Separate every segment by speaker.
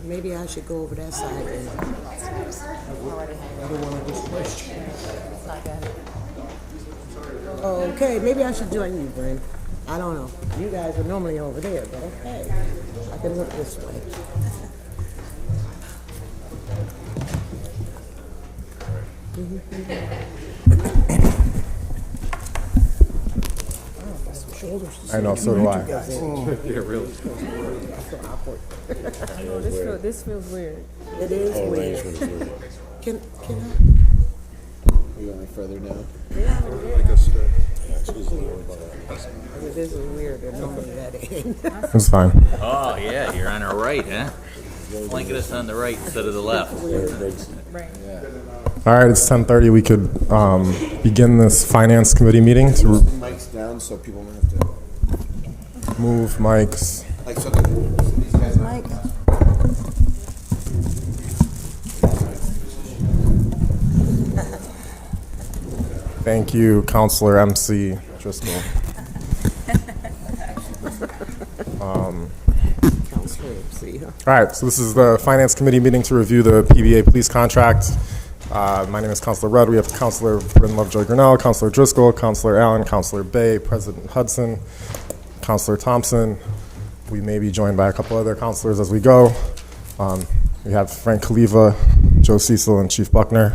Speaker 1: maybe I should go over that side then. I don't want to disrush you. Okay, maybe I should join you, Brent. I don't know. You guys are normally over there, but okay. I can look this way.
Speaker 2: I know, so do I.
Speaker 3: Yeah, really.
Speaker 4: I know this feels weird.
Speaker 1: It is weird. Can
Speaker 3: We going further down?
Speaker 1: It is weird. They're normally that in.
Speaker 2: It's fine.
Speaker 5: Oh, yeah, you're on our right, huh? Flanking us on the right instead of the left.
Speaker 4: Right.
Speaker 2: All right, it's 10:30. We could begin this finance committee meeting to
Speaker 3: Mics down so people don't have to.
Speaker 2: move mics.
Speaker 3: Like, so these guys.
Speaker 1: Mike.
Speaker 2: Thank you, Counselor MC Driscoll.
Speaker 1: Counselor MC, huh?
Speaker 2: All right, so this is the Finance Committee meeting to review the PBA police contract. My name is Counselor Rudd. We have Counselor Britton Lovejoy Grinnell, Counselor Driscoll, Counselor Allen, Counselor Bay, President Hudson, Counselor Thompson. We may be joined by a couple other counselors as we go. We have Frank Kaliva, Joe Cecil, and Chief Buckner.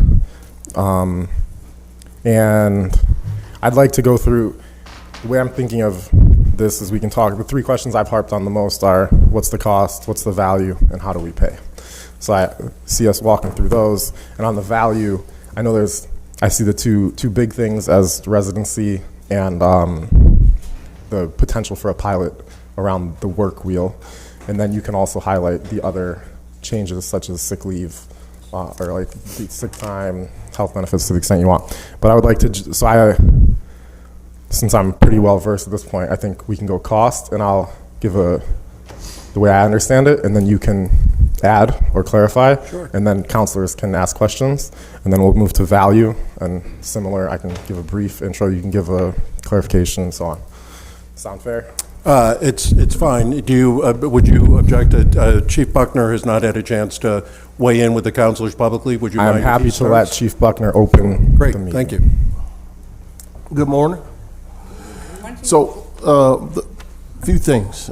Speaker 2: And I'd like to go through, the way I'm thinking of this is we can talk, the three questions I've harped on the most are, what's the cost, what's the value, and how do we pay? So I see us walking through those. And on the value, I know I see the two big things as residency and the potential for a pilot around the work wheel. And then you can also highlight the other changes such as sick leave or like the sick time, health benefits to the extent you want. But I would like to, since I'm pretty well versed at this point, I think we can go cost, and I'll give the way I understand it, and then you can add or clarify.
Speaker 3: Sure. And
Speaker 2: then counselors can ask questions, and then we'll move to value, and similar, I can give a brief intro, you can give a clarification, and so on. Sound fair?
Speaker 6: It's fine. Would you object that Chief Buckner has not had a chance to weigh in with the counselors publicly? Would you?
Speaker 2: I'm happy to let Chief Buckner open
Speaker 6: Great,
Speaker 2: the meeting.
Speaker 6: thank you. Good morning. So, a few things.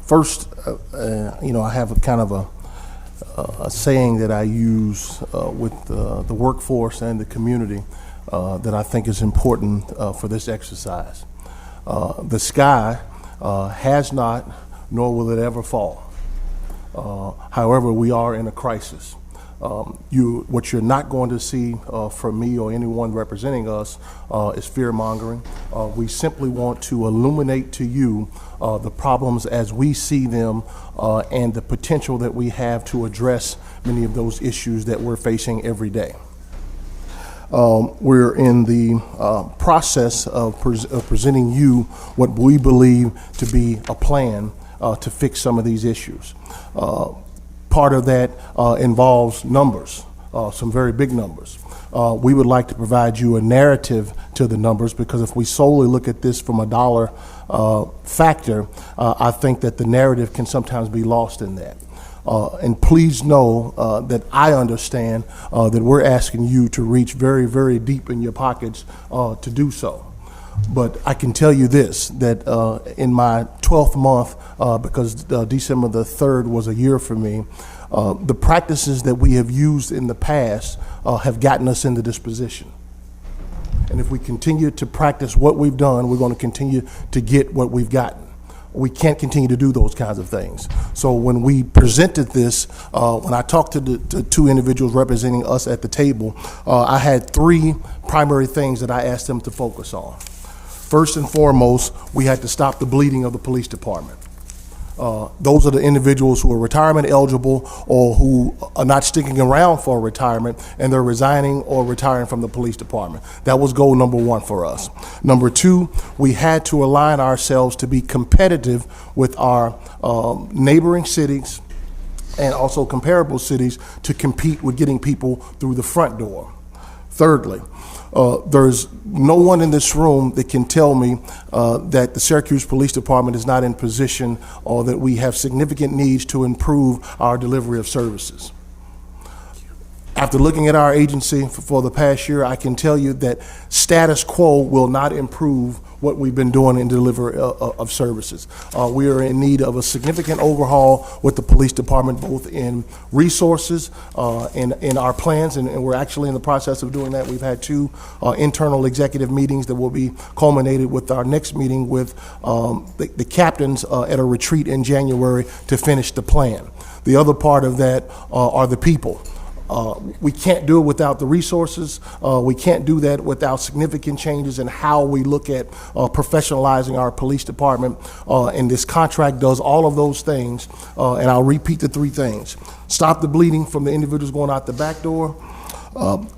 Speaker 6: First, I have a kind of a saying that I use with the workforce and the community that I think is important for this exercise. The sky has not, nor will it ever fall. However, we are in a crisis. What you're not going to see from me or anyone representing us is fear-mongering. We simply want to illuminate to you the problems as we see them and the potential that we have to address many of those issues that we're facing every day. We're in the process of presenting you what we believe to be a plan to fix some of these issues. Part of that involves numbers, some very big numbers. We would like to provide you a narrative to the numbers, because if we solely look at this from a dollar factor, I think that the narrative can sometimes be lost in that. And please know that I understand that we're asking you to reach very, very deep in your pockets to do so. But I can tell you this, that in my 12th month, because December the 3rd was a year for me, the practices that we have used in the past have gotten us into this position. And if we continue to practice what we've done, we're going to continue to get what we've gotten. We can't continue to do those kinds of things. So when we presented this, when I talked to the two individuals representing us at the table, I had three primary things that I asked them to focus on. First and foremost, we had to stop the bleeding of the police department. Those are the individuals who are retirement eligible or who are not sticking around for retirement, and they're resigning or retiring from the police department. That was goal number one for us. Number two, we had to align ourselves to be competitive with our neighboring cities and also comparable cities to compete with getting people through the front door. Thirdly, there's no one in this room that can tell me that the Syracuse Police Department is not in position or that we have significant needs to improve our delivery of services. After looking at our agency for the past year, I can tell you that status quo will not improve what we've been doing in delivery of services. We are in need of a significant overhaul with the police department, both in resources and in our plans, and we're actually in the process of doing that. We've had 2 internal executive meetings that will be culminated with our next meeting with the captains at a retreat in January to finish the plan. The other part of that are the people. We can't do it without the resources. We can't do that without significant changes in how we look at professionalizing our police department. And this contract does all of those things. And I'll repeat the 3 things. Stop the bleeding from the individuals going out the back door.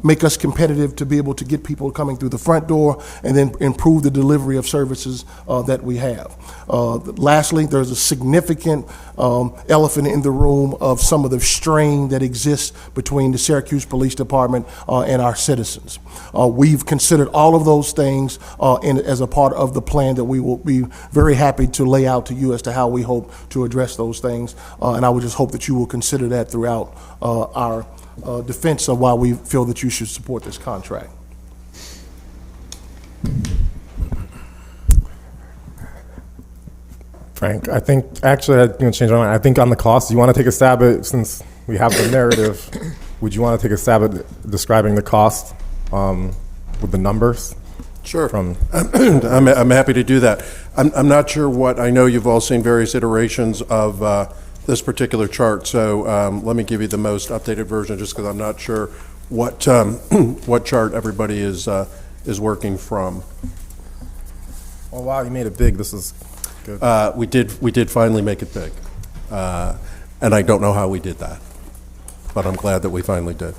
Speaker 6: Make us competitive to be able to get people coming through the front door, and then improve the delivery of services that we have. Lastly, there's a significant elephant in the room of some of the strain that exists between the Syracuse Police Department and our citizens. We've considered all of those things as a part of the plan that we will be very happy to lay out to you as to how we hope to address those things. And I would just hope that you will consider that throughout our defense of why we feel that you should support this contract.
Speaker 2: Frank, I think, actually, I'm going to change my mind. I think on the cost, you want to take a stab at, since we have the narrative, would you want to take a stab at describing the cost with the numbers?
Speaker 7: Sure. I'm happy to do that. I'm not sure what, I know you've all seen various iterations of this particular chart, so let me give you the most updated version, just because I'm not sure what what chart everybody is working from.
Speaker 2: Oh wow, you made it big. This is good.
Speaker 7: We did finally make it big, and I don't know how we did that, but I'm glad that we finally did.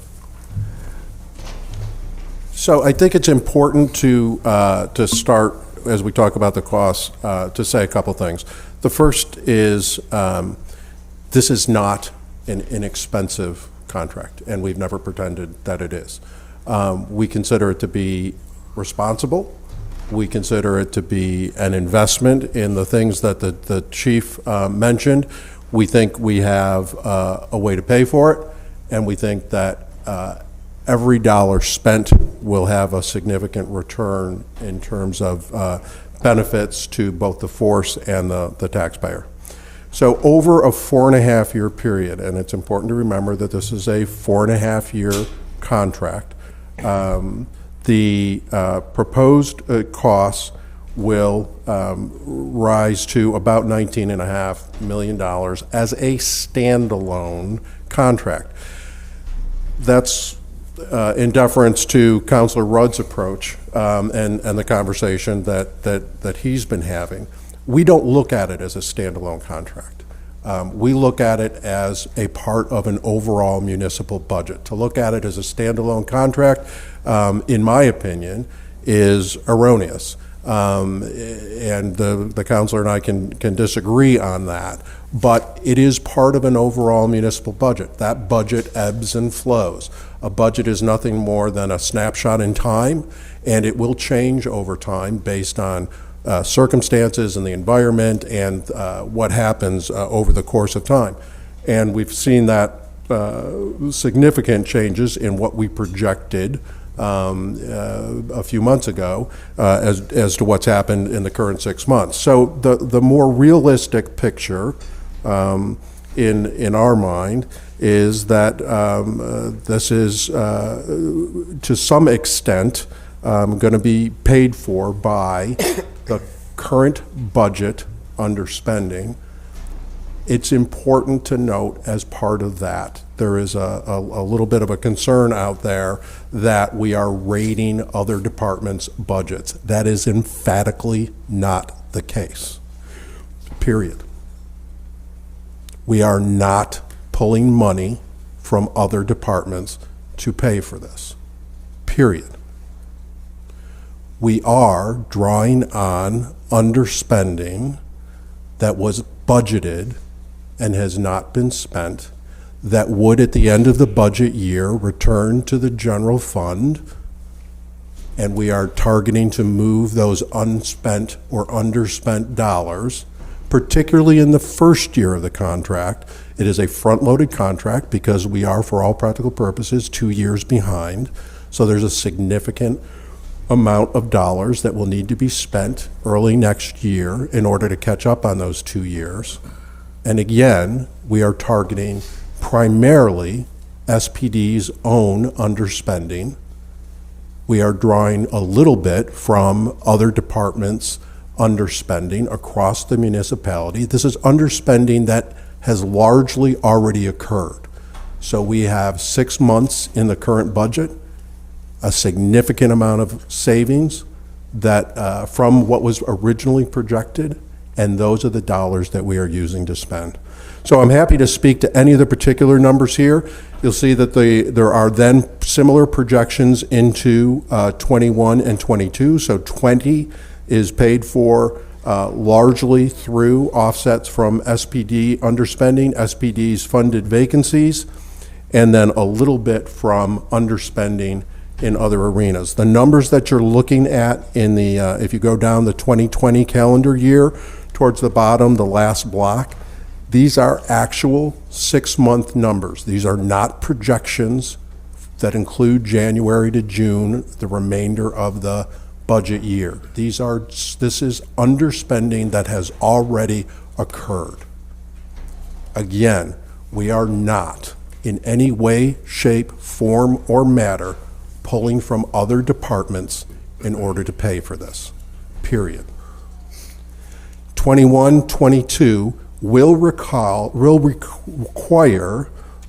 Speaker 7: So I think it's important to start, as we talk about the costs, to say a couple things. The first is this is not an inexpensive contract, and we've never pretended that it is. We consider it to be responsible. We consider it to be an investment in the things that the chief mentioned. We think we have a way to pay for it, and we think that every dollar spent will have a significant return in terms of benefits to both the force and the taxpayer. So over a 4.5-year period, and it's important to remember that this is a 4.5-year contract, the proposed costs will rise to about $19.5 million as a standalone contract. That's in deference to Councilor Rudd's approach and the conversation that he's been having. We don't look at it as a standalone contract. We look at it as a part of an overall municipal budget. To look at it as a standalone contract, in my opinion, is erroneous. And the councilor and I can disagree on that, but it is part of an overall municipal budget. That budget ebbs and flows. A budget is nothing more than a snapshot in time, and it will change over time based on circumstances and the environment and what happens over the course of time. And we've seen that significant changes in what we projected a few months ago as to what's happened in the current 6 months. So the more realistic picture in our mind is that this is to some extent going to be paid for by the current budget underspending. It's important to note as part of that, there is a little bit of a concern out there that we are raiding other departments' budgets. That is emphatically not the case, period. We are not pulling money from other departments to pay for this, period. We are drawing on underspending that was budgeted and has not been spent, that would at the end of the budget year return to the general fund and we are targeting to move those unspent or underspent dollars, particularly in the first year of the contract. It is a front-loaded contract because we are, for all practical purposes, 2 years behind. So there's a significant amount of dollars that will need to be spent early next year in order to catch up on those 2 years. And again, we are targeting primarily SPD's own underspending. We are drawing a little bit from other departments' underspending across the municipality. This is underspending that has largely already occurred. So we have 6 months in the current budget, a significant amount of savings that from what was originally projected, and those are the dollars that we are using to spend. So I'm happy to speak to any of the particular numbers here. You'll see that there are then similar projections into 21 and 22. So 20 is paid for largely through offsets from SPD underspending, SPD's funded vacancies, and then a little bit from underspending in other arenas. The numbers that you're looking at in the, if you go down the 2020 calendar year, towards the bottom, the last block, these are actual 6-month numbers. These are not projections that include January to June, the remainder of the budget year. This is underspending that has already occurred. Again, we are not in any way, shape, form, or matter pulling from other departments in order to pay for this, period. 21, 22 will require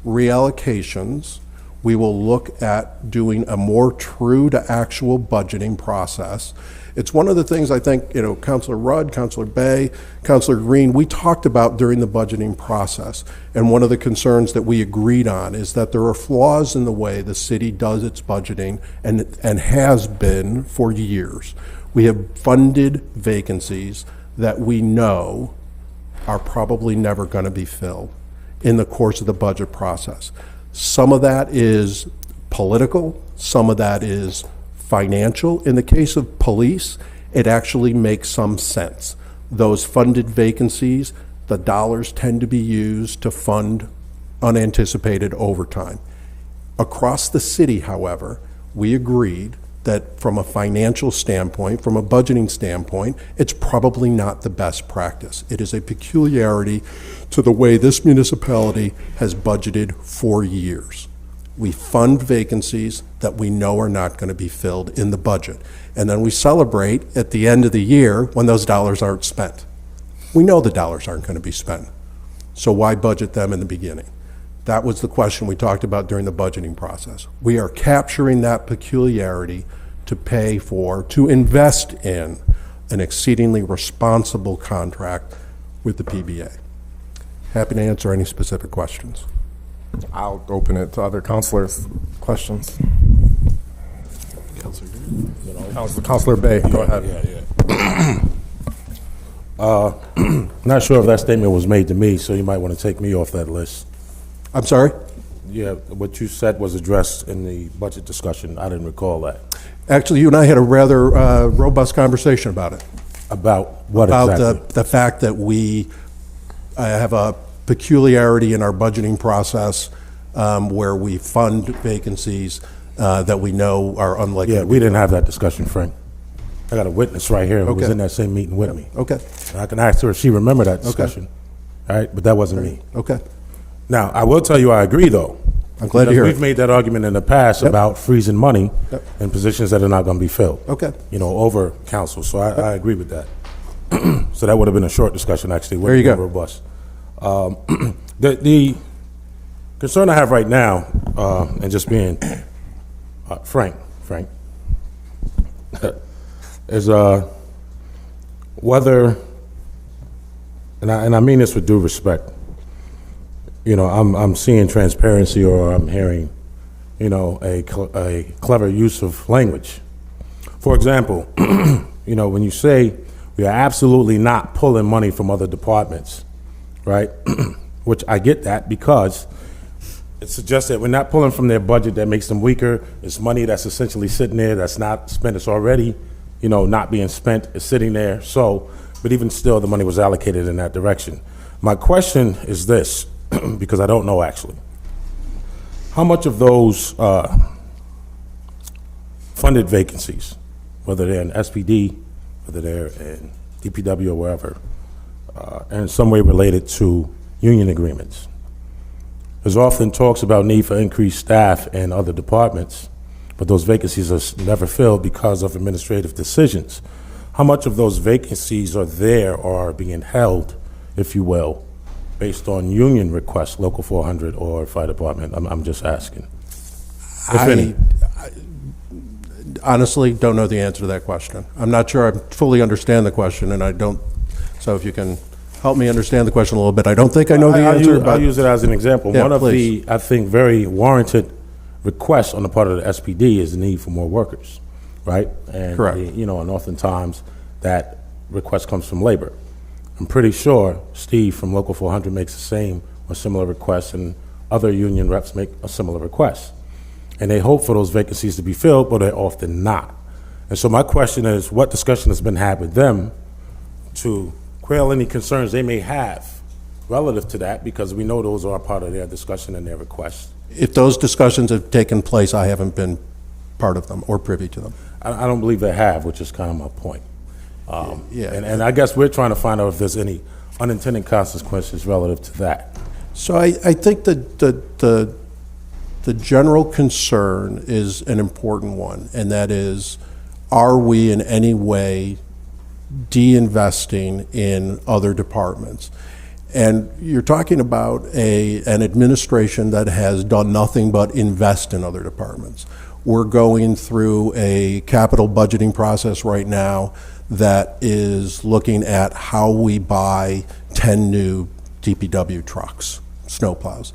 Speaker 7: reallocations. We will look at doing a more true to actual budgeting process. It's one of the things I think, Councilor Rudd, Councilor Bay, Councilor Green, we talked about during the budgeting process. And one of the concerns that we agreed on is that there are flaws in the way the city does its budgeting and has been for years. We have funded vacancies that we know are probably never going to be filled in the course of the budget process. Some of that is political, some of that is financial. In the case of police, it actually makes some sense. Those funded vacancies, the dollars tend to be used to fund unanticipated overtime. Across the city, however, we agreed that from a financial standpoint, from a budgeting standpoint, it's probably not the best practice. It is a peculiarity to the way this municipality has budgeted for years. We fund vacancies that we know are not going to be filled in the budget. And then we celebrate at the end of the year when those dollars aren't spent. We know the dollars aren't going to be spent. So why budget them in the beginning? That was the question we talked about during the budgeting process. We are capturing that peculiarity to invest in an exceedingly responsible contract with the PBA. Happy to answer any specific questions.
Speaker 2: I'll open it to other councilors. Questions? Councilor Bay, go ahead.
Speaker 8: Not sure if that statement was made to me, so you might want to take me off that list.
Speaker 7: I'm sorry?
Speaker 8: Yeah, what you said was addressed in the budget discussion. I didn't recall that.
Speaker 7: Actually, you and I had a rather robust conversation about it.
Speaker 8: About what
Speaker 7: About
Speaker 8: exactly?
Speaker 7: the fact that we have a peculiarity in our budgeting process where we fund vacancies that we know are unlikely.
Speaker 8: Yeah, we didn't have that discussion, Frank. I got a witness right here who was
Speaker 7: Okay.
Speaker 8: in that same meeting with me.
Speaker 7: Okay,
Speaker 8: I can ask her if she remembered that discussion. All right, but that wasn't me.
Speaker 7: okay.
Speaker 8: Now, I will tell you I agree, though.
Speaker 7: I'm glad to hear
Speaker 8: We've
Speaker 7: it.
Speaker 8: made that argument in the past about freezing money
Speaker 7: Yep.
Speaker 8: in positions that are not going to be filled.
Speaker 7: Okay.
Speaker 8: Over council. So I agree with that. So that would have been a short discussion, actually.
Speaker 7: There you go.
Speaker 8: Robust. The concern I have right now, and just being frank, is whether, and I mean this with due respect, I'm seeing transparency, or I'm hearing, a clever use of language. For example, when you say we are absolutely not pulling money from other departments, right? Which I get that, because it suggests that we're not pulling from their budget that makes them weaker. It's money that's essentially sitting there that's not spent. It's already, not being spent. It's sitting there. So, but even still, the money was allocated in that direction. My question is this, because I don't know actually. How much of those funded vacancies, whether they're in SPD, whether they're in DPW or wherever, and in some way related to union agreements? There's often talks about need for increased staff in other departments, but those vacancies are never filled because of administrative decisions. How much of those vacancies are there or are being held, if you will, based on union requests, Local 400 or Fire Department? I'm just asking. If any.
Speaker 7: I honestly don't know the answer to that question. I'm not sure I fully understand the question, and I don't, so if you can help me understand the question a little bit. I don't think I know the answer, but...
Speaker 8: I'll use it as an example.
Speaker 7: Yeah,
Speaker 8: One of
Speaker 7: please.
Speaker 8: the, I think, very warranted requests on the part of the SPD is the need for more workers, right? And
Speaker 7: Correct.
Speaker 8: and oftentimes that request comes from labor. I'm pretty sure Steve from Local 400 makes the same or similar requests, and other union reps make a similar request. And they hope for those vacancies to be filled, but they're often not. And so my question is, what discussion has been had with them to quell any concerns they may have relative to that, because we know those are a part of their discussion and their requests?
Speaker 7: If those discussions have taken place, I haven't been part of them or privy to them.
Speaker 8: I don't believe they have, which is kind of my point.
Speaker 7: Yeah.
Speaker 8: And I guess we're trying to find out if there's any unintended consequences relative to that.
Speaker 7: So I think that the general concern is an important one, and that is, are we in any way de-investing in other departments? And you're talking about an administration that has done nothing but invest in other departments. We're going through a capital budgeting process right now that is looking at how we buy 10 new DPW trucks, snowplows.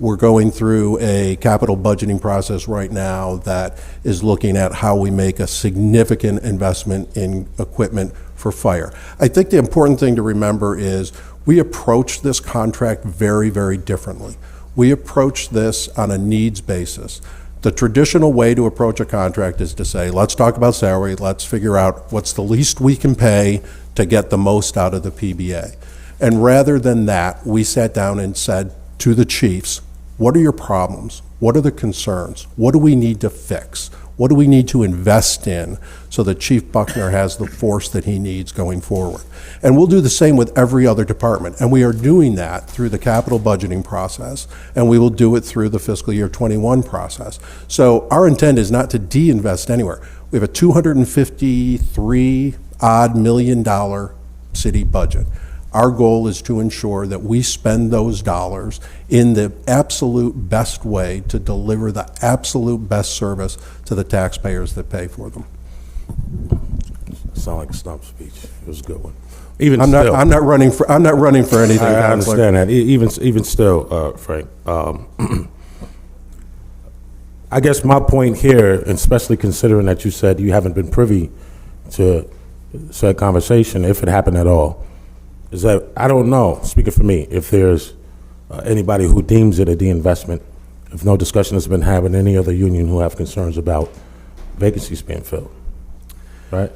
Speaker 7: We're going through a capital budgeting process right now that is looking at how we make a significant investment in equipment for fire. I think the important thing to remember is we approach this contract very, very differently. We approach this on a needs basis. The traditional way to approach a contract is to say, let's talk about salary, let's figure out what's the least we can pay to get the most out of the PBA. And rather than that, we sat down and said to the chiefs, what are your problems? What are the concerns? What do we need to fix? What do we need to invest in so that Chief Buckner has the force that he needs going forward? And we'll do the same with every other department. And we are doing that through the capital budgeting process, and we will do it through the fiscal year 21 process. So our intent is not to de-invest anywhere. We have a $253-odd million city budget. Our goal is to ensure that we spend those dollars in the absolute best way to deliver the absolute best service to the taxpayers that pay for them.
Speaker 8: Sound like a stump speech. It was a good one. Even
Speaker 7: I'm
Speaker 8: still,
Speaker 7: not running for anything.
Speaker 8: I
Speaker 7: Counselor.
Speaker 8: understand that. Even still, Frank. I guess my point here, and especially considering that you said you haven't been privy to said conversation, if it happened at all, is that I don't know, speaking for me, if there's anybody who deems it a de-investment, if no discussion has been had with any other union who have concerns about vacancies being filled, right?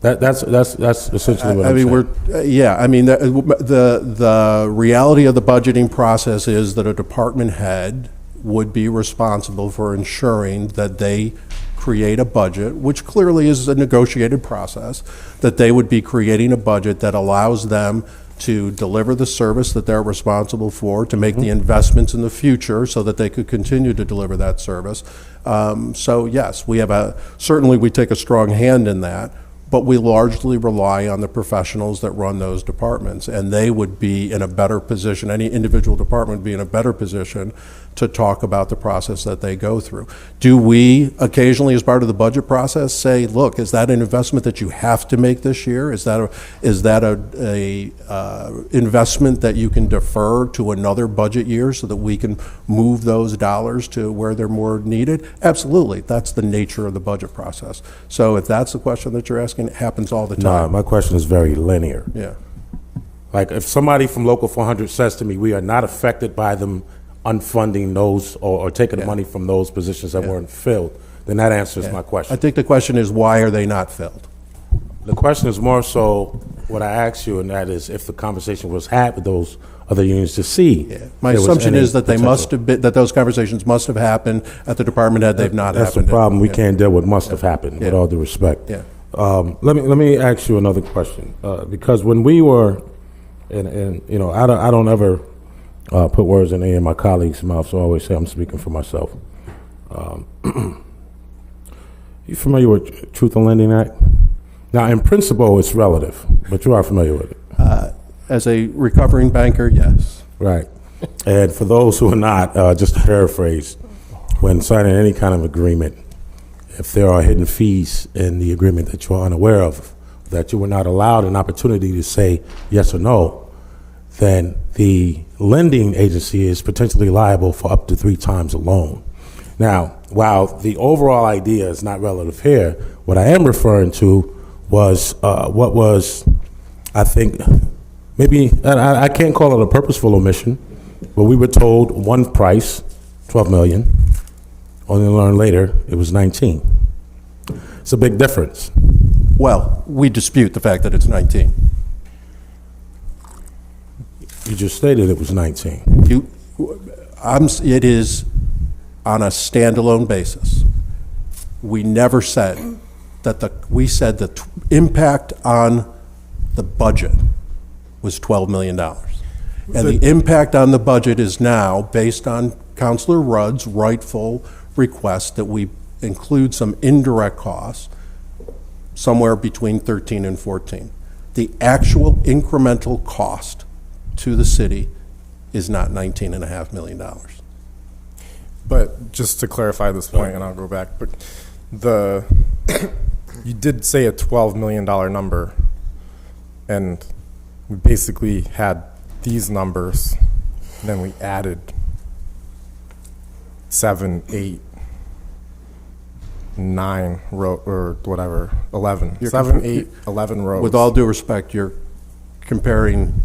Speaker 8: That's essentially what I'm saying.
Speaker 7: The reality of the budgeting process is that a department head would be responsible for ensuring that they create a budget, which clearly is a negotiated process, that they would be creating a budget that allows them to deliver the service that they're responsible for, to make the investments in the future so that they could continue to deliver that service. So yes, certainly we take a strong hand in that, but we largely rely on the professionals that run those departments, and they would be in a better position, any individual department would be in a better position to talk about the process that they go through. Do we occasionally, as part of the budget process, say, look, is that an investment that you have to make this year? Is that a investment that you can defer to another budget year so that we can move those dollars to where they're more needed? Absolutely. That's the nature of the budget process. So if that's the question that you're asking, it happens all the time.
Speaker 8: No, my question is very linear.
Speaker 7: Yeah.
Speaker 8: Like if somebody from Local 400 says to me, we are not affected by them unfunding those or taking the money from those positions that weren't filled, then that answers my question.
Speaker 7: I think the question is, why are they not filled?
Speaker 8: The question is more so what I asked you, and that is if the conversation was had with those other unions to see.
Speaker 7: My
Speaker 8: there was
Speaker 7: assumption
Speaker 8: any
Speaker 7: is that they
Speaker 8: potential.
Speaker 7: must have been, that those conversations must have happened at the department head. They've not
Speaker 8: That's the
Speaker 7: happened.
Speaker 8: problem. We
Speaker 7: Yeah.
Speaker 8: can't deal with must have happened, with all due respect.
Speaker 7: Yeah.
Speaker 8: Let me ask you another question, because when we were, and you know, I don't ever put words in any of my colleagues' mouths, so I always say I'm speaking for myself. You familiar with Truth in Lending Act? Now, in principle, it's relative, but you are familiar with it.
Speaker 7: As a recovering banker, yes.
Speaker 8: Right. And for those who are not, just to paraphrase, when signing any kind of agreement, if there are hidden fees in the agreement that you're unaware of, that you were not allowed an opportunity to say yes or no, then the lending agency is potentially liable for up to 3 times a loan. Now, while the overall idea is not relative here, what I am referring to was what was, I think, maybe, and I can't call it a purposeful omission, but we were told one price, 12 million, only to learn later it was 19. It's a big difference.
Speaker 7: Well, we dispute the fact that it's 19.
Speaker 8: You just stated it was 19.
Speaker 7: It is on a standalone basis. We never said that we said the impact on the budget was $12 million. And the impact on the budget is now, based on Councilor Rudd's rightful request, that we include some indirect costs, somewhere between 13 and 14. The actual incremental cost to the city is not $19.5 million.
Speaker 2: But just to clarify this point, and I'll go back, but you did say a $12 million number, and we basically had these numbers, and then we added 7, 8, 9 row or whatever, 11. 7, 8, 11 rows.
Speaker 7: With all due respect, you're comparing,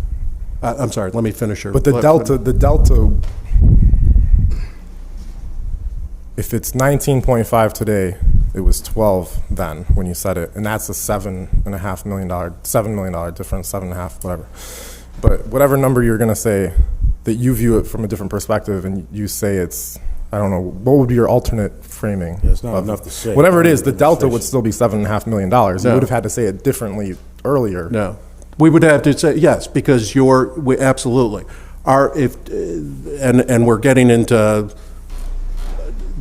Speaker 7: I'm sorry, let me finish your.
Speaker 2: But the delta, if it's 19.5 today, it was 12 then when you said it, and that's a $7.5 million, $7 million difference, 7.5, whatever. But whatever number you're gonna say, that you view it from a different perspective, and you say it's, I don't know, what would be your alternate framing?
Speaker 8: Yeah, it's not enough to say.
Speaker 2: Whatever it is, the delta would still be $7.5 million. You
Speaker 7: No.
Speaker 2: would have had to say it differently earlier.
Speaker 7: No, we would have to say, yes, because we absolutely. And we're getting into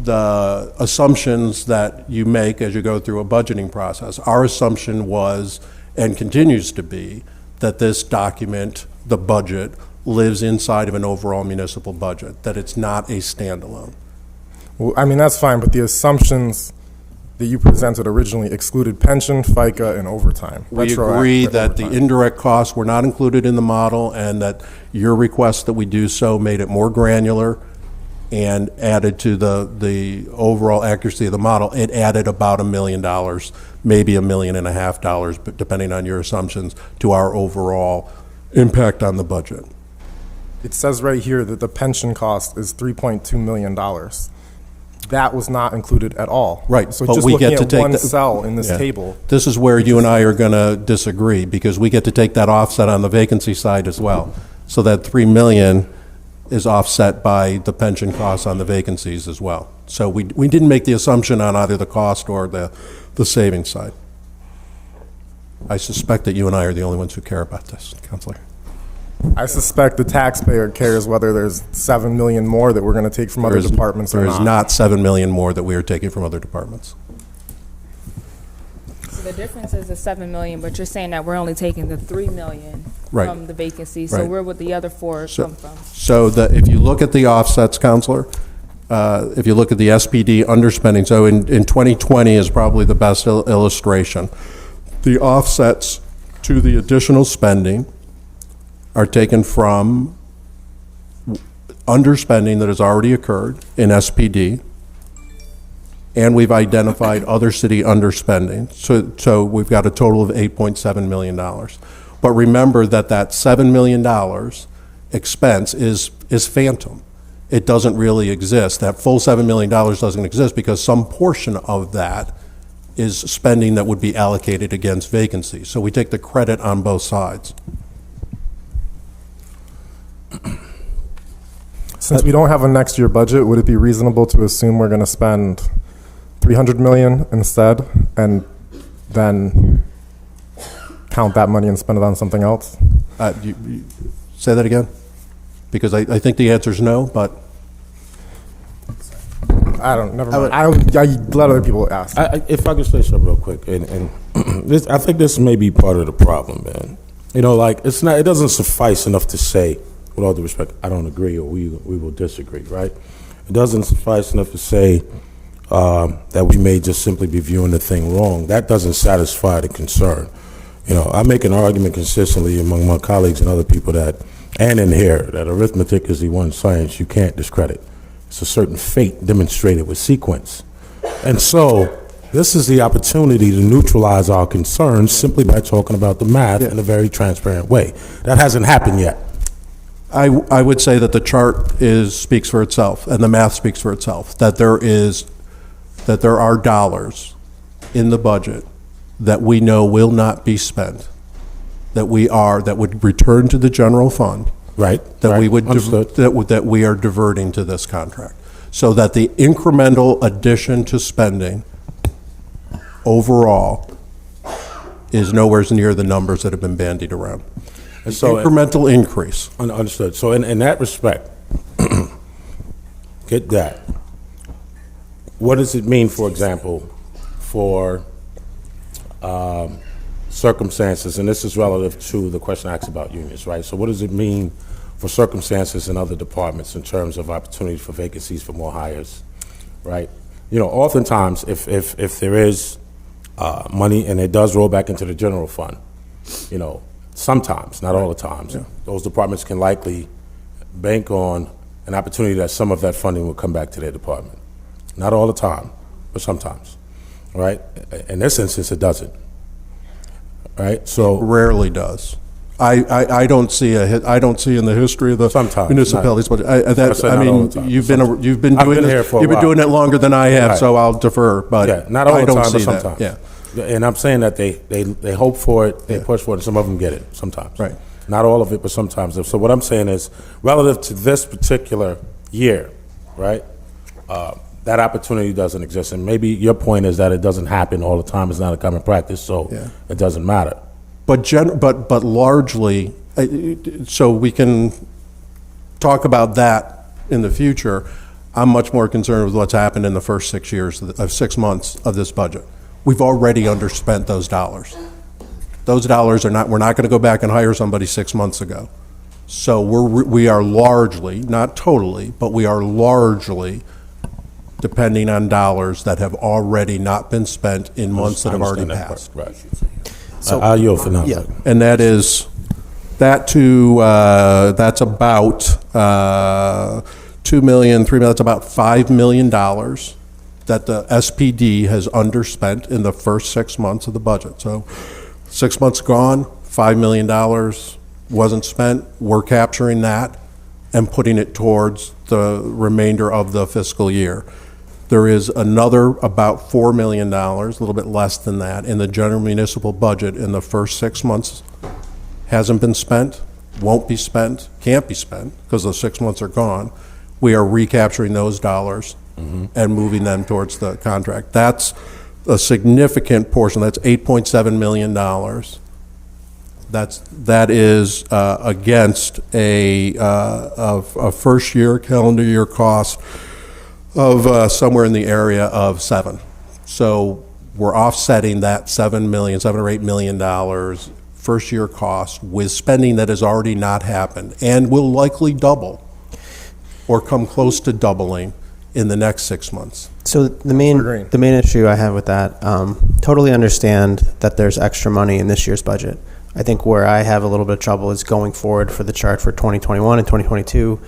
Speaker 7: the assumptions that you make as you go through a budgeting process. Our assumption was, and continues to be, that this document, the budget, lives inside of an overall municipal budget, that it's not a standalone.
Speaker 2: Well, I mean, that's fine, but the assumptions that you presented originally excluded pension, FICA, and overtime.
Speaker 7: We
Speaker 2: Retroactive
Speaker 7: agree that the
Speaker 2: overtime.
Speaker 7: indirect costs were not included in the model, and that your request that we do so made it more granular and added to the overall accuracy of the model. It added about $1 million, maybe $1.5 million, but depending on your assumptions, to our overall impact on the budget.
Speaker 2: It says right here that the pension cost is $3.2 million. That was not included at all.
Speaker 7: Right,
Speaker 2: So
Speaker 7: but
Speaker 2: just
Speaker 7: we
Speaker 2: looking
Speaker 7: get to
Speaker 2: at
Speaker 7: take
Speaker 2: one
Speaker 7: the-
Speaker 2: cell in this
Speaker 7: Yeah.
Speaker 2: table,
Speaker 7: This is where you and I are going to disagree, because we get to take that offset on the vacancy side as well. So that $3 million is offset by the pension costs on the vacancies as well. So we didn't make the assumption on either the cost or the savings side. I suspect that you and I are the only ones who care about this, Counselor.
Speaker 2: I suspect the taxpayer cares whether there's $7 million more that we're going to take from other departments or
Speaker 7: There
Speaker 2: not.
Speaker 7: is not $7 million more that we are taking from other departments.
Speaker 4: So the difference is the 7 million, but you're saying that we're only taking the 3 million
Speaker 7: Right.
Speaker 4: from the vacancy. So
Speaker 7: Right.
Speaker 4: where would the other 4 come from?
Speaker 7: So if you look at the offsets, Counselor, if you look at the SPD underspending, so in 2020 is probably the best illustration. The offsets to the additional spending are taken from underspending that has already occurred in SPD, and we've identified other city underspending. So we've got a total of $8.7 million. But remember that $7 million expense is phantom. it doesn't really exist. That full $7 million doesn't exist because some portion of that is spending that would be allocated against vacancies. So we take the credit on both sides.
Speaker 2: Since we don't have a next year budget, would it be reasonable to assume we're going to spend $300 million instead, and then count that money and spend it on something else?
Speaker 7: You say that again? Because I think the answer is no, but
Speaker 2: I don't. Never mind. I let other people ask.
Speaker 8: If I could say something real quick, and this, I think this may be part of the problem, man. You know, like it's not. It doesn't suffice enough to say, with all due respect, I don't agree or we will disagree, right? It doesn't suffice enough to say that we may just simply be viewing the thing wrong. That doesn't satisfy the concern. You know, I make an argument consistently among my colleagues and other people that, and in here, that arithmetic is the one science you can't discredit. It's a certain fate demonstrated with sequence. And so, this is the opportunity to neutralize our concerns simply by talking about the math in a very transparent way. That hasn't happened yet.
Speaker 7: I would say that the chart speaks for itself, and the math speaks for itself. That there are dollars in the budget that we know will not be spent, that would return to the general fund,
Speaker 8: Right.
Speaker 7: that we would
Speaker 8: Understood.
Speaker 7: that we are diverting to this contract, so that the incremental addition to spending overall is nowhere near the numbers that have been bandied around.
Speaker 8: And so,
Speaker 7: Incremental increase.
Speaker 8: Understood. So in that respect, get that. What does it mean, for example, for circumstances, and this is relative to the question I asked about unions, right? So what does it mean for circumstances in other departments in terms of opportunities for vacancies for more hires, right? You know, oftentimes if there is money and it does roll back into the general fund, you know, sometimes, not all the times, those departments can likely bank on an opportunity that some of that funding will come back to their department. Not all the time, but sometimes, right? In this instance, it doesn't, right? So
Speaker 7: Rarely does. I don't see in the history of the
Speaker 8: Sometimes,
Speaker 7: municipalities, but
Speaker 8: I said not all the time.
Speaker 7: you've been
Speaker 8: I've
Speaker 7: doing
Speaker 8: been here
Speaker 7: this,
Speaker 8: for a
Speaker 7: you've been
Speaker 8: while.
Speaker 7: doing it longer than I have,
Speaker 8: Right.
Speaker 7: so I'll defer. But
Speaker 8: yeah, not all
Speaker 7: I
Speaker 8: the
Speaker 7: don't
Speaker 8: time, but
Speaker 7: see that.
Speaker 8: sometimes.
Speaker 7: Yeah.
Speaker 8: And I'm saying that they hope for it, they push for it, and some of them get it sometimes.
Speaker 7: Right.
Speaker 8: Not all of it, but sometimes. So what I'm saying is, relative to this particular year, right, that opportunity doesn't exist. And maybe your point is that it doesn't happen all the time. It's not a common practice, so it doesn't matter.
Speaker 7: But largely, so we can talk about that in the future. I'm much more concerned with what's happened in the first 6 months of this budget. We've already underspent those dollars. Those dollars we're not going to go back and hire somebody 6 months ago. So we are largely, not totally, but we are largely depending on dollars that have already not been spent in months that have already passed.
Speaker 8: Right. So I'll yield for now.
Speaker 1: Yeah.
Speaker 7: And that's about $2 million, $3 million, that's about $5 million that the SPD has underspent in the first 6 months of the budget. So 6 months gone, $5 million wasn't spent. We're capturing that and putting it towards the remainder of the fiscal year. There is another about $4 million, a little bit less than that, in the general municipal budget in the first 6 months. Hasn't been spent, won't be spent, can't be spent, because the 6 months are gone. We are recapturing those dollars and moving them towards the contract. That's a significant portion. That's $8.7 million. That is against a first year, calendar year cost of somewhere in the area of $7 million. So we're offsetting that $7 or $8 million first year cost with spending that has already not happened and will likely double or come close to doubling in the next 6 months.
Speaker 9: So the main issue I have with that, totally understand that there's extra money in this year's budget. I think where I have a little bit of trouble is going forward for the chart for 2021 and 2022.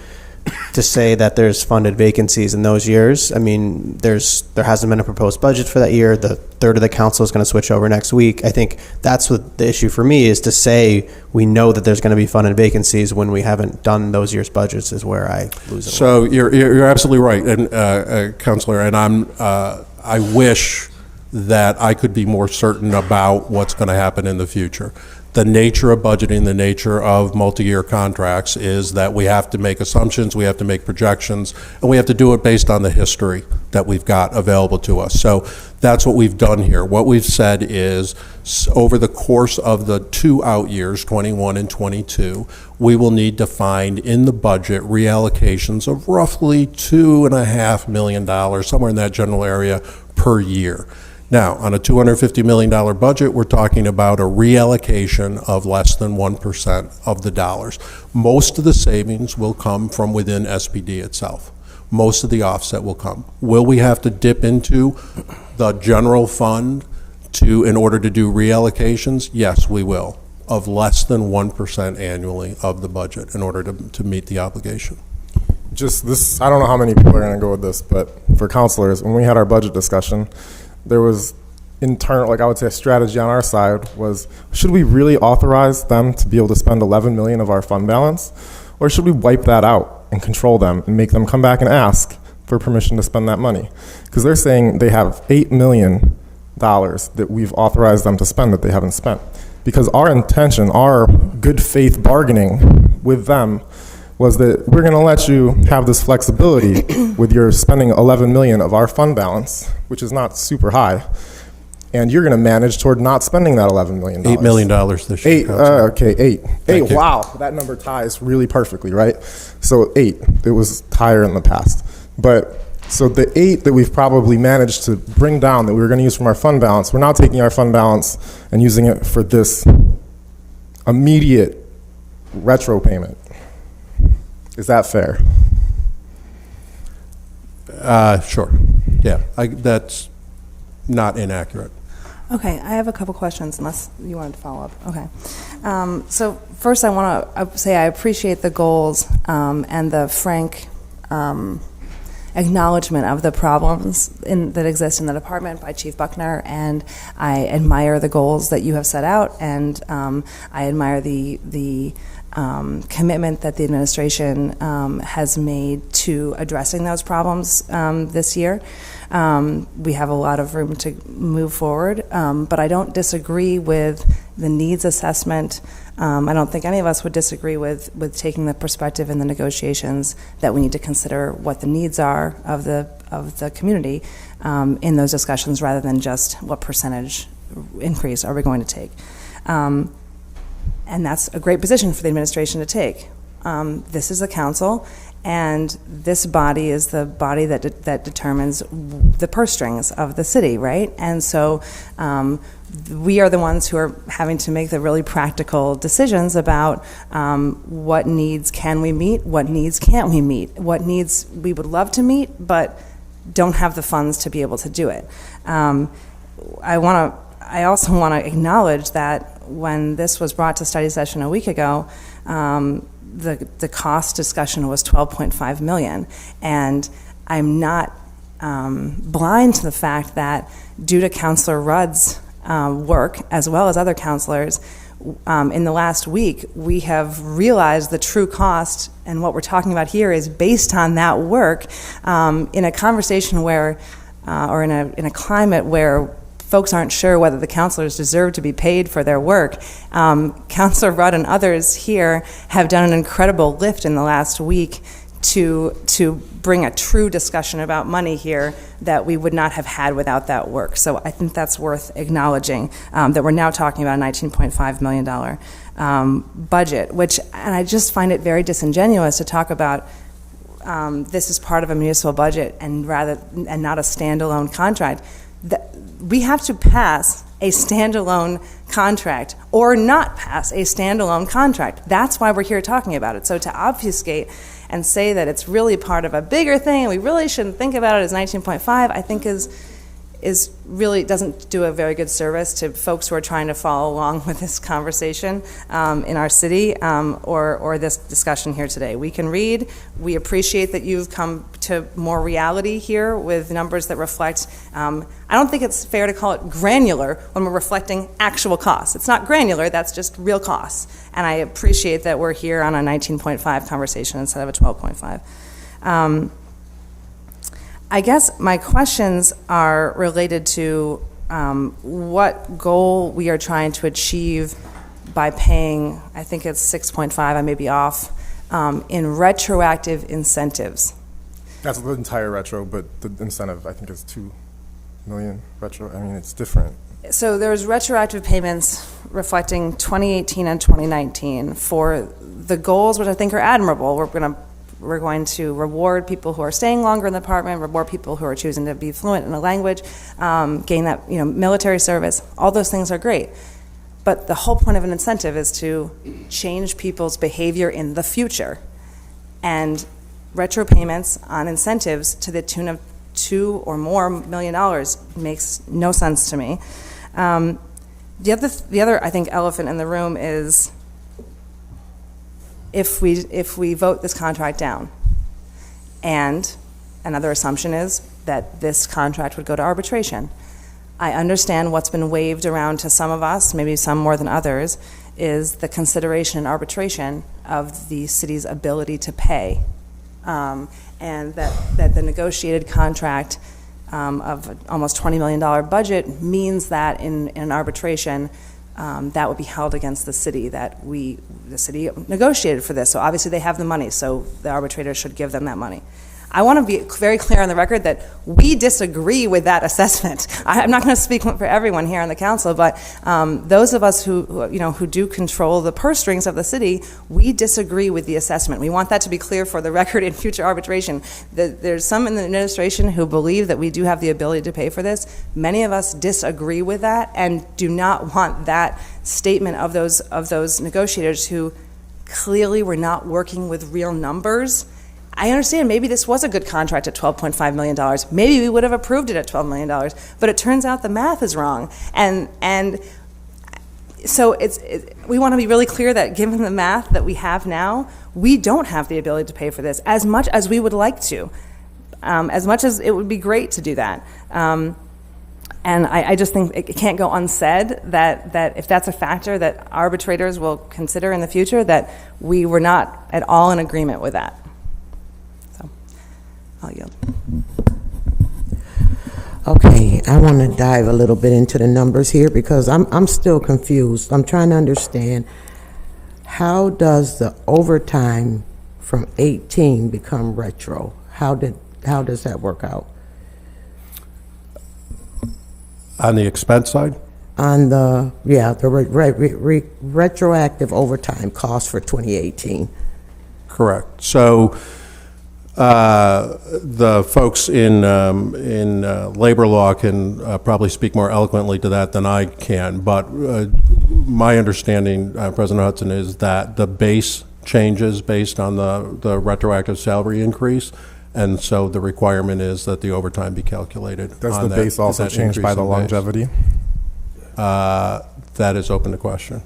Speaker 9: to say that there's funded vacancies in those years. I mean, there hasn't been a proposed budget for that year. The third of the council is going to switch over next week. I think that's what the issue for me is, to say we know that there's going to be funded vacancies when we haven't done those years' budgets is where I lose it.
Speaker 7: So you're absolutely right, and Councilor, and I wish that I could be more certain about what's going to happen in the future. The nature of budgeting, the nature of multi-year contracts is that we have to make assumptions, we have to make projections, and we have to do it based on the history that we've got available to us. So that's what we've done here. What we've said is, over the course of the 2 out years, 21 and 22, we will need to find in the budget reallocations of roughly $2.5 million, somewhere in that general area, per year. Now, on a $250 million budget, we're talking about a reallocation of less than 1% of the dollars. Most of the savings will come from within SPD itself. Most of the offset will come. Will we have to dip into the general fund in order to do reallocations? Yes, we will, of less than 1% annually of the budget in order to meet the obligation.
Speaker 2: Just this, I don't know how many people are going to go with this, but for counselors, when we had our budget discussion, there was internal, like I would say, a strategy on our side was, should we really authorize them to be able to spend $11 million of our fund balance, or should we wipe that out and control them and make them come back and ask for permission to spend that money? Because they're saying they have $8 million that we've authorized them to spend that they haven't spent. Because our intention, our good faith bargaining with them was that we're going to let you have this flexibility with your spending $11 million of our fund balance, which is not super high, and you're going to manage toward not spending that $11 million.
Speaker 7: $8 million this year.
Speaker 2: Eight. Wow, that number ties really perfectly, right? So 8. It was higher in the past, but so the 8 that we've probably managed to bring down that we were going to use from our fund balance, we're now taking our fund balance and using it for this immediate retro payment. Is that fair?
Speaker 7: Sure. Yeah, that's not inaccurate.
Speaker 10: Okay, I have a couple questions, unless you wanted to follow up. Okay. So first I want to say I appreciate the goals and the frank acknowledgement of the problems that exist in the department by Chief Buckner, and I admire the goals that you have set out, and I admire the commitment that the administration has made to addressing those problems this year. We have a lot of room to move forward, but I don't disagree with the needs assessment. I don't think any of us would disagree with taking the perspective in the negotiations that we need to consider what the needs are of the community in those discussions, rather than just what percentage increase are we going to take. And that's a great position for the administration to take. This is the council, and this body is the body that determines the purse strings of the city, right? And so we are the ones who are having to make the really practical decisions about what needs can we meet, what needs can't we meet, what needs we would love to meet, but don't have the funds to be able to do it. I also want to acknowledge that when this was brought to study session a week ago, the cost discussion was $12.5 million, and I'm not blind to the fact that due to Councilor Rudd's work, as well as other councilors, in the last week, we have realized the true cost, and what we're talking about here is based on that work in a conversation where, or in a climate where folks aren't sure whether the councilors deserve to be paid for their work. Councilor Rudd and others here have done an incredible lift in the last week to bring a true discussion about money here that we would not have had without that work. So I think that's worth acknowledging, that we're now talking about a $19.5 million budget, and I just find it very disingenuous to talk about this as part of a municipal budget and not a standalone contract. We have to pass a standalone contract or not pass a standalone contract. That's why we're here talking about it. So to obfuscate and say that it's really part of a bigger thing and we really shouldn't think about it as 19.5, I think is is really doesn't do a very good service to folks who are trying to follow along with this conversation in our city or this discussion here today. We can read. We appreciate that you've come to more reality here with numbers that reflect. I don't think it's fair to call it granular when we're reflecting actual costs. It's not granular. That's just real costs. And I appreciate that we're here on a 19.5 conversation instead of a 12.5. I guess my questions are related to what goal we are trying to achieve by paying, I think it's 6.5, I may be off, in retroactive incentives.
Speaker 2: That's the entire retro, but the incentive, I think, is 2 million retro. I mean, it's different.
Speaker 10: So there's retroactive payments reflecting 2018 and 2019 for the goals, which I think are admirable. We're going to reward people who are staying longer in the department, reward people who are choosing to be fluent in a language, gain that military service. All those things are great. But the whole point of an incentive is to change people's behavior in the future. And retro payments on incentives to the tune of $2 or more million makes no sense to me. The other, I think, elephant in the room is if we vote this contract down, and another assumption is that this contract would go to arbitration. I understand what's been waved around to some of us, maybe some more than others, is the consideration in arbitration of the city's ability to pay, and that the negotiated contract of almost $20 million budget means that in an arbitration, that would be held against the city, that the city negotiated for this. So obviously they have the money, so the arbitrator should give them that money. I want to be very clear on the record that we disagree with that assessment. I'm not going to speak for everyone here on the council, but those of us who do control the purse strings of the city, we disagree with the assessment. We want that to be clear for the record in future arbitration. There's some in the administration who believe that we do have the ability to pay for this. Many of us disagree with that and do not want that statement of those negotiators who clearly were not working with real numbers. I understand maybe this was a good contract at $12.5 million. Maybe we would have approved it at $12 million, but it turns out the math is wrong. And so we want to be really clear that given the math that we have now, we don't have the ability to pay for this as much as we would like to, as much as it would be great to do that. And I just think it can't go unsaid that if that's a factor that arbitrators will consider in the future, that we were not at all in agreement with that. I'll yield.
Speaker 1: Okay, I want to dive a little bit into the numbers here because I'm still confused. I'm trying to understand, how does the overtime from 18 become retro? How does that work out?
Speaker 7: On the expense side?
Speaker 1: On the retroactive overtime cost for 2018.
Speaker 7: Correct. So the folks in labor law can probably speak more eloquently to that than I can, but my understanding, President Hudson, is that the base changes based on the retroactive salary increase, and so the requirement is that the overtime be calculated.
Speaker 2: Does the base also change by the longevity?
Speaker 7: That is open to question.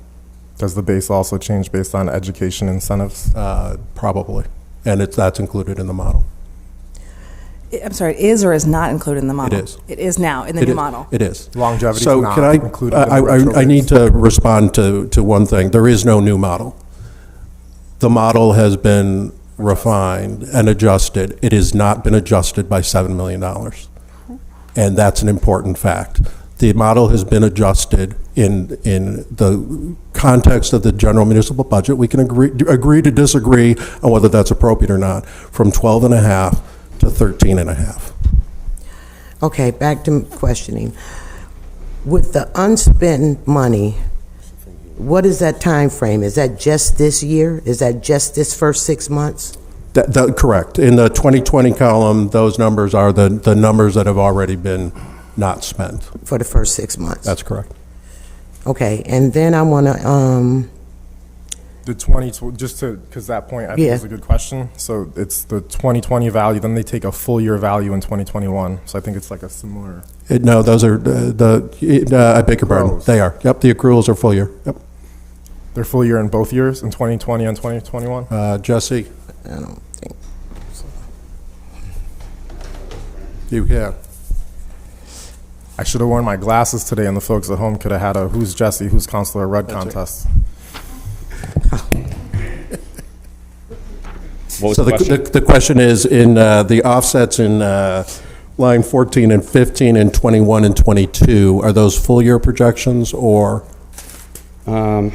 Speaker 2: Does the base also change based on education incentives?
Speaker 7: Probably. And that's included in the model.
Speaker 10: I'm sorry, it is or is not included in the model?
Speaker 7: It is.
Speaker 10: It is now in the new model?
Speaker 7: It is.
Speaker 2: Longevity
Speaker 7: so
Speaker 2: is not
Speaker 7: can I,
Speaker 2: included in the retro
Speaker 7: I need
Speaker 2: base.
Speaker 7: to respond to one thing. There is no new model. The model has been refined and adjusted. It has not been adjusted by $7 million. And that's an important fact. The model has been adjusted in the context of the general municipal budget. We can agree to disagree on whether that's appropriate or not, from 12.5 to 13.5.
Speaker 1: Okay, back to questioning. With the unspent money, what is that time frame? Is that just this year? Is that just this first 6 months?
Speaker 7: Correct. In the 2020 column, those numbers are the numbers that have already been not spent.
Speaker 1: For the first 6 months?
Speaker 7: That's correct.
Speaker 1: Okay, and then I want to
Speaker 2: The 20, just to, because that point I think
Speaker 1: Yeah.
Speaker 2: is a good question. So it's the 2020 value, then they take a full year value in 2021. So I think it's like a similar.
Speaker 7: No, those are I beg your pardon.
Speaker 2: Gross.
Speaker 7: They are. Yep, the accruals are full year. Yep.
Speaker 2: They're full year in both years, in 2020 and 2021?
Speaker 7: Jesse,
Speaker 1: I don't think.
Speaker 7: you can.
Speaker 2: I should have worn my glasses today, and the folks at home could have had a Who's Jesse, Who's Counselor Rudd contest.
Speaker 11: What was
Speaker 7: So
Speaker 11: the question?
Speaker 7: the question is, in the offsets in line 14 and 15 and 21 and 22, are those full year projections or?
Speaker 11: In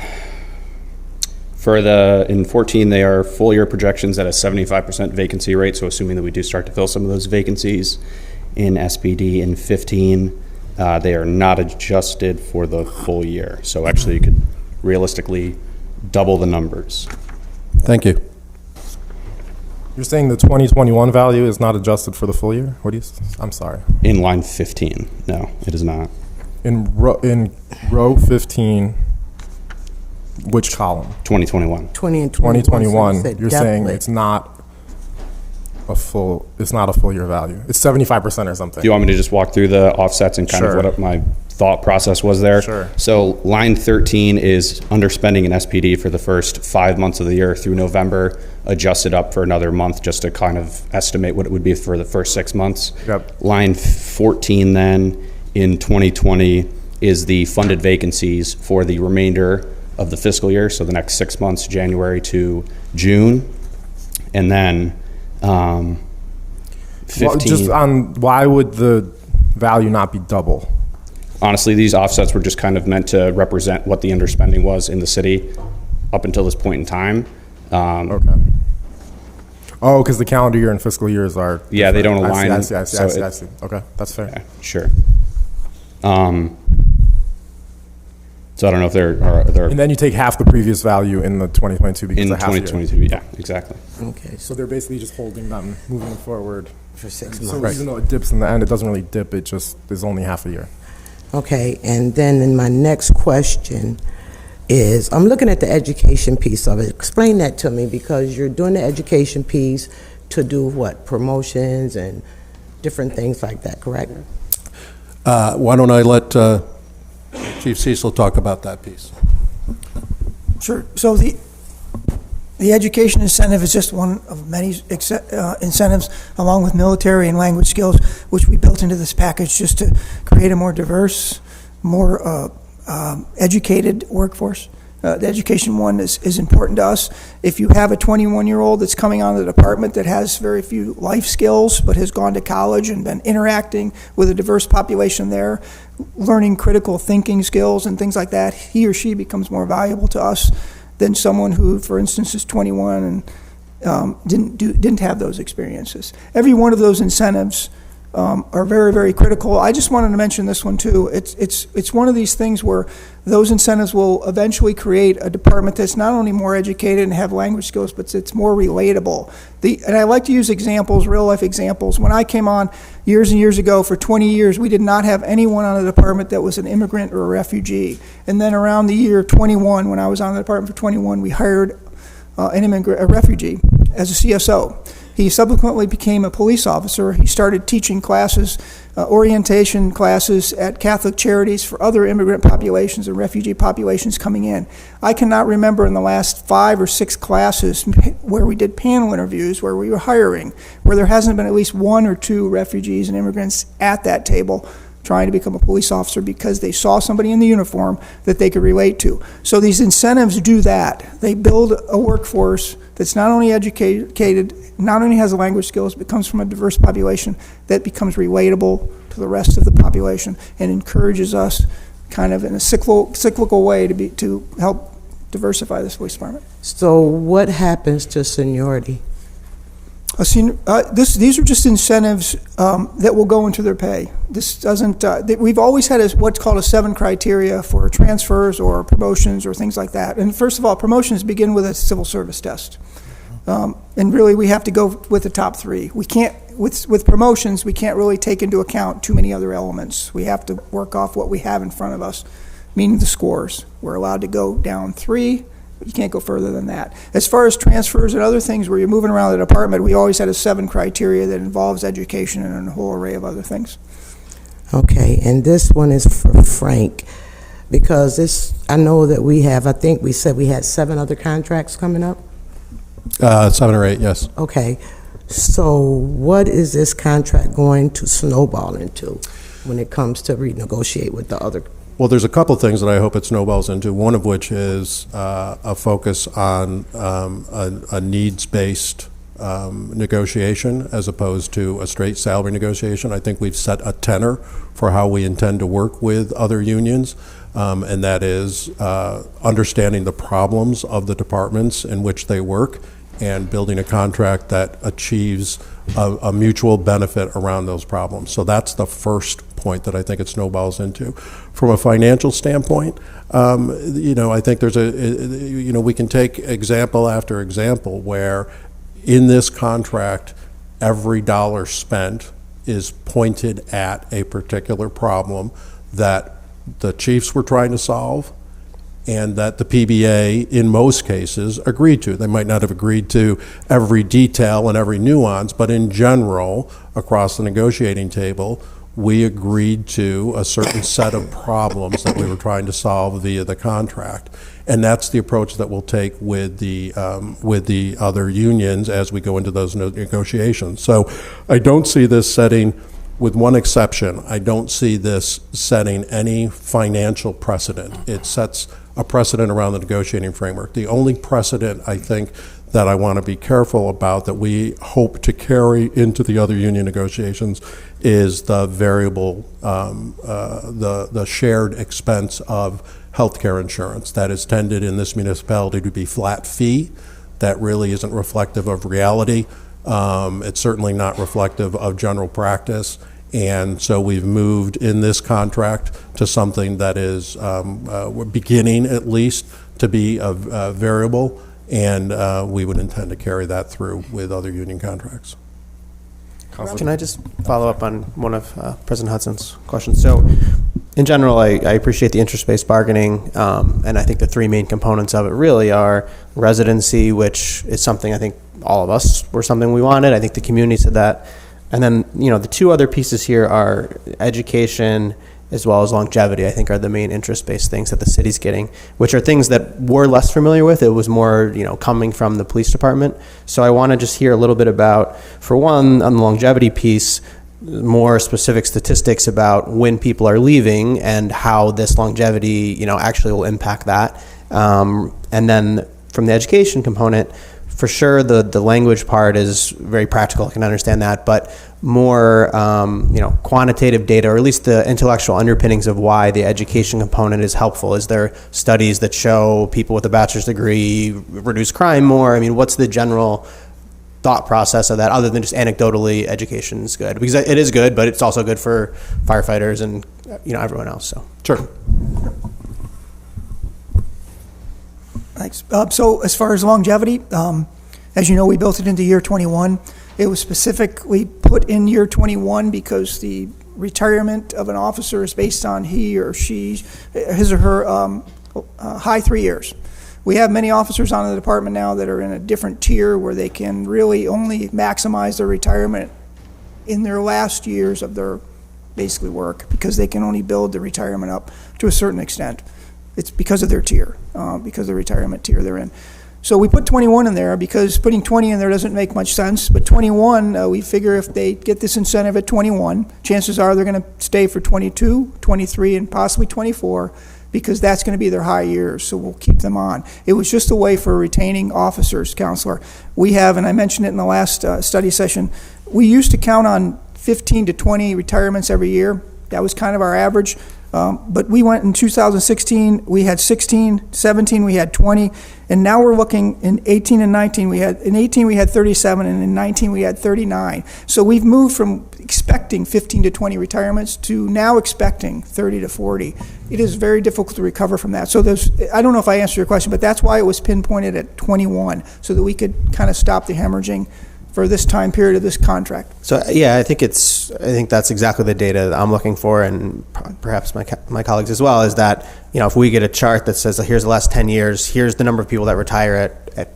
Speaker 11: 14, they are full year projections at a 75% vacancy rate, so assuming that we do start to fill some of those vacancies. In SPD in 15, they are not adjusted for the full year. So actually you could realistically double the numbers.
Speaker 7: Thank you.
Speaker 2: You're saying the 2021 value is not adjusted for the full year? What do you? I'm sorry.
Speaker 11: In line 15, no, it is not.
Speaker 2: In row 15, which column?
Speaker 11: 2021.
Speaker 1: 20 and 21.
Speaker 2: 2021.
Speaker 1: So you said
Speaker 2: You're saying
Speaker 1: definitely.
Speaker 2: it's not a full year value. It's 75% or something.
Speaker 11: Do you want me to just walk through the offsets and kind
Speaker 2: Sure.
Speaker 11: of what my thought process was there?
Speaker 2: Sure.
Speaker 11: So line 13 is underspending in SPD for the first 5 months of the year through November, adjusted up for another month just to kind of estimate what it would be for the first 6 months.
Speaker 2: Yep.
Speaker 11: Line 14 then in 2020 is the funded vacancies for the remainder of the fiscal year, so the next 6 months, January to June. And then 15.
Speaker 2: Well, just on why would the value not be double?
Speaker 11: Honestly, these offsets were just kind of meant to represent what the underspending was in the city up until this point in time.
Speaker 2: Okay. Oh, because the calendar year and fiscal years are.
Speaker 11: Yeah, they don't
Speaker 2: different.
Speaker 11: align.
Speaker 2: I see.
Speaker 11: So
Speaker 2: I see. Okay, that's fair.
Speaker 11: Yeah, sure. So I don't know if there are
Speaker 2: And then you take half the previous value in the 2022 because
Speaker 11: in
Speaker 2: of half year.
Speaker 11: 2022. Yeah, exactly.
Speaker 1: Okay,
Speaker 2: So they're basically just holding them, moving them forward.
Speaker 1: for 6
Speaker 2: So
Speaker 1: months.
Speaker 2: even though it dips in the end, it doesn't really dip. It just is only half a year.
Speaker 1: Okay, and then in my next question is, I'm looking at the education piece of it. Explain that to me, because you're doing the education piece to do what? Promotions and different things like that, correct?
Speaker 7: Why don't I let Chief Cecil talk about that piece?
Speaker 12: Sure. So the education incentive is just one of many incentives, along with military and language skills, which we built into this package just to create a more diverse, more educated workforce. The education one is important to us. If you have a 21-year-old that's coming out of the department that has very few life skills but has gone to college and been interacting with a diverse population there, learning critical thinking skills and things like that, he or she becomes more valuable to us than someone who, for instance, is 21 and didn't have those experiences. Every one of those incentives are very, very critical. I just wanted to mention this one too. It's one of these things where those incentives will eventually create a department that's not only more educated and have language skills, but it's more relatable. And I like to use examples, real life examples. When I came on years and years ago, for 20 years, we did not have anyone on the department that was an immigrant or a refugee. And then around the year 21, when I was on the department for 21, we hired a refugee as a CSO. He subsequently became a police officer. He started teaching classes, orientation classes at Catholic Charities for other immigrant populations and refugee populations coming in. I cannot remember in the last 5 or 6 classes where we did panel interviews, where we were hiring, where there hasn't been at least 1 or 2 refugees and immigrants at that table trying to become a police officer because they saw somebody in the uniform that they could relate to. So these incentives do that. They build a workforce that's not only educated, not only has the language skills, but comes from a diverse population that becomes relatable to the rest of the population and encourages us kind of in a cyclical way to help diversify this police department.
Speaker 1: So what happens to seniority?
Speaker 12: These are just incentives that will go into their pay. This doesn't. We've always had what's called a 7 criteria for transfers or promotions or things like that. And first of all, promotions begin with a civil service test, and really we have to go with the top 3. We can't with promotions. We can't really take into account too many other elements. We have to work off what we have in front of us, meaning the scores. We're allowed to go down 3. but you can't go further than that. As far as transfers and other things where you're moving around the department, we always had a 7 criteria that involves education and a whole array of other things.
Speaker 1: Okay, and this one is for Frank, because I know that I think we said we had 7 other contracts coming up?
Speaker 7: 7 or 8, yes.
Speaker 1: Okay, so what is this contract going to snowball into when it comes to renegotiate with the other?
Speaker 7: Well, there's a couple things that I hope it snowballs into, one of which is a focus on a needs-based negotiation as opposed to a straight salary negotiation. I think we've set a tenor for how we intend to work with other unions, and that is understanding the problems of the departments in which they work and building a contract that achieves a mutual benefit around those problems. So that's the first point that I think it snowballs into. From a financial standpoint, I think there's we can take example after example where in this contract, every dollar spent is pointed at a particular problem that the chiefs were trying to solve and that the PBA, in most cases, agreed to. They might not have agreed to every detail and every nuance, but in general, across the negotiating table, we agreed to a certain set of problems that we were trying to solve via the contract. And that's the approach that we'll take with the other unions as we go into those negotiations. So I don't see this setting, with one exception, I don't see this setting any financial precedent. It sets a precedent around the negotiating framework. The only precedent I think that I want to be careful about that we hope to carry into the other union negotiations is the variable, the shared expense of healthcare insurance. That is tended in this municipality to be flat fee. That really isn't reflective of reality. It's certainly not reflective of general practice. And so we've moved in this contract to something that is we're beginning at least to be a variable, and we would intend to carry that through with other union contracts.
Speaker 9: Can I just follow up on one of President Hudson's questions? So in general, I appreciate the interest-based bargaining, and I think the 3 main components of it really are residency, which is something I think all of us were something we wanted. I think the community said that. And then, the 2 other pieces here are education as well as longevity, I think, are the main interest-based things that the city's getting, which are things that we're less familiar with. It was more, coming from the police department. So I want to just hear a little bit about, for one, on the longevity piece, more specific statistics about when people are leaving and how this longevity, actually will impact that. And then from the education component, for sure, the language part is very practical. I can understand that, but more, quantitative data, or at least the intellectual underpinnings of why the education component is helpful. Is there studies that show people with a bachelor's degree reduce crime more? I mean, what's the general thought process of that, other than just anecdotally, education is good? Because it is good, but it's also good for firefighters and everyone else. So
Speaker 7: sure.
Speaker 12: Thanks. So as far as longevity, as you know, we built it into year 21. It was specifically put in year 21 because the retirement of an officer is based on his or her high 3 years. We have many officers on the department now that are in a different tier where they can really only maximize their retirement in their last years of their basically work, because they can only build the retirement up to a certain extent. It's because of their tier, because of the retirement tier they're in. So we put 21 in there because putting 20 in there doesn't make much sense. But 21, we figure if they get this incentive at 21, chances are they're going to stay for 22, 23, and possibly 24, because that's going to be their high years. So we'll keep them on. It was just a way for retaining officers, Counselor. We have, and I mentioned it in the last study session, we used to count on 15 to 20 retirements every year. That was kind of our average. But we went in 2016, we had 16, 17, we had 20, and now we're looking in 18 and 19, in 18 we had 37, and in 19 we had 39. So we've moved from expecting 15 to 20 retirements to now expecting 30 to 40. It is very difficult to recover from that. So I don't know if I answered your question, but that's why it was pinpointed at 21, so that we could kind of stop the hemorrhaging for this time period of this contract.
Speaker 9: So yeah, I think that's exactly the data that I'm looking for, and perhaps my colleagues as well. Is that, you know, if we get a chart that says, here's the last 10 years, here's the number of people that retire at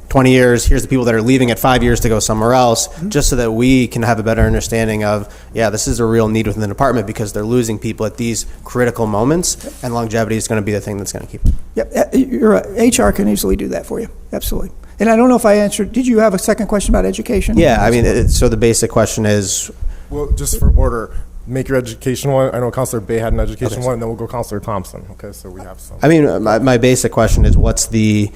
Speaker 9: 20 years, here's the people that are leaving at 5 years to go somewhere else, just so that we can have a better understanding of, yeah, this is a real need within the department because they're losing people at these critical moments, and longevity is going to be the thing that's going to keep it.
Speaker 12: Yep, you're right. HR can easily do that for you. Absolutely. And I don't know if I answered, did you have a second question about education?
Speaker 9: Yeah, I mean, so the basic question is,
Speaker 2: Well, just for order, make your education one. I know Councilor Bay had an education one, and then we'll go Councilor Thompson. Okay, so we have some.
Speaker 9: I mean, my basic question is, what's the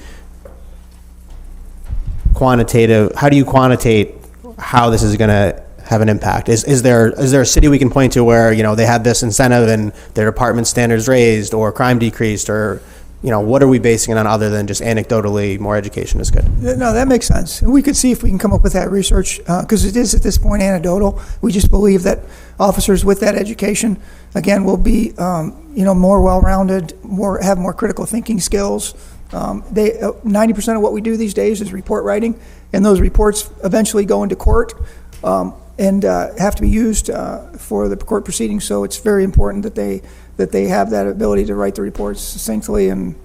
Speaker 9: quantitative, how do you quantitate how this is going to have an impact? Is there a city we can point to where, you know, they had this incentive and their department standards raised or crime decreased, or, you know, what are we basing it on other than just anecdotally more education is good?
Speaker 12: No, that makes sense. And we could see if we can come up with that research, because it is at this point anecdotal. We just believe that officers with that education, again, will be, more well-rounded, have more critical thinking skills. 90% of what we do these days is report writing, and those reports eventually go into court and have to be used for the court proceedings. So it's very important that they have that ability to write the reports succinctly and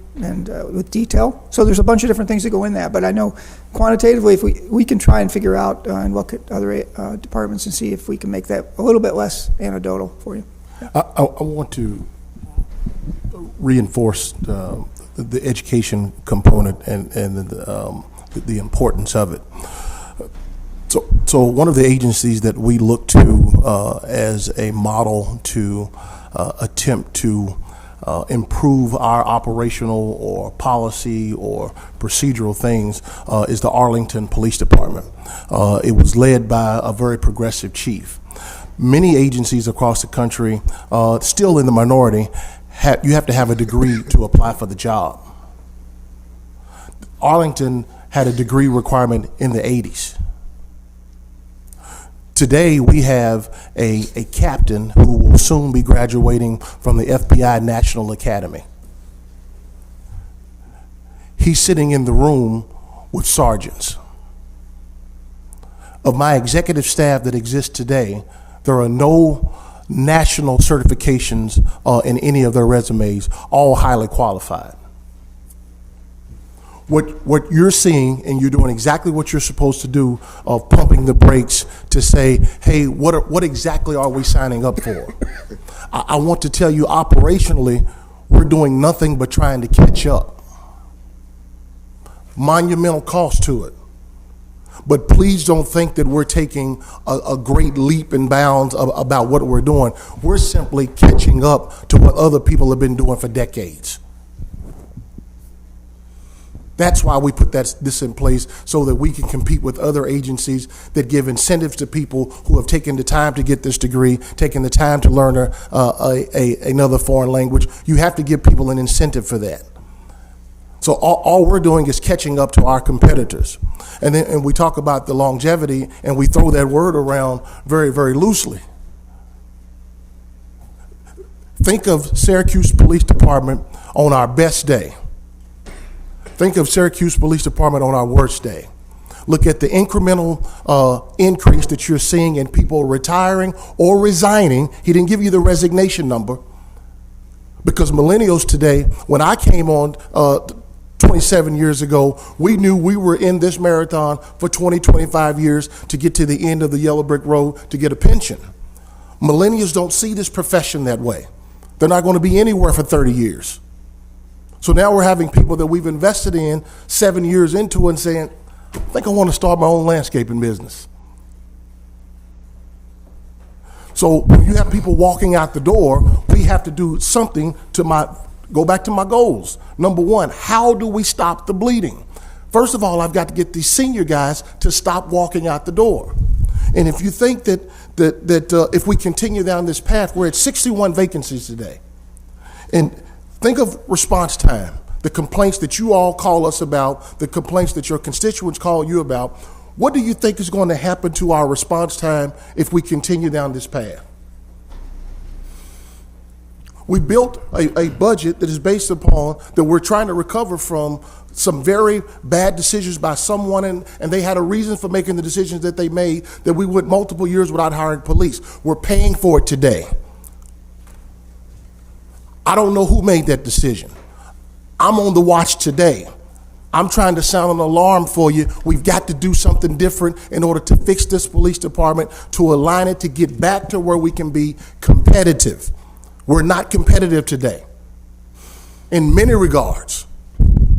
Speaker 12: with detail. So there's a bunch of different things that go in that, but I know quantitatively, if we can try and figure out and look at other departments and see if we can make that a little bit less anecdotal for you. Yeah.
Speaker 6: I want to reinforce the education component and the importance of it. So one of the agencies that we look to as a model to attempt to improve our operational or policy or procedural things is the Arlington Police Department. It was led by a very progressive chief. Many agencies across the country, still in the minority, you have to have a degree to apply for the job. Arlington had a degree requirement in the 80s. Today, we have a captain who will soon be graduating from the FBI National Academy. He's sitting in the room with sergeants. Of my executive staff that exists today, there are no national certifications in any of their resumes, all highly qualified. What you're seeing, and you're doing exactly what you're supposed to do, of pumping the brakes to say, hey, what exactly are we signing up for? I want to tell you, operationally, we're doing nothing but trying to catch up. Monumental cost to it. But please don't think that we're taking a great leap and bounds about what we're doing. We're simply catching up to what other people have been doing for decades. That's why we put this in place, so that we can compete with other agencies that give incentives to people who have taken the time to get this degree, taken the time to learn another foreign language. You have to give people an incentive for that. So all we're doing is catching up to our competitors. And we talk about the longevity, and we throw that word around very, very loosely. Think of Syracuse Police Department on our best day. Think of Syracuse Police Department on our worst day. Look at the incremental increase that you're seeing in people retiring or resigning. He didn't give you the resignation number, because millennials today, when I came on 27 years ago, we knew we were in this marathon for 20, 25 years to get to the end of the yellow brick road to get a pension. Millennials don't see this profession that way. They're not going to be anywhere for 30 years. So now we're having people that we've invested in 7 years into and saying, I think I want to start my own landscaping business. So when you have people walking out the door, we have to do something to go back to my goals. Number one, how do we stop the bleeding? First of all, I've got to get these senior guys to stop walking out the door. And if you think that if we continue down this path, we're at 61 vacancies today. And think of response time, the complaints that you all call us about, the complaints that your constituents call you about. What do you think is going to happen to our response time if we continue down this path? We built a budget that is based upon that we're trying to recover from some very bad decisions by someone, and they had a reason for making the decisions that they made, that we went multiple years without hiring police. We're paying for it today. I don't know who made that decision. I'm on the watch today. I'm trying to sound an alarm for you. We've got to do something different in order to fix this police department, to align it, to get back to where we can be competitive. We're not competitive today in many regards,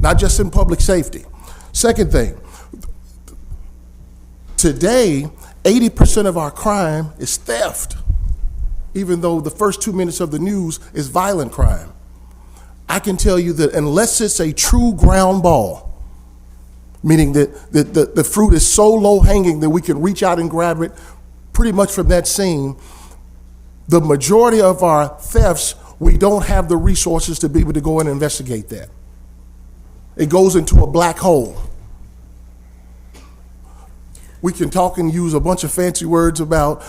Speaker 6: not just in public safety. Second thing, today, 80% of our crime is theft, even though the first 2 minutes of the news is violent crime. I can tell you that unless it's a true ground ball, meaning that the fruit is so low hanging that we can reach out and grab it pretty much from that scene, the majority of our thefts, we don't have the resources to be able to go and investigate that. It goes into a black hole. We can talk and use a bunch of fancy words about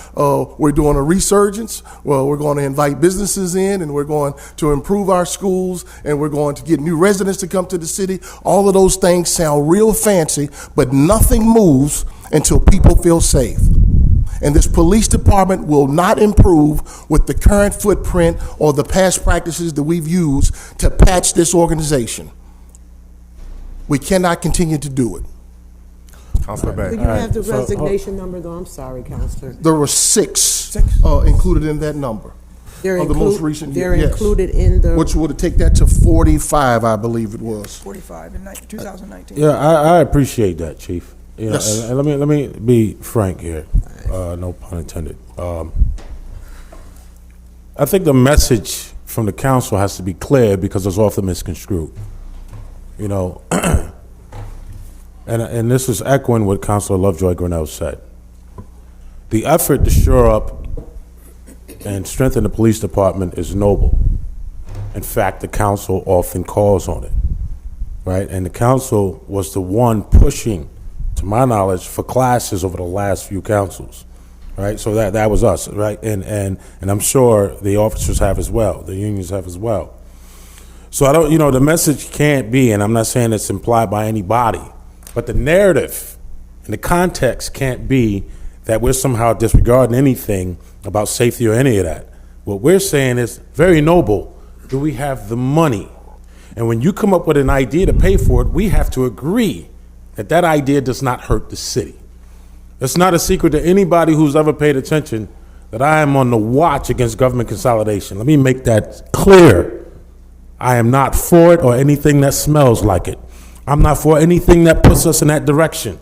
Speaker 6: we're doing a resurgence. Well, we're going to invite businesses in, and we're going to improve our schools, and we're going to get new residents to come to the city. All of those things sound real fancy, but nothing moves until people feel safe. And this police department will not improve with the current footprint or the past practices that we've used to patch this organization. We cannot continue to do it.
Speaker 2: Councilor Bay.
Speaker 1: Do you have the resignation number, though? I'm sorry, Counselor.
Speaker 6: There were six included in that number.
Speaker 1: They're
Speaker 6: of the most recent year, yes.
Speaker 1: included in the...
Speaker 6: Which would take that to 45, I believe it was.
Speaker 12: 45 in 2019.
Speaker 8: Yeah, I appreciate that, Chief. You know,
Speaker 6: Yes.
Speaker 8: and let me be frank here. No pun intended. I think the message from the council has to be clear because it's often misconstrued. You know, and this is echoing what Councilor Lovejoy Grinnell said. The effort to shore up and strengthen the police department is noble. In fact, the council often calls on it, right? And the council was the one pushing, to my knowledge, for classes over the last few councils, right? So that was us, right? And I'm sure the officers have as well, the unions have as well. So I don't, you know, the message can't be, and I'm not saying it's implied by anybody, but the narrative and the context can't be that we're somehow disregarding anything about safety or any of that. What we're saying is very noble. Do we have the money? And when you come up with an idea to pay for it, we have to agree that that idea does not hurt the city. It's not a secret to anybody who's ever paid attention that I am on the watch against government consolidation. Let me make that clear. I am not for it or anything that smells like it. I'm not for anything that puts us in that direction.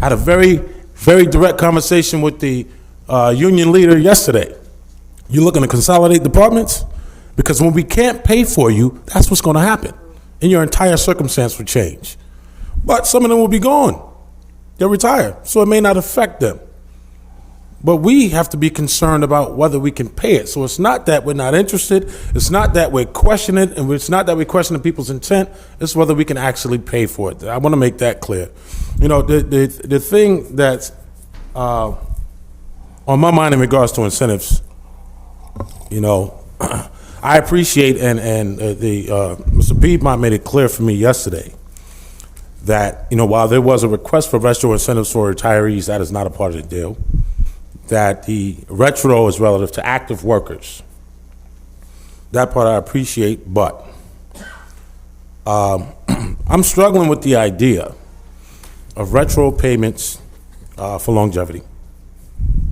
Speaker 8: I had a very, very direct conversation with the union leader yesterday. You looking to consolidate departments? Because when we can't pay for you, that's what's going to happen. And your entire circumstance will change. But some of them will be gone. They'll retire, so it may not affect them. But we have to be concerned about whether we can pay it. So it's not that we're not interested. It's not that we're questioning it, and it's not that we're questioning people's intent. It's whether we can actually pay for it. I want to make that clear. You know, the thing that's on my mind in regards to incentives, you know, I appreciate, and Mr. Piedmont made it clear for me yesterday that, you know, while there was a request for retro incentives for retirees, that is not a part of the deal. That the retro is relative to active workers. That part I appreciate, but I'm struggling with the idea of retro payments for longevity.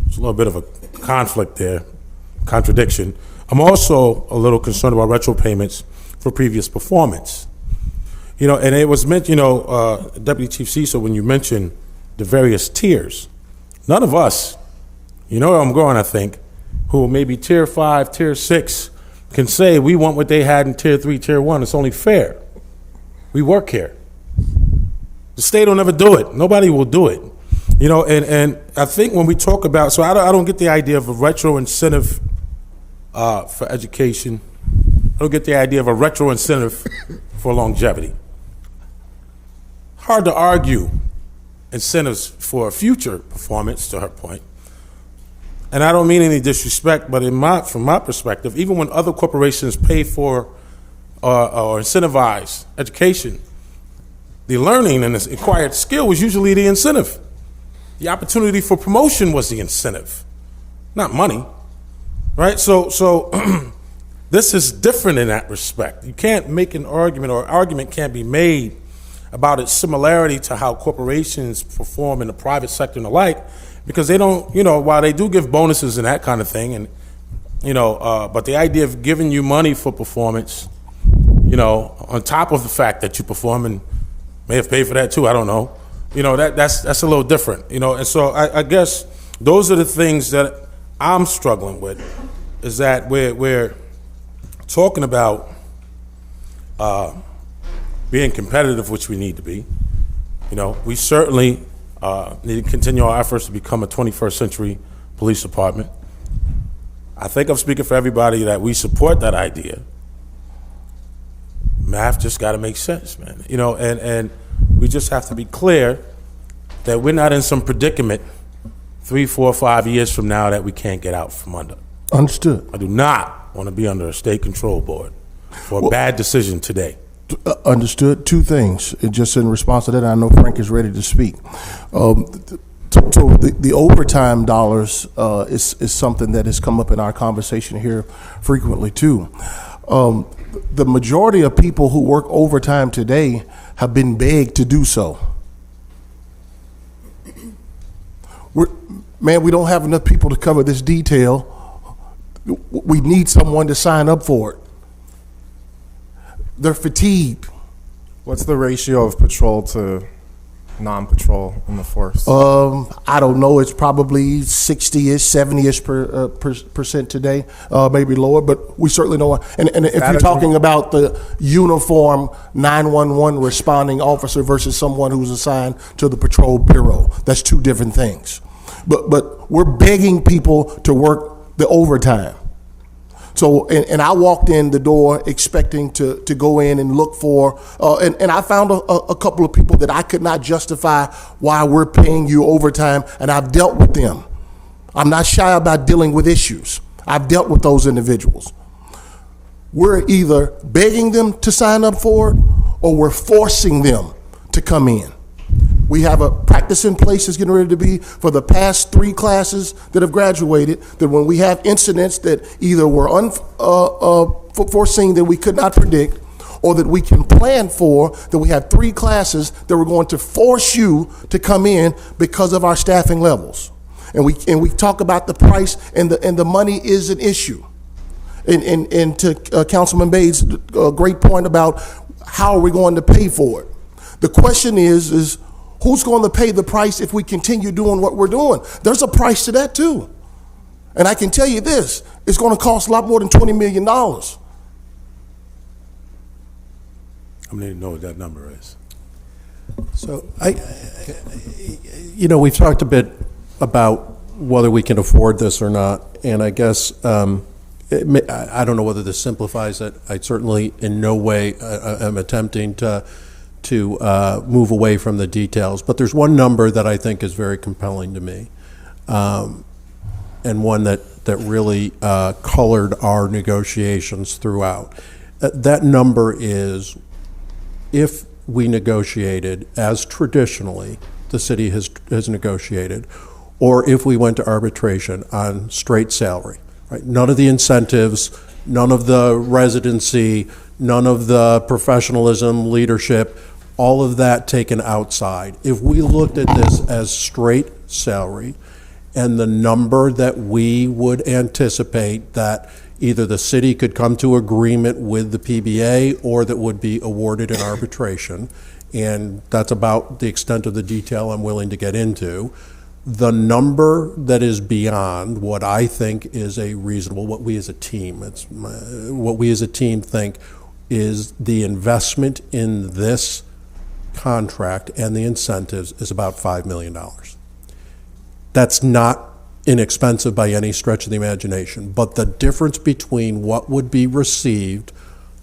Speaker 8: There's a little bit of a conflict there, contradiction. I'm also a little concerned about retro payments for previous performance. You know, and it was meant, you know, Deputy Chief Cecil, when you mentioned the various tiers, none of us, you know where I'm going, I think, who may be tier 5, tier 6, can say we want what they had in tier 3, tier 1. It's only fair. We work here. The state will never do it. Nobody will do it. You know, and I think when we talk about, so I don't get the idea of a retro incentive for education. I don't get the idea of a retro incentive for longevity. Hard to argue incentives for future performance, to her point. and I don't mean any disrespect, but from my perspective, even when other corporations pay for or incentivize education, the learning and the acquired skill was usually the incentive. The opportunity for promotion was the incentive, not money, right? So this is different in that respect. You can't make an argument, or argument can't be made about its similarity to how corporations perform in the private sector and the like, because they don't, while they do give bonuses and that kind of thing, and, but the idea of giving you money for performance, on top of the fact that you perform, and may have paid for that too, I don't know, that's a little different, and so I guess those are the things that I'm struggling with, is that we're talking about being competitive, which we need to be. We certainly need to continue our efforts to become a 21st century police department. I think I'm speaking for everybody that we support that idea. Math just got to make sense, man. And we just have to be clear that we're not in some predicament 3, 4, 5 years from now that we can't get out from under.
Speaker 6: Understood.
Speaker 8: I do not want to be under a state control board for a bad decision today.
Speaker 6: Understood. Two things, just in response to that. I know Frank is ready to speak. So the overtime dollars is something that has come up in our conversation here frequently too. The majority of people who work overtime today have been begged to do so. We don't have enough people to cover this detail. We need someone to sign up for it. They're fatigued.
Speaker 2: What's the ratio of patrol to non-patrol in the force?
Speaker 6: I don't know. It's probably 60-ish, 70-ish percent today, maybe lower, but we certainly know. And if you're talking about the uniform 911 responding officer versus someone who's assigned to the patrol bureau, that's two different things. But we're begging people to work the overtime. So, and I walked in the door expecting to go in and look for, and I found a couple of people that I could not justify why we're paying you overtime, and I've dealt with them. I'm not shy about dealing with issues. I've dealt with those individuals. We're either begging them to sign up for it, or we're forcing them to come in. We have a practice in place that's getting ready to be for the past 3 classes that have graduated, that when we have incidents that either were unforeseen that we could not predict, or that we can plan for, that we have 3 classes that we're going to force you to come in because of our staffing levels. And we talk about the price, and the money is an issue. And to Councilman Bade's great point about how are we going to pay for it. The question is who's going to pay the price if we continue doing what we're doing? There's a price to that too. And I can tell you this, it's going to cost a lot more than $20 million.
Speaker 8: I need to know what that number is.
Speaker 7: So we've talked a bit about whether we can afford this or not, and I guess I don't know whether this simplifies it. I certainly in no way am attempting to move away from the details, but there's one number that I think is very compelling to me, and one that really colored our negotiations throughout. That number is, if we negotiated as traditionally the city has negotiated, or if we went to arbitration on straight salary, right? None of the incentives, none of the residency, none of the professionalism, leadership, all of that taken outside. If we looked at this as straight salary, and the number that we would anticipate that either the city could come to agreement with the PBA or that would be awarded in arbitration, and that's about the extent of the detail I'm willing to get into. The number that is beyond what I think is a reasonable, what we as a team think is the investment in this contract and the incentives is about $5 million. That's not inexpensive by any stretch of the imagination, but the difference between what would be received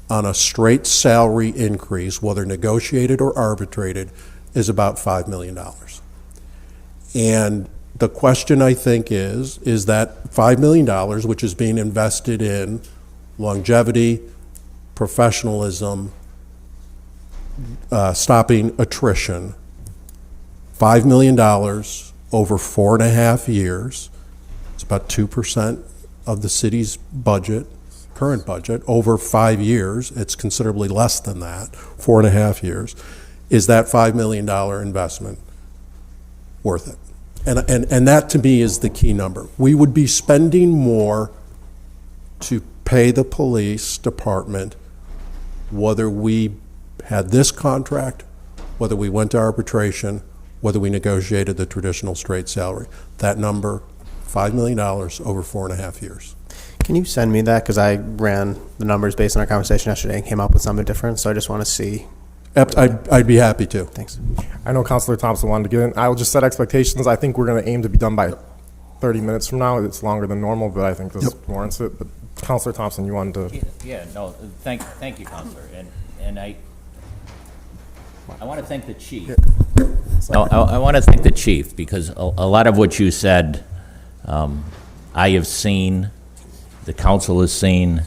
Speaker 7: on a straight salary increase, whether negotiated or arbitrated, is about $5 million. And The question, I think, is that $5 million, which is being invested in longevity, professionalism, stopping attrition, $5 million over 4.5 years, it's about 2% of the city's budget, current budget, over 5 years, it's considerably less than that, 4.5 years. Is that $5 million investment worth it? And that to me is the key number. We would be spending more to pay the police department whether we had this contract, whether we went to arbitration, whether we negotiated the traditional straight salary. That number, $5 million over 4.5 years.
Speaker 9: Can you send me that? Because I ran the numbers based on our conversation yesterday and came up with something different, so I just want to see.
Speaker 7: I'd be happy to.
Speaker 9: Thanks.
Speaker 2: I know Councilor Thompson wanted to get in. I will just set expectations. I think we're going to aim to be done by 30 minutes from now. It's longer than normal, but I think this warrants it. But Councilor Thompson, you wanted to.
Speaker 5: Yeah, no, thank you, Councilor. And I want to thank the chief. I want to thank the chief because a lot of what you said, I have seen, the council has seen,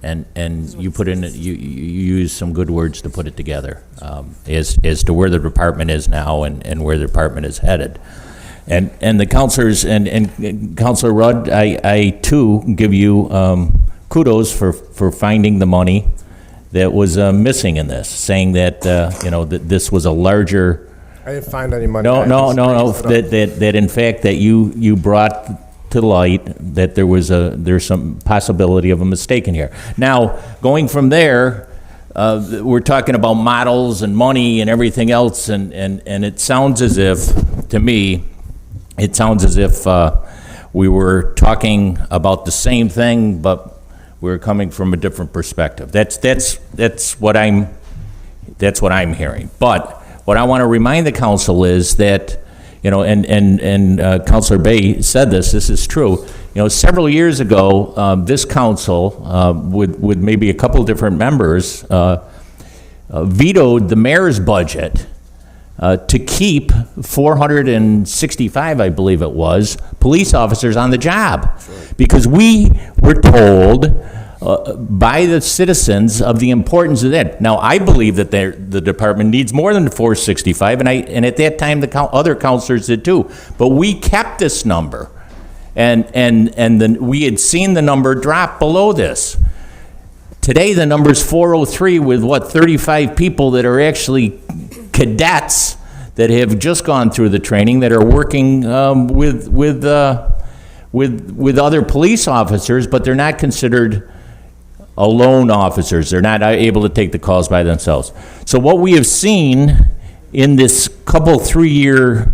Speaker 5: and you put in, you use some good words to put it together as to where the department is now and where the department is headed. And the councilors and Councilor Rudd, I too give you kudos for finding the money that was missing in this, saying that that this was a larger.
Speaker 2: I didn't find any money.
Speaker 5: No. That in fact that you brought to light that there's some possibility of a mistake in here. Now going from there, we're talking about models and money and everything else, and it sounds as if, to me, it sounds as if we were talking about the same thing, but we're coming from a different perspective. That's what I'm hearing. But what I want to remind the council is that, and Councilor Bay said this is true. Several years ago, this council, with maybe a couple different members, vetoed the mayor's budget to keep 465, I believe it was, police officers on the job. Because we were told by the citizens of the importance of that. Now, I believe that the department needs more than 465, and at that time the other councilors did too. But we kept this number, and then we had seen the number drop below this. Today the number's 403 with 35 people that are actually cadets that have just gone through the training that are working with other police officers, but they're not considered alone officers. They're not able to take the calls by themselves. So what we have seen in this 3-year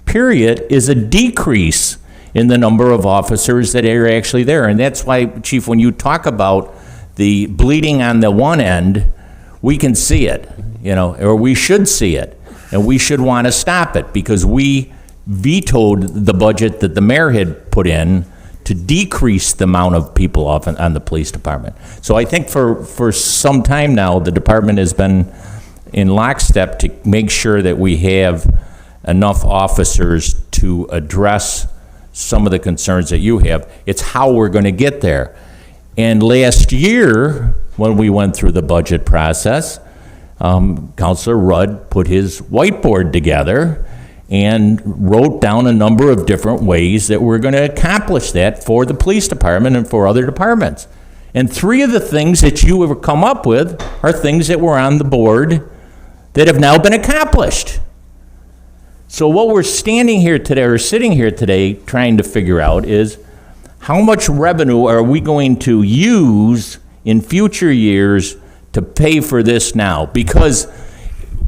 Speaker 5: period is a decrease in the number of officers that are actually there. And that's why, Chief, when you talk about the bleeding on the one end, we can see it, or we should see it. And we should want to stop it because we vetoed the budget that the mayor had put in to decrease the amount of people on the police department. So I think for some time now, the department has been in lockstep to make sure that we have enough officers to address some of the concerns that you have. It's how we're going to get there. And last year, when we went through the budget process, Councilor Rudd put his whiteboard together and wrote down a number of different ways that we're going to accomplish that for the police department and for other departments. And 3 of the things that you have come up with are things that were on the board that have now been accomplished. So what we're sitting here today trying to figure out is how much revenue are we going to use in future years to pay for this now? Because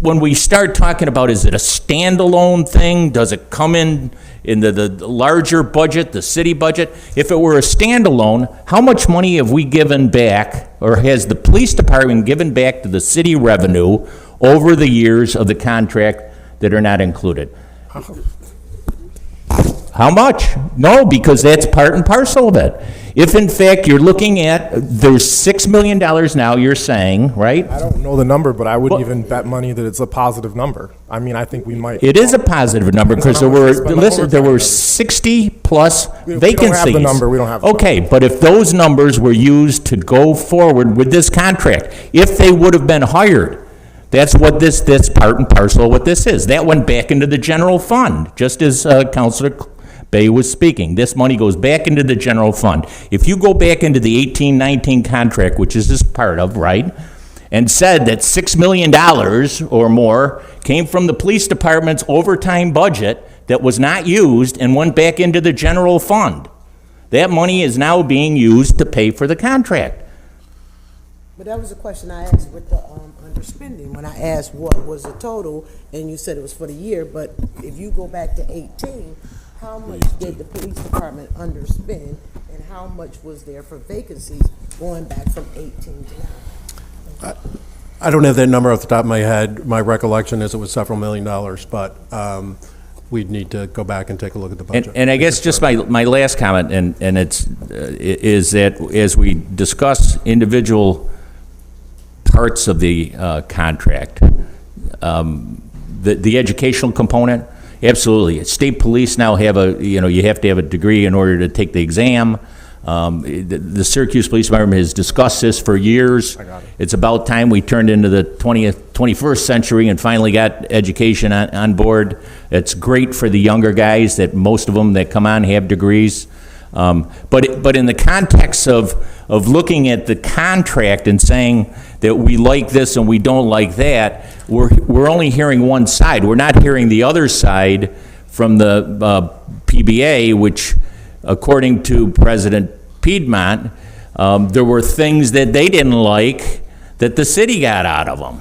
Speaker 5: when we start talking about, is it a standalone thing? Does it come in the larger budget, the city budget? If it were a standalone, how much money have we given back, or has the police department given back to the city revenue over the years of the contract that are not included? How much? No, because that's part and parcel of it. If in fact you're looking at, there's $6 million now, you're saying, right?
Speaker 2: I don't know the number, but I wouldn't even bet money that it's a positive number. I mean, I think we might.
Speaker 5: It is a positive number because there were, listen, there were 60-plus vacancies.
Speaker 2: We don't have the number, we don't have the number.
Speaker 5: Okay, but if those numbers were used to go forward with this contract, if they would have been hired, that's what this part and parcel of what this is. That went back into the general fund, just as Councilor Bay was speaking. This money goes back into the general fund. If you go back into the 18-19 contract, which is this part of, right, and said that $6 million or more came from the police department's overtime budget that was not used and went back into the general fund, that money is now being used to pay for the contract.
Speaker 1: But that was a question I asked with the underspending, when I asked what was the total, and you said it was for the year, but if you go back to 18, how much did the police department underspend, and how much was there for vacancies going back from 18 to now?
Speaker 7: I don't have that number off the top of my head. My recollection is it was several $1 million, but we'd need to go back and take a look at the budget.
Speaker 5: And I guess just my last comment, and is that as we discuss individual parts of the contract, the educational component, absolutely. State police now have you have to have a degree in order to take the exam. The Syracuse Police Department has discussed this for years. It's about time we turned into the 21st century and finally got education on board. It's great for the younger guys that most of them that come on have degrees. But in the context of looking at the contract and saying that we like this and we don't like that, we're only hearing one side. We're not hearing the other side from the PBA, which, according to President Piedmont, there were things that they didn't like that the city got out of them.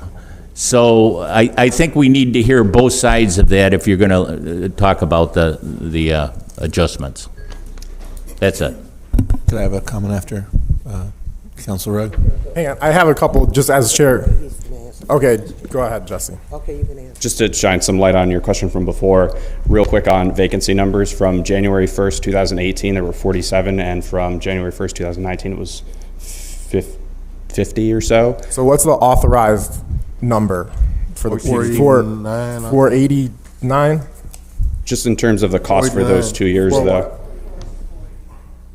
Speaker 5: So I think we need to hear both sides of that if you're going to talk about the adjustments. That's it.
Speaker 3: Could I have a comment after Council Rugg?
Speaker 2: Hang on, I have a couple, just as chair. Okay, go ahead, Jesse.
Speaker 1: Okay, you can answer.
Speaker 11: Just to shine some light on your question from before, real quick on vacancy numbers, from January 1st, 2018, there were 47, and from January 1st, 2019, it was 50 or so.
Speaker 2: So what's the authorized number for the 489?
Speaker 11: Just in terms of the cost for those 2 years, though.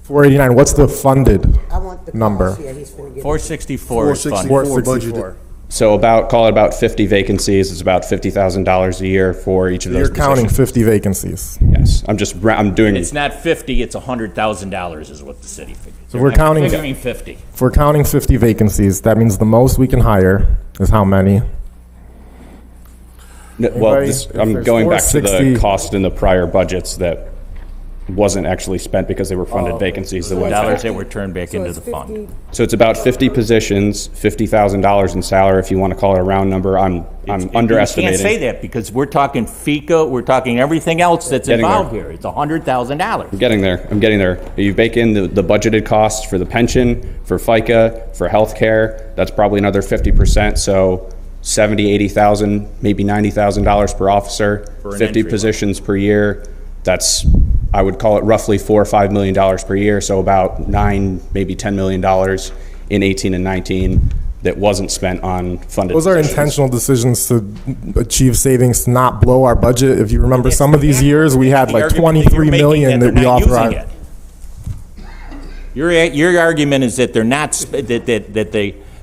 Speaker 2: 489, what's the funded
Speaker 1: I want the
Speaker 2: number?
Speaker 1: cost. Yeah, he's finna get
Speaker 5: 464 is funded.
Speaker 2: 464.
Speaker 11: So call it about 50 vacancies. It's about $50,000 a year for each of those
Speaker 2: You're counting
Speaker 11: positions.
Speaker 2: 50 vacancies.
Speaker 11: Yes, I'm doing.
Speaker 5: It's not 50, it's $100,000 is what the city figured.
Speaker 2: So we're counting.
Speaker 5: They're figuring 50.
Speaker 2: If we're counting 50 vacancies, that means the most we can hire is how many?
Speaker 11: Well,
Speaker 2: Anybody?
Speaker 11: I'm
Speaker 2: If
Speaker 11: going back
Speaker 2: there's
Speaker 11: to the
Speaker 2: 460
Speaker 11: cost in the prior budgets that wasn't actually spent because they were funded vacancies that went
Speaker 5: Dollars
Speaker 11: back.
Speaker 5: that were turned back into the fund.
Speaker 11: So it's about 50 positions, $50,000 in salary, if you want to call it a round number. I'm underestimating.
Speaker 5: You can't say that because we're talking FICA, we're talking everything else that's
Speaker 11: Getting
Speaker 5: involved
Speaker 11: there.
Speaker 5: here. It's $100,000.
Speaker 11: I'm getting there. You bake in the budgeted costs for the pension, for FICA, for healthcare. That's probably another 50%. So 70, 80,000, maybe $90,000 per officer,
Speaker 5: For an
Speaker 11: 50
Speaker 5: entry
Speaker 11: positions per year. That's, I would call it roughly $4 or $5 million per year. So about $9, maybe $10 million in 18 and 19 that wasn't spent on funded
Speaker 2: Those are
Speaker 11: positions.
Speaker 2: intentional decisions to achieve savings, to not blow our budget. If you remember some of these years, we had
Speaker 5: The
Speaker 2: like
Speaker 5: argument
Speaker 2: 23
Speaker 5: you're
Speaker 2: million
Speaker 5: making
Speaker 2: that we
Speaker 5: they're not using
Speaker 2: authorized.
Speaker 5: it. Your argument is that they're not,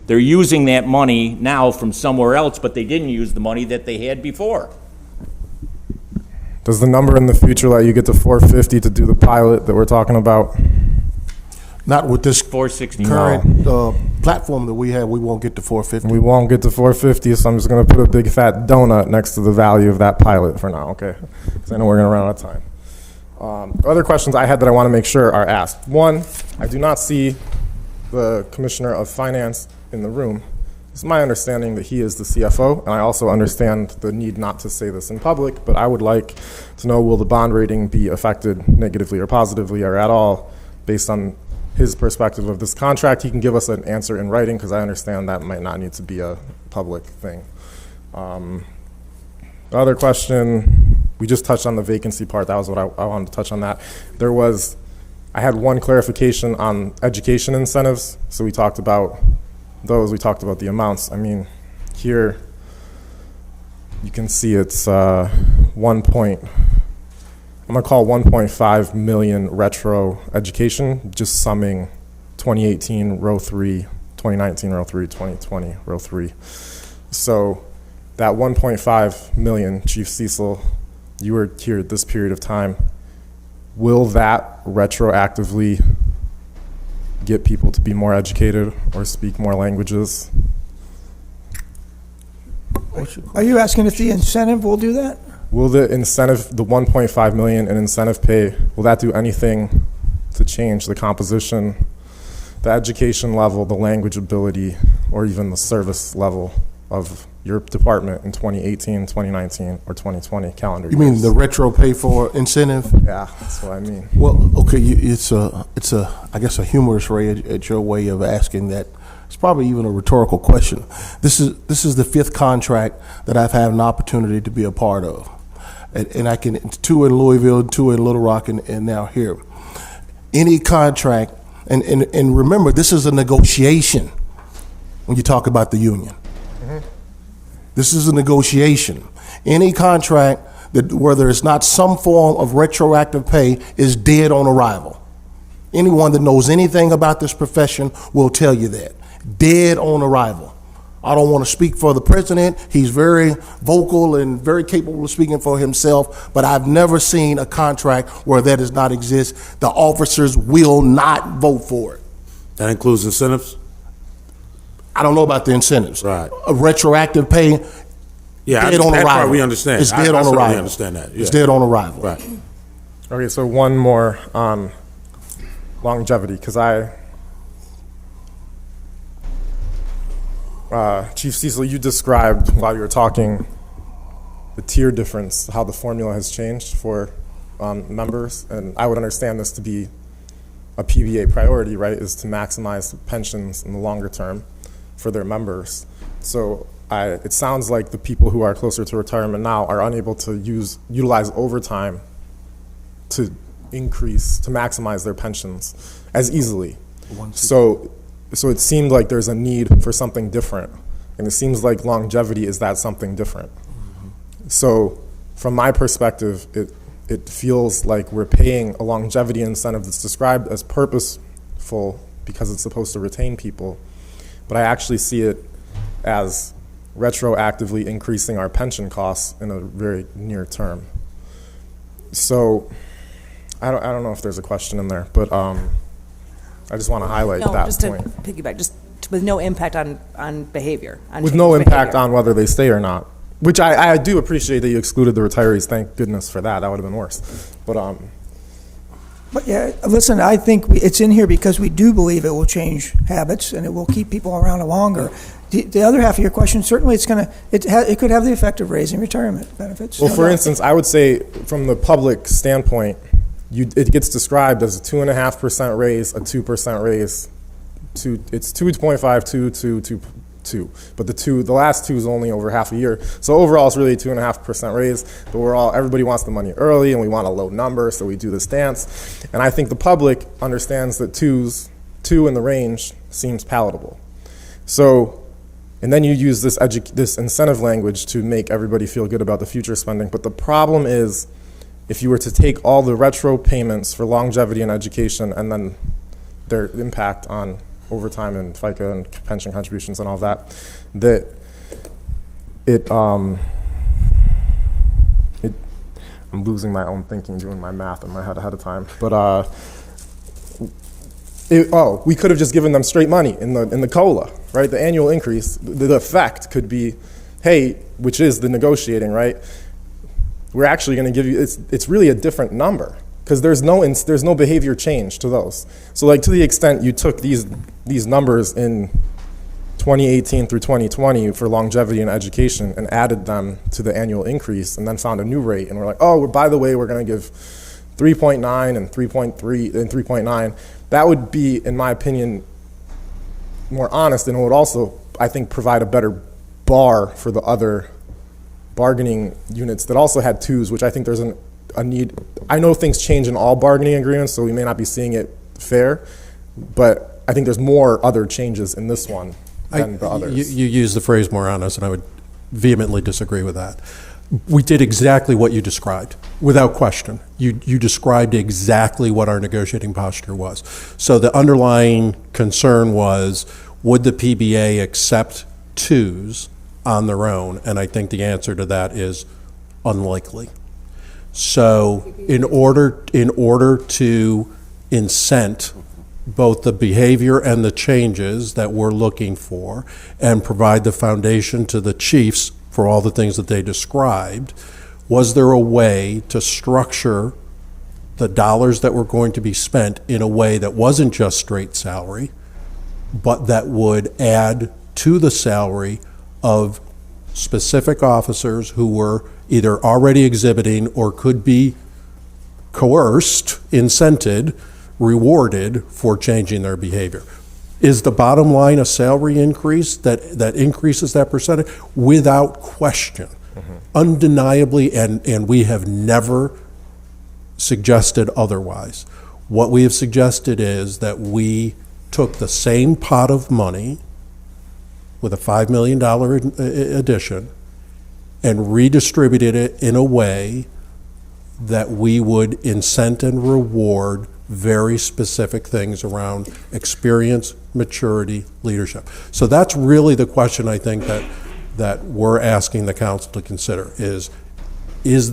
Speaker 5: they're using that money now from somewhere else, but they didn't use the money that they had before.
Speaker 2: Does the number in the future let you get to 450 to do the pilot that we're talking about?
Speaker 6: Not with this
Speaker 5: 460.
Speaker 6: current platform that we have, we won't get to 450.
Speaker 2: We won't get to 450, so I'm just going to put a big fat donut next to the value of that pilot for now, okay? Because I know we're going to run out of time. Other questions I had that I want to make sure are asked. One, I do not see the Commissioner of Finance in the room. It's my understanding that he is the CFO, and I also understand the need not to say this in public, but I would like to know, will the bond rating be affected negatively or positively or at all based on his perspective of this contract? He can give us an answer in writing, because I understand that might not need to be a public thing. The other question, we just touched on the vacancy part. That was what I wanted to touch on that. I I had one clarification on education incentives. So we talked about those, we talked about the amounts. I mean, here you can see it's I'm gonna call 1.5 million retro education, just summing 2018 row 3, 2019 row 3, 2020 row 3. So that 1.5 million, Chief Cecil, you were here at this period of time. Will that retroactively get people to be more educated or speak more languages?
Speaker 12: Are you asking if the incentive will do that?
Speaker 2: Will the incentive, the 1.5 million in incentive pay, will that do anything to change the composition, the education level, the language ability, or even the service level of your department in 2018, 2019, or 2020 calendar years?
Speaker 6: You mean the retro pay for incentive?
Speaker 2: Yeah, that's what I mean.
Speaker 6: Well, okay, it's a I guess a humorous way at your way of asking that. It's probably even a rhetorical question. This is the 5th contract that I've had an opportunity to be a part of. And I can, 2 in Louisville, 2 in Little Rock, and now here. Any contract, and remember, this is a negotiation when you talk about the union. This is a negotiation. Any contract that where there is not some form of retroactive pay is dead on arrival. Anyone that knows anything about this profession will tell you that. Dead on arrival. I don't want to speak for the president. He's very vocal and very capable of speaking for himself, but I've never seen a contract where that does not exist. The officers will not vote for it.
Speaker 8: That includes incentives?
Speaker 6: I don't know about the incentives.
Speaker 8: Right.
Speaker 6: A retroactive pay,
Speaker 8: Yeah,
Speaker 6: dead on
Speaker 8: that
Speaker 6: arrival.
Speaker 8: part we understand.
Speaker 6: It's dead
Speaker 8: I
Speaker 6: on
Speaker 8: certainly
Speaker 6: arrival.
Speaker 8: understand that. Yeah.
Speaker 6: It's dead on arrival.
Speaker 8: Right.
Speaker 2: Okay, so one more on longevity, because Chief Cecil, you described while you were talking the tier difference, how the formula has changed for members, and I would understand this to be a PBA priority, right, is to maximize pensions in the longer term for their members. So it sounds like the people who are closer to retirement now are unable to utilize overtime to maximize their pensions as easily. So it seemed like there's a need for something different, and it seems like longevity is that something different. So from my perspective, it feels like we're paying a longevity incentive that's described as purposeful because it's supposed to retain people, but I actually see it as retroactively increasing our pension costs in a very near term. So I don't know if there's a question in there, but I just want to highlight that
Speaker 13: just
Speaker 2: point.
Speaker 13: to piggyback, just with no impact on behavior.
Speaker 2: With no impact on whether they stay or not. Which I do appreciate that you excluded the retirees. Thank goodness for that. That would have been worse.
Speaker 12: But yeah, listen, I think it's in here because we do believe it will change habits and it will keep people around longer. The other half of your question, certainly it could have the effect of raising retirement benefits.
Speaker 2: Well, for instance, I would say from the public standpoint, it gets described as a 2.5% raise, a 2% raise. It's 2.5, 2, but the last 2 is only over half a year. So overall, it's really a 2.5% raise. But everybody wants the money early, and we want a low number, so we do this dance. And I think the public understands that 2 in the range seems palatable. So, and then you use this incentive language to make everybody feel good about the future spending. But the problem is, if you were to take all the retro payments for longevity and education and then their impact on overtime and FICA and pension contributions and all that, I'm losing my own thinking doing my math in my head ahead of time. But we could have just given them straight money in the COLA, right? The annual increase, the effect could be, hey, which is the negotiating, right? We're actually going to give you, it's really a different number because there's no behavior change to those. So like to the extent you took these numbers in 2018 through 2020 for longevity and education and added them to the annual increase and then found a new rate and we're like, oh, by the way, we're going to give 3.9 and 3.3 and 3.9, that would be, in my opinion, more honest and it would also, I think, provide a better bar for the other bargaining units that also had 2s, which I think there's an a need. I know things change in all bargaining agreements, so we may not be seeing it fair, but I think there's more other changes in this one than the others.
Speaker 7: You use the phrase more honest, and I would vehemently disagree with that. We did exactly what you described, without question. You described exactly what our negotiating posture was. So the underlying concern was, would the PBA accept twos on their own? And I think the answer to that is unlikely. So in order to incent both the behavior and the changes that we're looking for and provide the foundation to the chiefs for all the things that they described, was there a way to structure the dollars that were going to be spent in a way that wasn't just straight salary, but that would add to the salary of specific officers who were either already exhibiting or could be coerced, incented, rewarded for changing their behavior? Is the bottom line a salary increase that increases that percentage? Without question. Undeniably, and we have never suggested otherwise. What we have suggested is that we took the same pot of money with a $5 million addition and redistributed it in a way that we would incent and reward very specific things around experience, maturity, leadership. So that's really the question I think that we're asking the council to consider is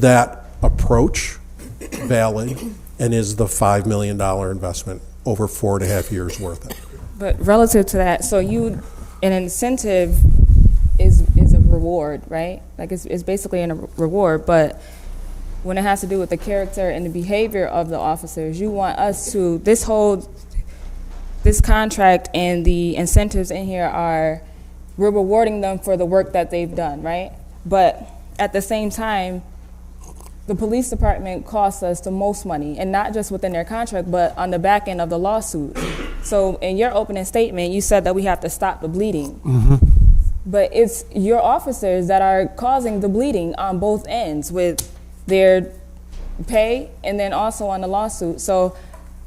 Speaker 7: that approach valid, and is the $5 million investment over 4.5 years worth it?
Speaker 4: But relative to that, so an incentive is a reward, right? Like it's basically a reward, but when it has to do with the character and the behavior of the officers, you want us to, this contract and the incentives in here we're rewarding them for the work that they've done, right? But at the same time, the police department costs us the most money, and not just within their contract, but on the back end of the lawsuit. So in your opening statement, you said that we have to stop the bleeding. But it's your officers that are causing the bleeding on both ends with their pay and then also on the lawsuit. So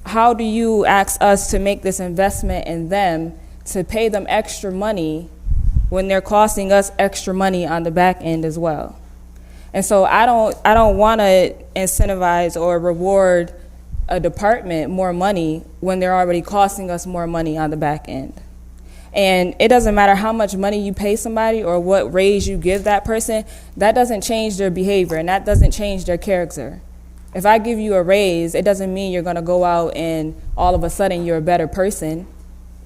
Speaker 4: how do you ask us to make this investment in them to pay them extra money when they're costing us extra money on the back end as well? And so I don't want to incentivize or reward a department more money when they're already costing us more money on the back end. And it doesn't matter how much money you pay somebody or what raise you give that person, that doesn't change their behavior and that doesn't change their character. If I give you a raise, it doesn't mean you're going to go out and all of a sudden you're a better person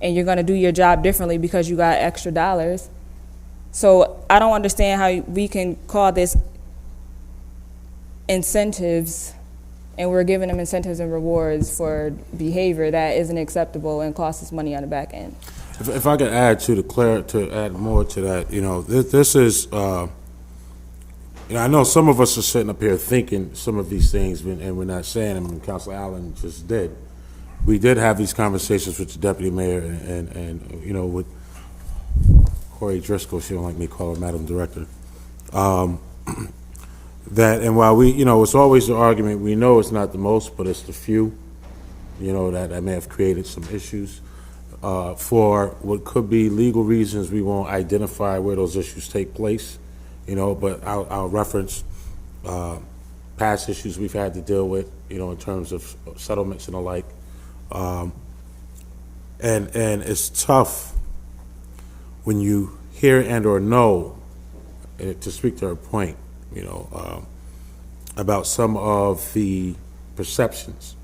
Speaker 4: and you're going to do your job differently because you got extra dollars. So I don't understand how we can call this incentives and we're giving them incentives and rewards for behavior that isn't acceptable and costs us money on the back end.
Speaker 8: If I could add to add more to that, this is, I know some of us are sitting up here thinking some of these things, and we're not saying them, and Councilor Allen just did. We did have these conversations with the deputy mayor and with Corey Driscoll, she don't like me to call her Madam Director, and while it's always the argument, we know it's not the most, but it's the few, that may have created some issues. For what could be legal reasons, we won't identify where those issues take place, but I'll reference past issues we've had to deal with, in terms of settlements and the like. And it's tough when you hear and or know, to speak to her point, about some of the perceptions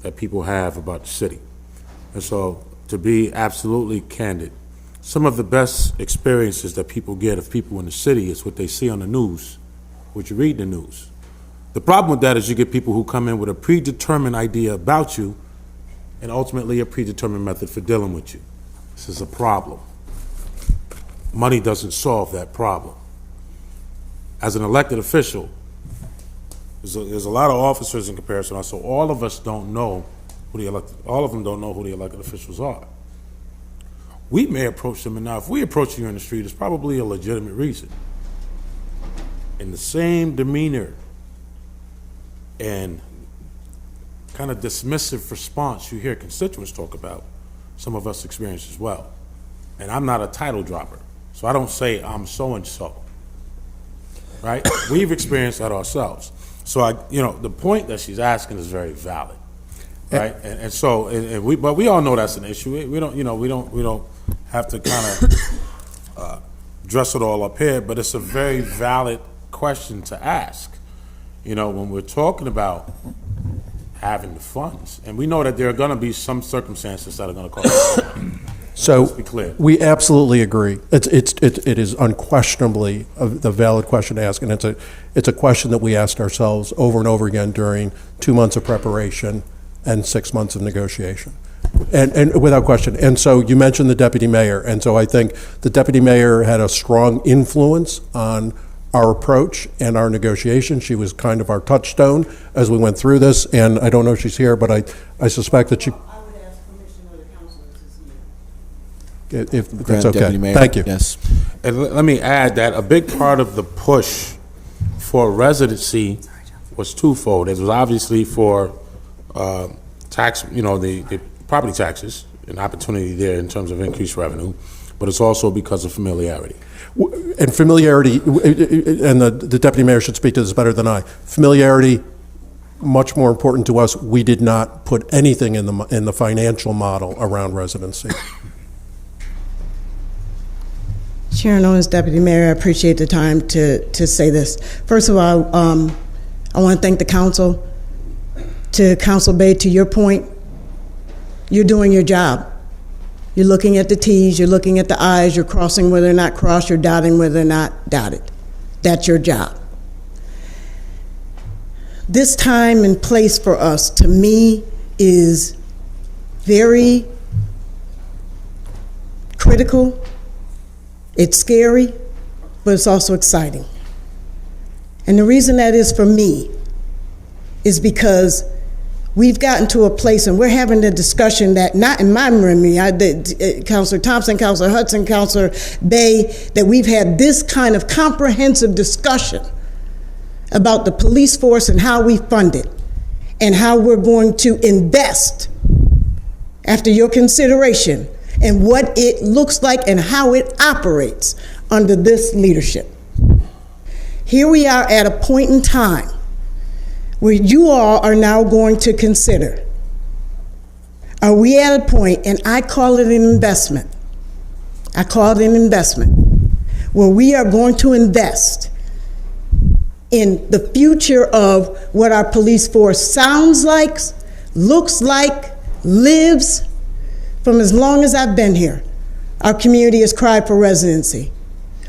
Speaker 8: that people have about the city. And so, to be absolutely candid, some of the best experiences that people get of people in the city is what they see on the news, what you read in the news. The problem with that is you get people who come in with a predetermined idea about you and ultimately a predetermined method for dealing with you. This is a problem. Money doesn't solve that problem. As an elected official, there's a lot of officers in comparison, so all of us don't know all of them don't know who the elected officials are. We may approach them, and now if we approach you in the street, it's probably a legitimate reason. In the same demeanor and kind of dismissive response you hear constituents talk about, some of us experience as well. And I'm not a title dropper, so I don't say I'm so-and-so, right? We've experienced that ourselves. So the point that she's asking is very valid, right? But we all know that's an issue. We don't have to kind of dress it all up here, but it's a very valid question to ask. When we're talking about having the funds, and we know that there are going to be some circumstances that are going to cost.
Speaker 7: So
Speaker 8: let's be clear.
Speaker 7: We absolutely agree. It is unquestionably the valid question to ask, and it's a question that we asked ourselves over and over again during 2 months of preparation and 6 months of negotiation, and without question. And so you mentioned the deputy mayor, and so I think the deputy mayor had a strong influence on our approach and our negotiation. She was kind of our touchstone as we went through this, and I don't know if she's here, but I suspect that she. If that's okay. Thank you.
Speaker 8: Yes. And let me add that a big part of the push for residency was twofold. It was obviously for tax, the property taxes, an opportunity there in terms of increased revenue, but it's also because of familiarity.
Speaker 7: And familiarity, and the deputy mayor should speak to this better than I. Familiarity, much more important to us. We did not put anything in the financial model around residency.
Speaker 14: Sharon Owens, Deputy Mayor, I appreciate the time to say this. First of all, I want to thank the council. To Council Bay, to your point, you're doing your job. You're looking at the T's, you're looking at the I's, you're crossing where they're not crossed, you're dotting where they're not dotted. That's your job. This time and place for us, to me, is very critical. It's scary, but it's also exciting. And the reason that is for me is because we've gotten to a place, and we're having a discussion that, not in my memory, Councilor Thompson, Councilor Hudson, Councilor Bay, that we've had this kind of comprehensive discussion about the police force and how we fund it and how we're going to invest, after your consideration, and what it looks like and how it operates under this leadership. Here we are at a point in time where you all are now going to consider, are we at a point, and I call it an investment, where we are going to invest in the future of what our police force sounds like, looks like, lives. From as long as I've been here, our community has cried for residency.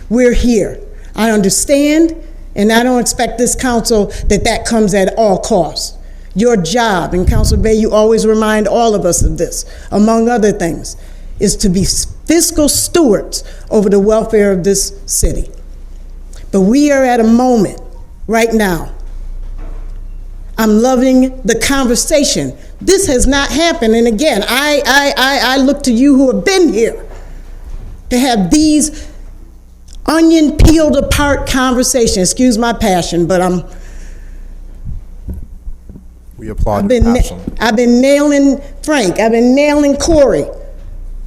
Speaker 14: We're here. I understand, and I don't expect this council that comes at all costs. Your job, and Councilor Bay, you always remind all of us of this, among other things, is to be fiscal stewards over the welfare of this city. But we are at a moment right now. I'm loving the conversation. This has not happened, and again, I look to you who have been here to have these onion peeled apart conversations. Excuse my passion, but
Speaker 2: we applaud your passion.
Speaker 14: I've been nailing Frank. I've been nailing Corey.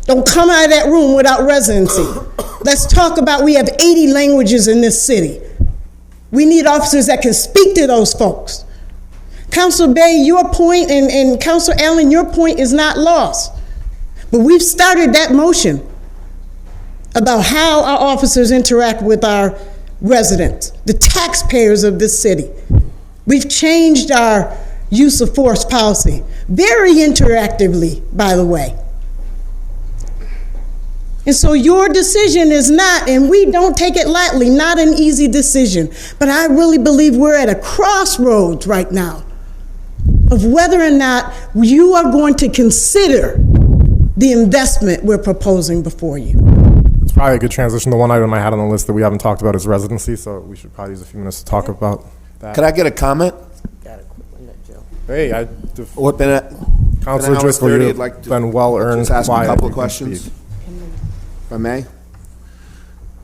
Speaker 14: Don't come out of that room without residency. Let's talk about, we have 80 languages in this city. We need officers that can speak to those folks. Councilor Bay, your point, and Councilor Allen, your point is not lost. But we've started that motion about how our officers interact with our residents, the taxpayers of this city. We've changed our use of force policy, very interactively, by the way. And so your decision is not, and we don't take it lightly, not an easy decision. But I really believe we're at a crossroads right now of whether or not you are going to consider the investment we're proposing before you.
Speaker 2: It's probably a good transition. The one item I had on the list that we haven't talked about is residency, so we should probably use a few minutes to talk about that.
Speaker 15: Could I get a comment?
Speaker 2: Hey,
Speaker 15: Councilor
Speaker 2: Driscoll, you've been well-earned.
Speaker 15: Just ask a couple of questions, if I may.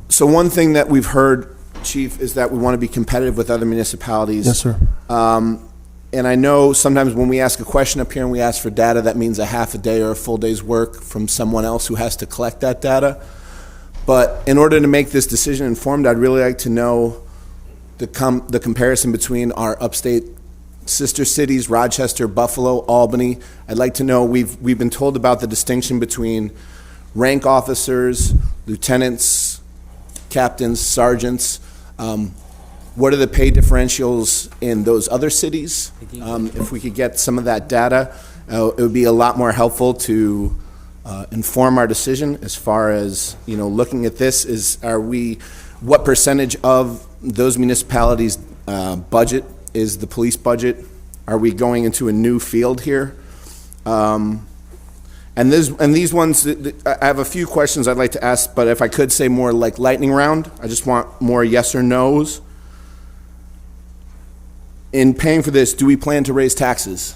Speaker 15: So one thing that we've heard, Chief, is that we want to be competitive with other municipalities.
Speaker 6: Yes, sir.
Speaker 15: And I know sometimes when we ask a question up here and we ask for data, that means a half a day or a full day's work from someone else who has to collect that data. But in order to make this decision informed, I'd really like to know the comparison between our upstate sister cities, Rochester, Buffalo, Albany. I'd like to know, we've been told about the distinction between rank officers, lieutenants, captains, sergeants. What are the pay differentials in those other cities? If we could get some of that data, it would be a lot more helpful to inform our decision as far as, looking at this. What percentage of those municipalities' budget is the police budget? Are we going into a new field here? And these ones, I have a few questions I'd like to ask, but if I could say more like lightning round, I just want more yes or no's. In paying for this, do we plan to raise taxes?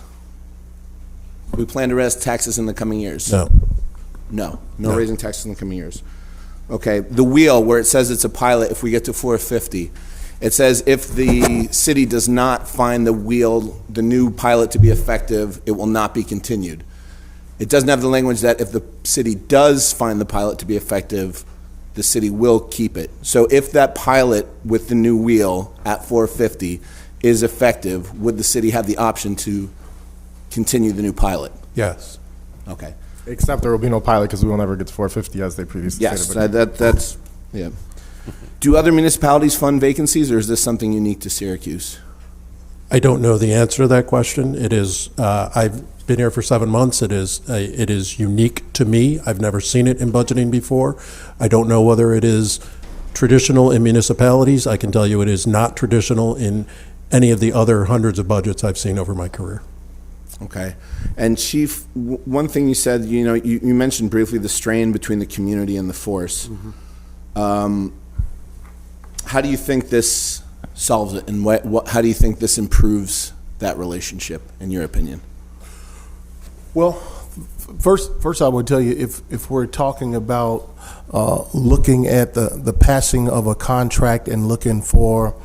Speaker 15: Do we plan to raise taxes in the coming years?
Speaker 7: No.
Speaker 15: No raising taxes in the coming years. Okay, the wheel, where it says it's a pilot, if we get to 450, it says if the city does not find the new pilot to be effective, it will not be continued. It doesn't have the language that if the city does find the pilot to be effective, the city will keep it. So if that pilot with the new wheel at 450 is effective, would the city have the option to continue the new pilot?
Speaker 7: Yes.
Speaker 15: Okay.
Speaker 2: Except there will be no pilot because we will never get to 450 as they previously stated.
Speaker 15: Yes, that's, yeah. Do other municipalities fund vacancies, or is this something unique to Syracuse?
Speaker 7: I don't know the answer to that question. It is, I've been here for 7 months. It is unique to me. I've never seen it in budgeting before. I don't know whether it is traditional in municipalities. I can tell you it is not traditional in any of the other hundreds of budgets I've seen over my career.
Speaker 15: Okay. And Chief, one thing you said, you mentioned briefly the strain between the community and the force. Mm-hmm. How do you think this solves it, and how do you think this improves that relationship, in your opinion?
Speaker 6: Well, first I would tell you, if we're talking about looking at the passing of a contract and looking for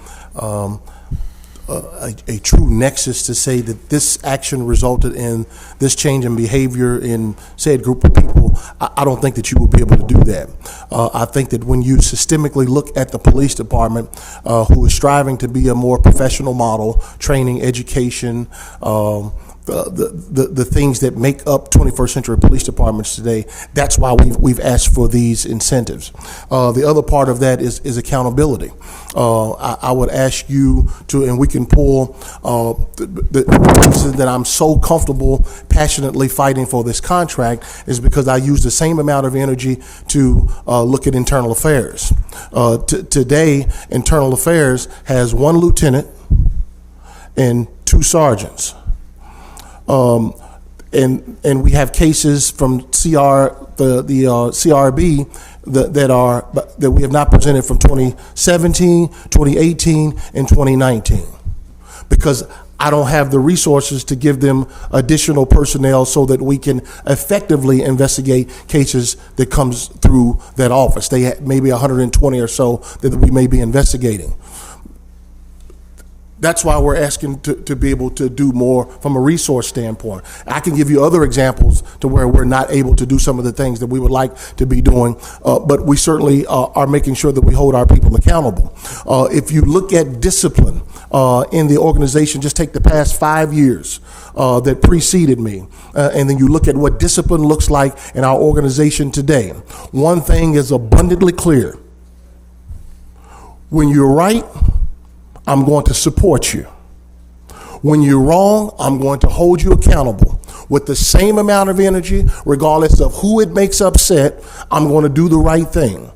Speaker 6: a true nexus to say that this action resulted in this change in behavior in said group of people, I don't think that you will be able to do that. I think that when you systemically look at the police department, who is striving to be a more professional model, training, education, the things that make up 21st century police departments today, that's why we've asked for these incentives. The other part of that is accountability. I would ask you to, and we can pull the reason that I'm so comfortable passionately fighting for this contract is because I use the same amount of energy to look at internal affairs. Today, internal affairs has 1 lieutenant and 2 sergeants. And we have cases from CRB that we have not presented from 2017, 2018, and 2019, because I don't have the resources to give them additional personnel so that we can effectively investigate cases that comes through that office. They have maybe 120 or so that we may be investigating. That's why we're asking to be able to do more from a resource standpoint. I can give you other examples to where we're not able to do some of the things that we would like to be doing, but we certainly are making sure that we hold our people accountable. If you look at discipline in the organization, just take the past 5 years that preceded me, and then you look at what discipline looks like in our organization today. One thing is abundantly clear. When you're right, I'm going to support you. When you're wrong, I'm going to hold you accountable. With the same amount of energy, regardless of who it makes upset, I'm going to do the right thing.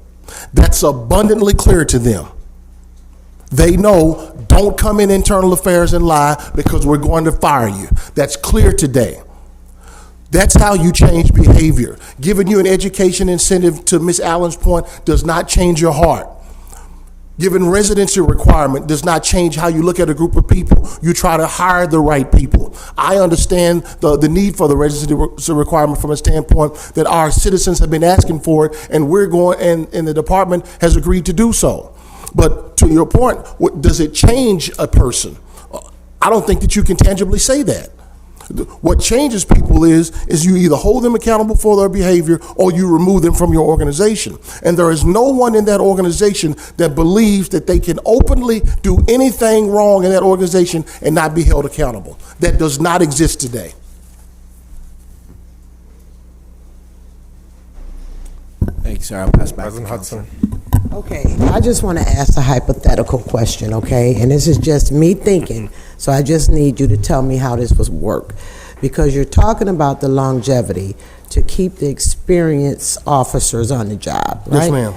Speaker 6: That's abundantly clear to them. They know, don't come in internal affairs and lie because we're going to fire you. That's clear today. That's how you change behavior. Giving you an education incentive, to Ms. Allen's point, does not change your heart. Given residency requirement does not change how you look at a group of people. You try to hire the right people. I understand the need for the residency requirement from a standpoint that our citizens have been asking for it, and we're going, and the department has agreed to do so. But to your point, does it change a person? I don't think that you can tangibly say that. What changes people is you either hold them accountable for their behavior or you remove them from your organization. And there is no one in that organization that believes that they can openly do anything wrong in that organization and not be held accountable. That does not exist today.
Speaker 15: Thank you, sir. I'll pass back
Speaker 2: President
Speaker 15: to Council.
Speaker 2: Hudson.
Speaker 1: Okay, I just want to ask a hypothetical question, okay? And this is just me thinking, so I just need you to tell me how this would work. Because you're talking about the longevity to keep the experienced officers on the job, right?
Speaker 6: Yes, ma'am.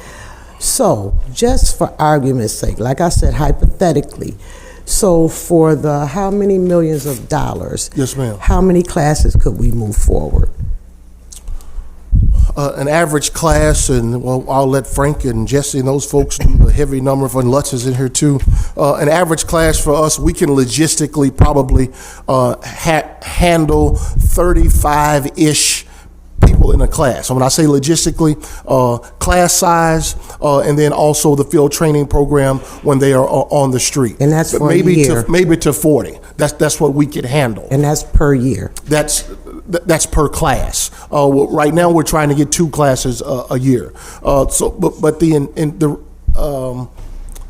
Speaker 1: So, just for argument's sake, like I said, hypothetically, so for the how many millions of dollars,
Speaker 6: Yes, ma'am.
Speaker 1: how many classes could we move forward?
Speaker 6: An average class, and well, I'll let Frank and Jesse and those folks do the heavy number, and Lutz is in here too. An average class for us, we can logistically probably handle 35-ish people in a class. So when I say logistically, class size, and then also the field training program when they are on the street.
Speaker 1: And that's for
Speaker 6: maybe
Speaker 1: a year.
Speaker 6: maybe to 40. That's what we could handle.
Speaker 1: And that's per year.
Speaker 6: That's per class. Right now, we're trying to get 2 classes a year. But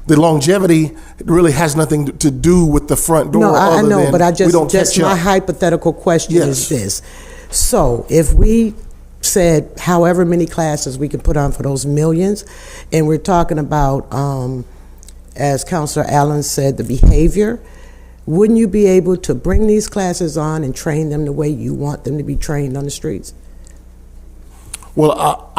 Speaker 6: the longevity really has nothing to do with the front door.
Speaker 1: No, I know,
Speaker 6: than
Speaker 1: but
Speaker 6: we don't
Speaker 1: just
Speaker 6: catch
Speaker 1: my
Speaker 6: up.
Speaker 1: hypothetical question
Speaker 6: Yes.
Speaker 1: is this. So if we said however many classes we can put on for those millions, and we're talking about, as Councilor Allen said, the behavior, wouldn't you be able to bring these classes on and train them the way you want them to be trained on the streets?
Speaker 6: Well,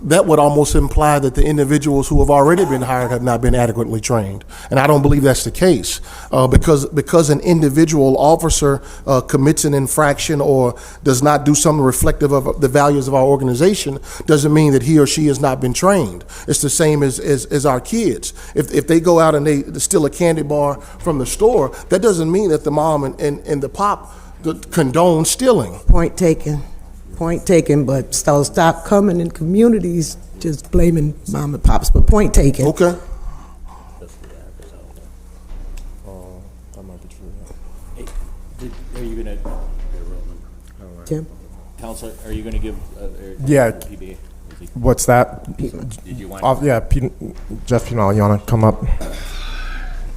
Speaker 6: that would almost imply that the individuals who have already been hired have not been adequately trained. And I don't believe that's the case. Because an individual officer commits an infraction or does not do something reflective of the values of our organization doesn't mean that he or she has not been trained. It's the same as our kids. If they go out and they steal a candy bar from the store, that doesn't mean that the mom and the pop condone stealing.
Speaker 1: Point taken. Point taken, but so stop coming in communities just blaming mom and pops, but point taken.
Speaker 6: Okay.
Speaker 5: Are you going to,
Speaker 1: Tim?
Speaker 5: Counselor, are you going to give?
Speaker 2: Yeah.
Speaker 5: PBA?
Speaker 2: What's that?
Speaker 5: Did you want?
Speaker 2: Jeff Pinal, you want to come up?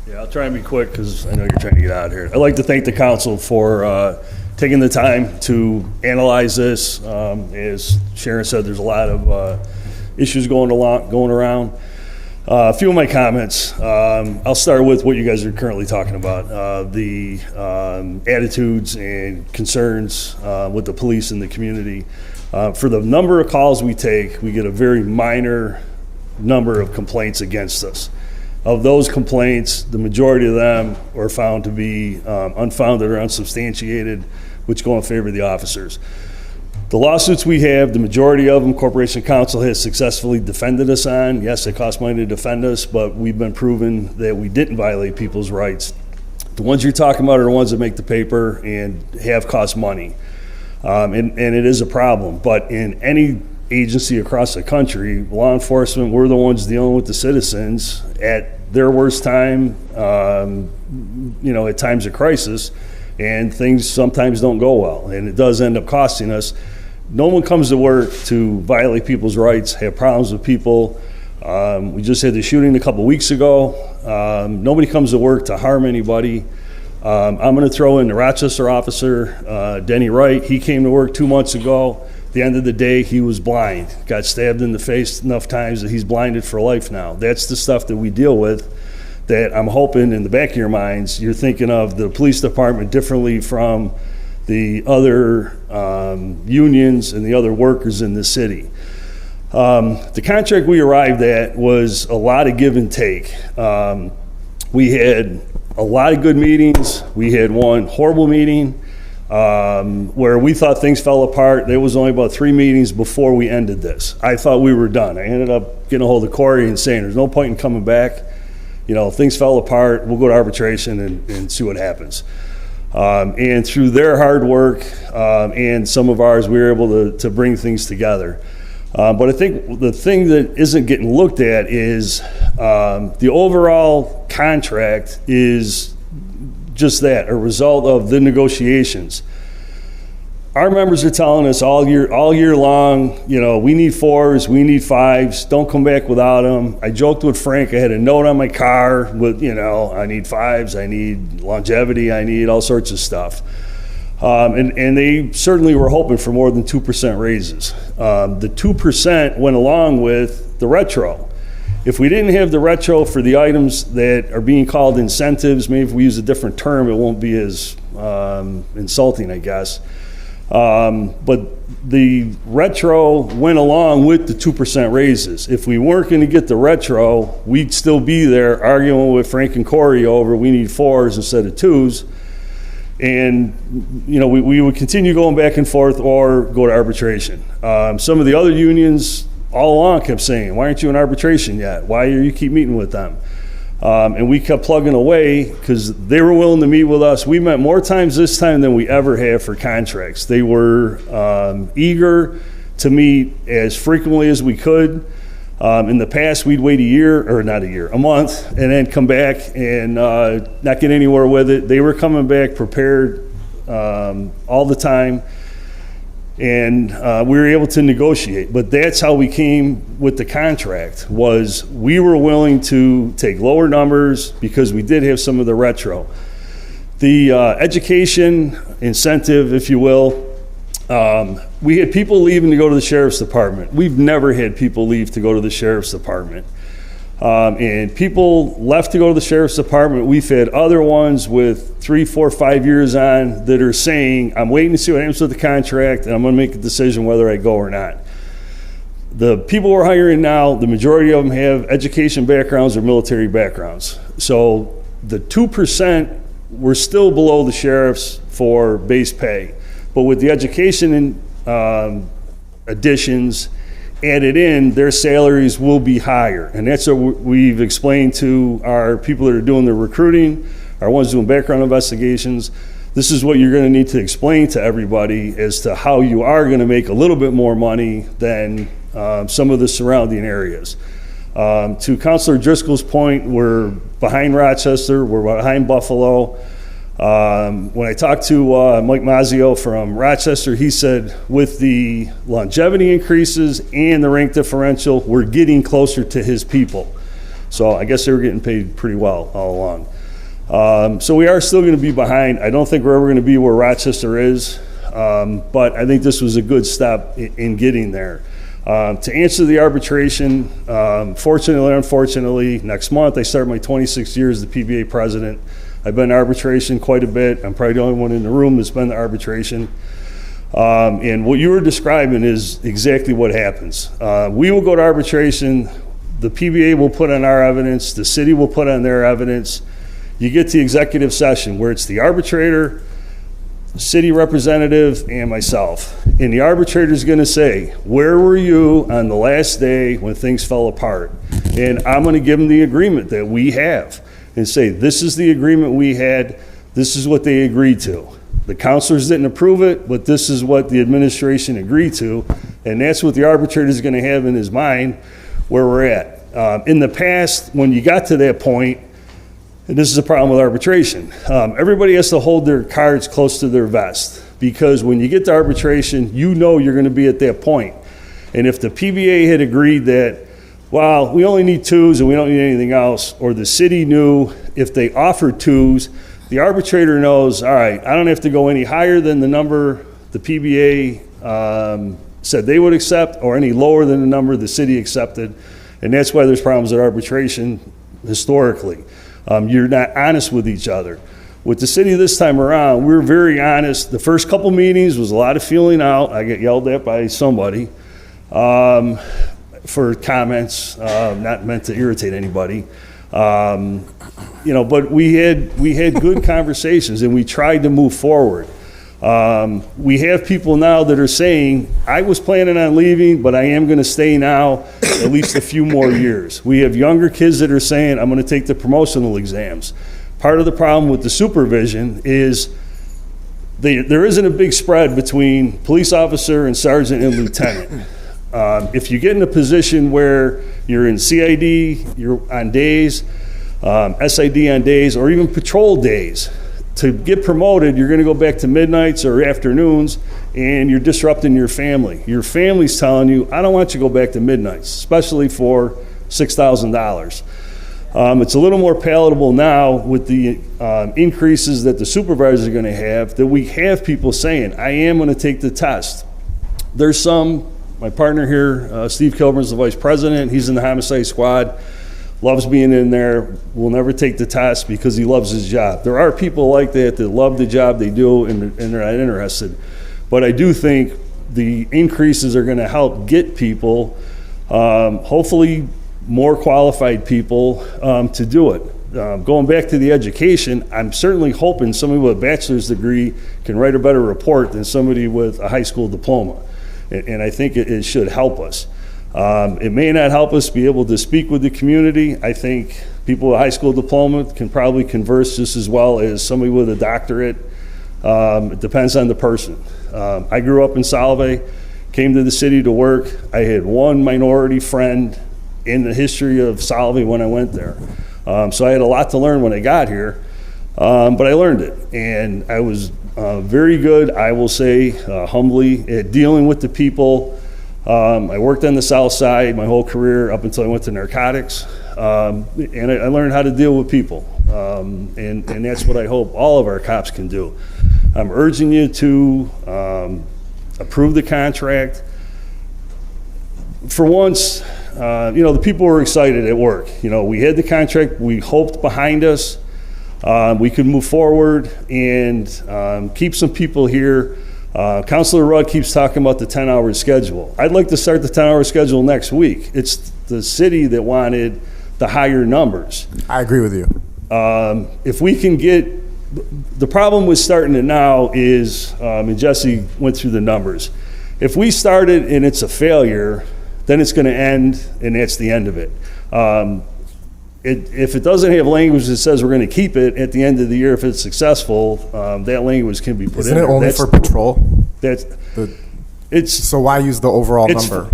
Speaker 16: Yeah, I'll try and be quick because I know you're trying to get out of here. I'd like to thank the council for taking the time to analyze this. As Sharon said, there's a lot of issues going around. A few of my comments. I'll start with what you guys are currently talking about, the attitudes and concerns with the police and the community. For the number of calls we take, we get a very minor number of complaints against us. Of those complaints, the majority of them are found to be unfounded or unsubstantiated, which go in favor of the officers. The lawsuits we have, the majority of them, Corporation Counsel has successfully defended us on. Yes, it costs money to defend us, but we've been proven that we didn't violate people's rights. The ones you're talking about are the ones that make the paper and have cost money. And it is a problem. But in any agency across the country, law enforcement, we're the ones dealing with the citizens at their worst time, at times of crisis, and things sometimes don't go well, and it does end up costing us. No one comes to work to violate people's rights, have problems with people. We just had the shooting a couple weeks ago. Nobody comes to work to harm anybody. I'm going to throw in the Rochester officer, Denny Wright. He came to work 2 months ago. At the end of the day, he was blind, got stabbed in the face enough times that he's blinded for life now. That's the stuff that we deal with, that I'm hoping in the back of your minds, you're thinking of the police department differently from the other unions and the other workers in the city. The contract we arrived at was a lot of give and take. We had a lot of good meetings. We had one horrible meeting where we thought things fell apart. There was only about 3 meetings before we ended this. I thought we were done. I ended up getting a hold of Corey and saying there's no point in coming back. Things fell apart. We'll go to arbitration and see what happens. And through their hard work and some of ours, we were able to bring things together. But I think the thing that isn't getting looked at is the overall contract is just that, a result of the negotiations. Our members are telling us all year long, you know, we need 4s, we need 5s, don't come back without them. I joked with Frank, I had a note on my car with, you know, I need 5s, I need longevity, I need all sorts of stuff. And they certainly were hoping for more than 2% raises. The 2% went along with the retro. If we didn't have the retro for the items that are being called incentives, maybe if we use a different term, it won't be as insulting, I guess. But the retro went along with the 2% raises. If we weren't going to get the retro, we'd still be there arguing with Frank and Corey over we need 4s instead of 2s. And, you know, we would continue going back and forth or go to arbitration. Some of the other unions all along kept saying, why aren't you in arbitration yet? Why do you keep meeting with them? And we kept plugging away because they were willing to meet with us. We met more times this time than we ever have for contracts. They were eager to meet as frequently as we could. In the past, we'd wait a month, and then come back and not get anywhere with it. They were coming back prepared all the time, and we were able to negotiate. But that's how we came with the contract, was we were willing to take lower numbers because we did have some of the retro. The education incentive, if you will, we had people leaving to go to the sheriff's department. We've never had people leave to go to the sheriff's department. And people left to go to the sheriff's department. We've had other ones with 3, 4, 5 years on that are saying, I'm waiting to see what happens with the contract, and I'm going to make a decision whether I go or not. The people we're hiring now, the majority of them have education backgrounds or military backgrounds. So the 2%, we're still below the sheriff's for base pay. But with the education additions added in, their salaries will be higher. And that's what we've explained to our people that are doing the recruiting, our ones doing background investigations. This is what you're going to need to explain to everybody as to how you are going to make a little bit more money than some of the surrounding areas. To Councilor Driscoll's point, we're behind Rochester, we're behind Buffalo. When I talked to Mike Mazzio from Rochester, he said with the longevity increases and the rank differential, we're getting closer to his people. So I guess they were getting paid pretty well all along. So we are still going to be behind. I don't think we're ever going to be where Rochester is, but I think this was a good step in getting there. To answer the arbitration, fortunately or unfortunately, next month I start my 26 years as the PBA president. I've been to arbitration quite a bit. I'm probably the only one in the room that's been to arbitration. And what you were describing is exactly what happens. We will go to arbitration. The PBA will put on our evidence. The city will put on their evidence. You get to executive session where it's the arbitrator, city representative, and myself. And the arbitrator is going to say, where were you on the last day when things fell apart? And I'm going to give them the agreement that we have and say, this is the agreement we had, this is what they agreed to. The counselors didn't approve it, but this is what the administration agreed to, and that's what the arbitrator is going to have in his mind where we're at. In the past, when you got to that point, and this is a problem with arbitration, everybody has to hold their cards close to their vest, because when you get to arbitration, you know you're going to be at that point. And if the PBA had agreed that, well, we only need 2s and we don't need anything else, or the city knew if they offered 2s, the arbitrator knows, all right, I don't have to go any higher than the number the PBA said they would accept, or any lower than the number the city accepted. And that's why there's problems at arbitration historically. You're not honest with each other. With the city this time around, we were very honest. The first couple meetings was a lot of feeling out. I get yelled at by somebody for comments, not meant to irritate anybody. But we had good conversations, and we tried to move forward. We have people now that are saying, I was planning on leaving, but I am going to stay now at least a few more years. We have younger kids that are saying, I'm going to take the promotional exams. Part of the problem with the supervision is there isn't a big spread between police officer and sergeant and lieutenant. If you get in a position where you're in CID, you're on days, SID on days, or even patrol days, to get promoted, you're going to go back to midnights or afternoons, and you're disrupting your family. Your family's telling you, I don't want you to go back to midnights, especially for $6,000. It's a little more palatable now with the increases that the supervisors are going to have, that we have people saying, I am going to take the test. There's my partner here, Steve Kilburn's the vice president. He's in the homicide squad, loves being in there, will never take the test because he loves his job. There are people like that love the job they do and they're not interested. But I do think the increases are going to help get people, hopefully more qualified people, to do it. Going back to the education, I'm certainly hoping somebody with a bachelor's degree can write a better report than somebody with a high school diploma. And I think it should help us. It may not help us be able to speak with the community. I think people with a high school diploma can probably converse just as well as somebody with a doctorate. It depends on the person. I grew up in Salve, came to the city to work. I had one minority friend in the history of Salve when I went there. So I had a lot to learn when I got here, but I learned it. And I was very good, I will say, humbly, at dealing with the people. I worked on the South Side my whole career up until I went to narcotics, and I learned how to deal with people, and that's what I hope all of our cops can do. I'm urging you to approve the contract. For once, the people were excited at work. We had the contract we hoped behind us. We could move forward and keep some people here. Councilor Rudd keeps talking about the 10-hour schedule. I'd like to start the 10-hour schedule next week. It's the city that wanted the higher numbers.
Speaker 2: I agree with you.
Speaker 16: If we can get, the problem with starting it now is, and Jesse went through the numbers, if we start it and it's a failure, then it's going to end and that's the end of it. If it doesn't have language that says we're going to keep it at the end of the year, if it's successful, that language can be put in.
Speaker 2: Isn't it only for patrol? So why use the overall number?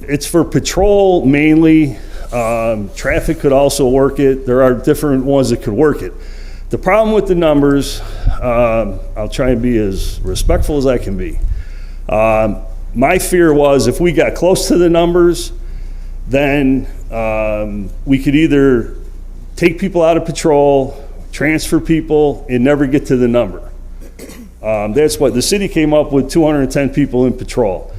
Speaker 16: It's for patrol mainly. Traffic could also work it. There are different ones that could work it. The problem with the numbers, I'll try and be as respectful as I can be. My fear was if we got close to the numbers, then we could either take people out of patrol, transfer people, and never get to the number. That's what the city came up with, 210 people in patrol.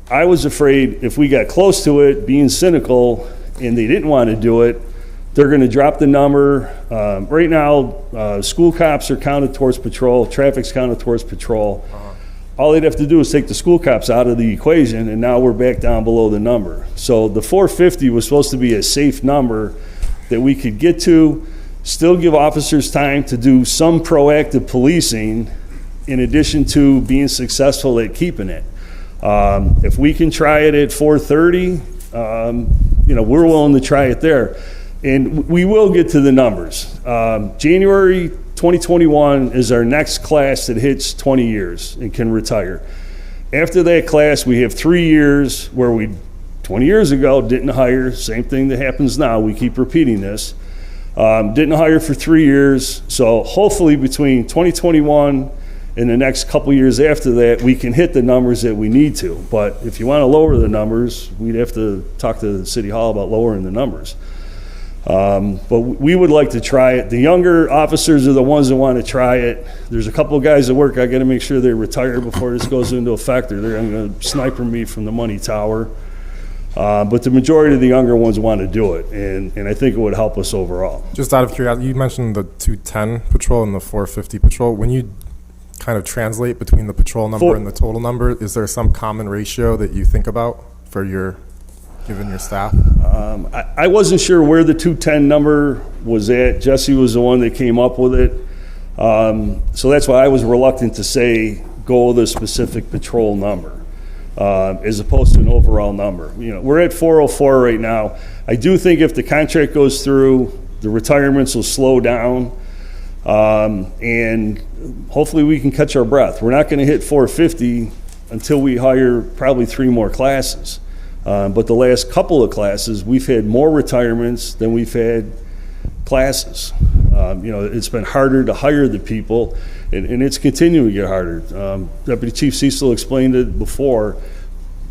Speaker 16: I was afraid if we got close to it, being cynical, and they didn't want to do it, they're going to drop the number. Right now, school cops are counted towards patrol, traffic's counted towards patrol. All they'd have to do is take the school cops out of the equation, and now we're back down below the number. So the 450 was supposed to be a safe number that we could get to, still give officers time to do some proactive policing in addition to being successful at keeping it. If we can try it at 430, we're willing to try it there. And we will get to the numbers. January 2021 is our next class that hits 20 years and can retire. After that class, we have 3 years where we, 20 years ago, didn't hire. Same thing that happens now. We keep repeating this. Didn't hire for 3 years. So hopefully between 2021 and the next couple years after that, we can hit the numbers that we need to. But if you want to lower the numbers, we'd have to talk to the City Hall about lowering the numbers. But we would like to try it. The younger officers are the ones that want to try it. There's a couple of guys at work, I got to make sure they retire before this goes into effect, or they're going to sniper me from the money tower. But the majority of the younger ones want to do it, and I think it would help us overall.
Speaker 2: Just out of curiosity, you mentioned the 210 patrol and the 450 patrol. When you kind of translate between the patrol number and the total number, is there some common ratio that you think about for given your staff?
Speaker 16: I wasn't sure where the 210 number was at. Jesse was the one that came up with it. So that's why I was reluctant to say go with a specific patrol number as opposed to an overall number. We're at 404 right now. I do think if the contract goes through, the retirements will slow down, and hopefully we can catch our breath. We're not going to hit 450 until we hire probably 3 more classes. But the last couple of classes, we've had more retirements than we've had classes. It's been harder to hire the people, and it's continuing to get harder. Deputy Chief Cecil explained it before.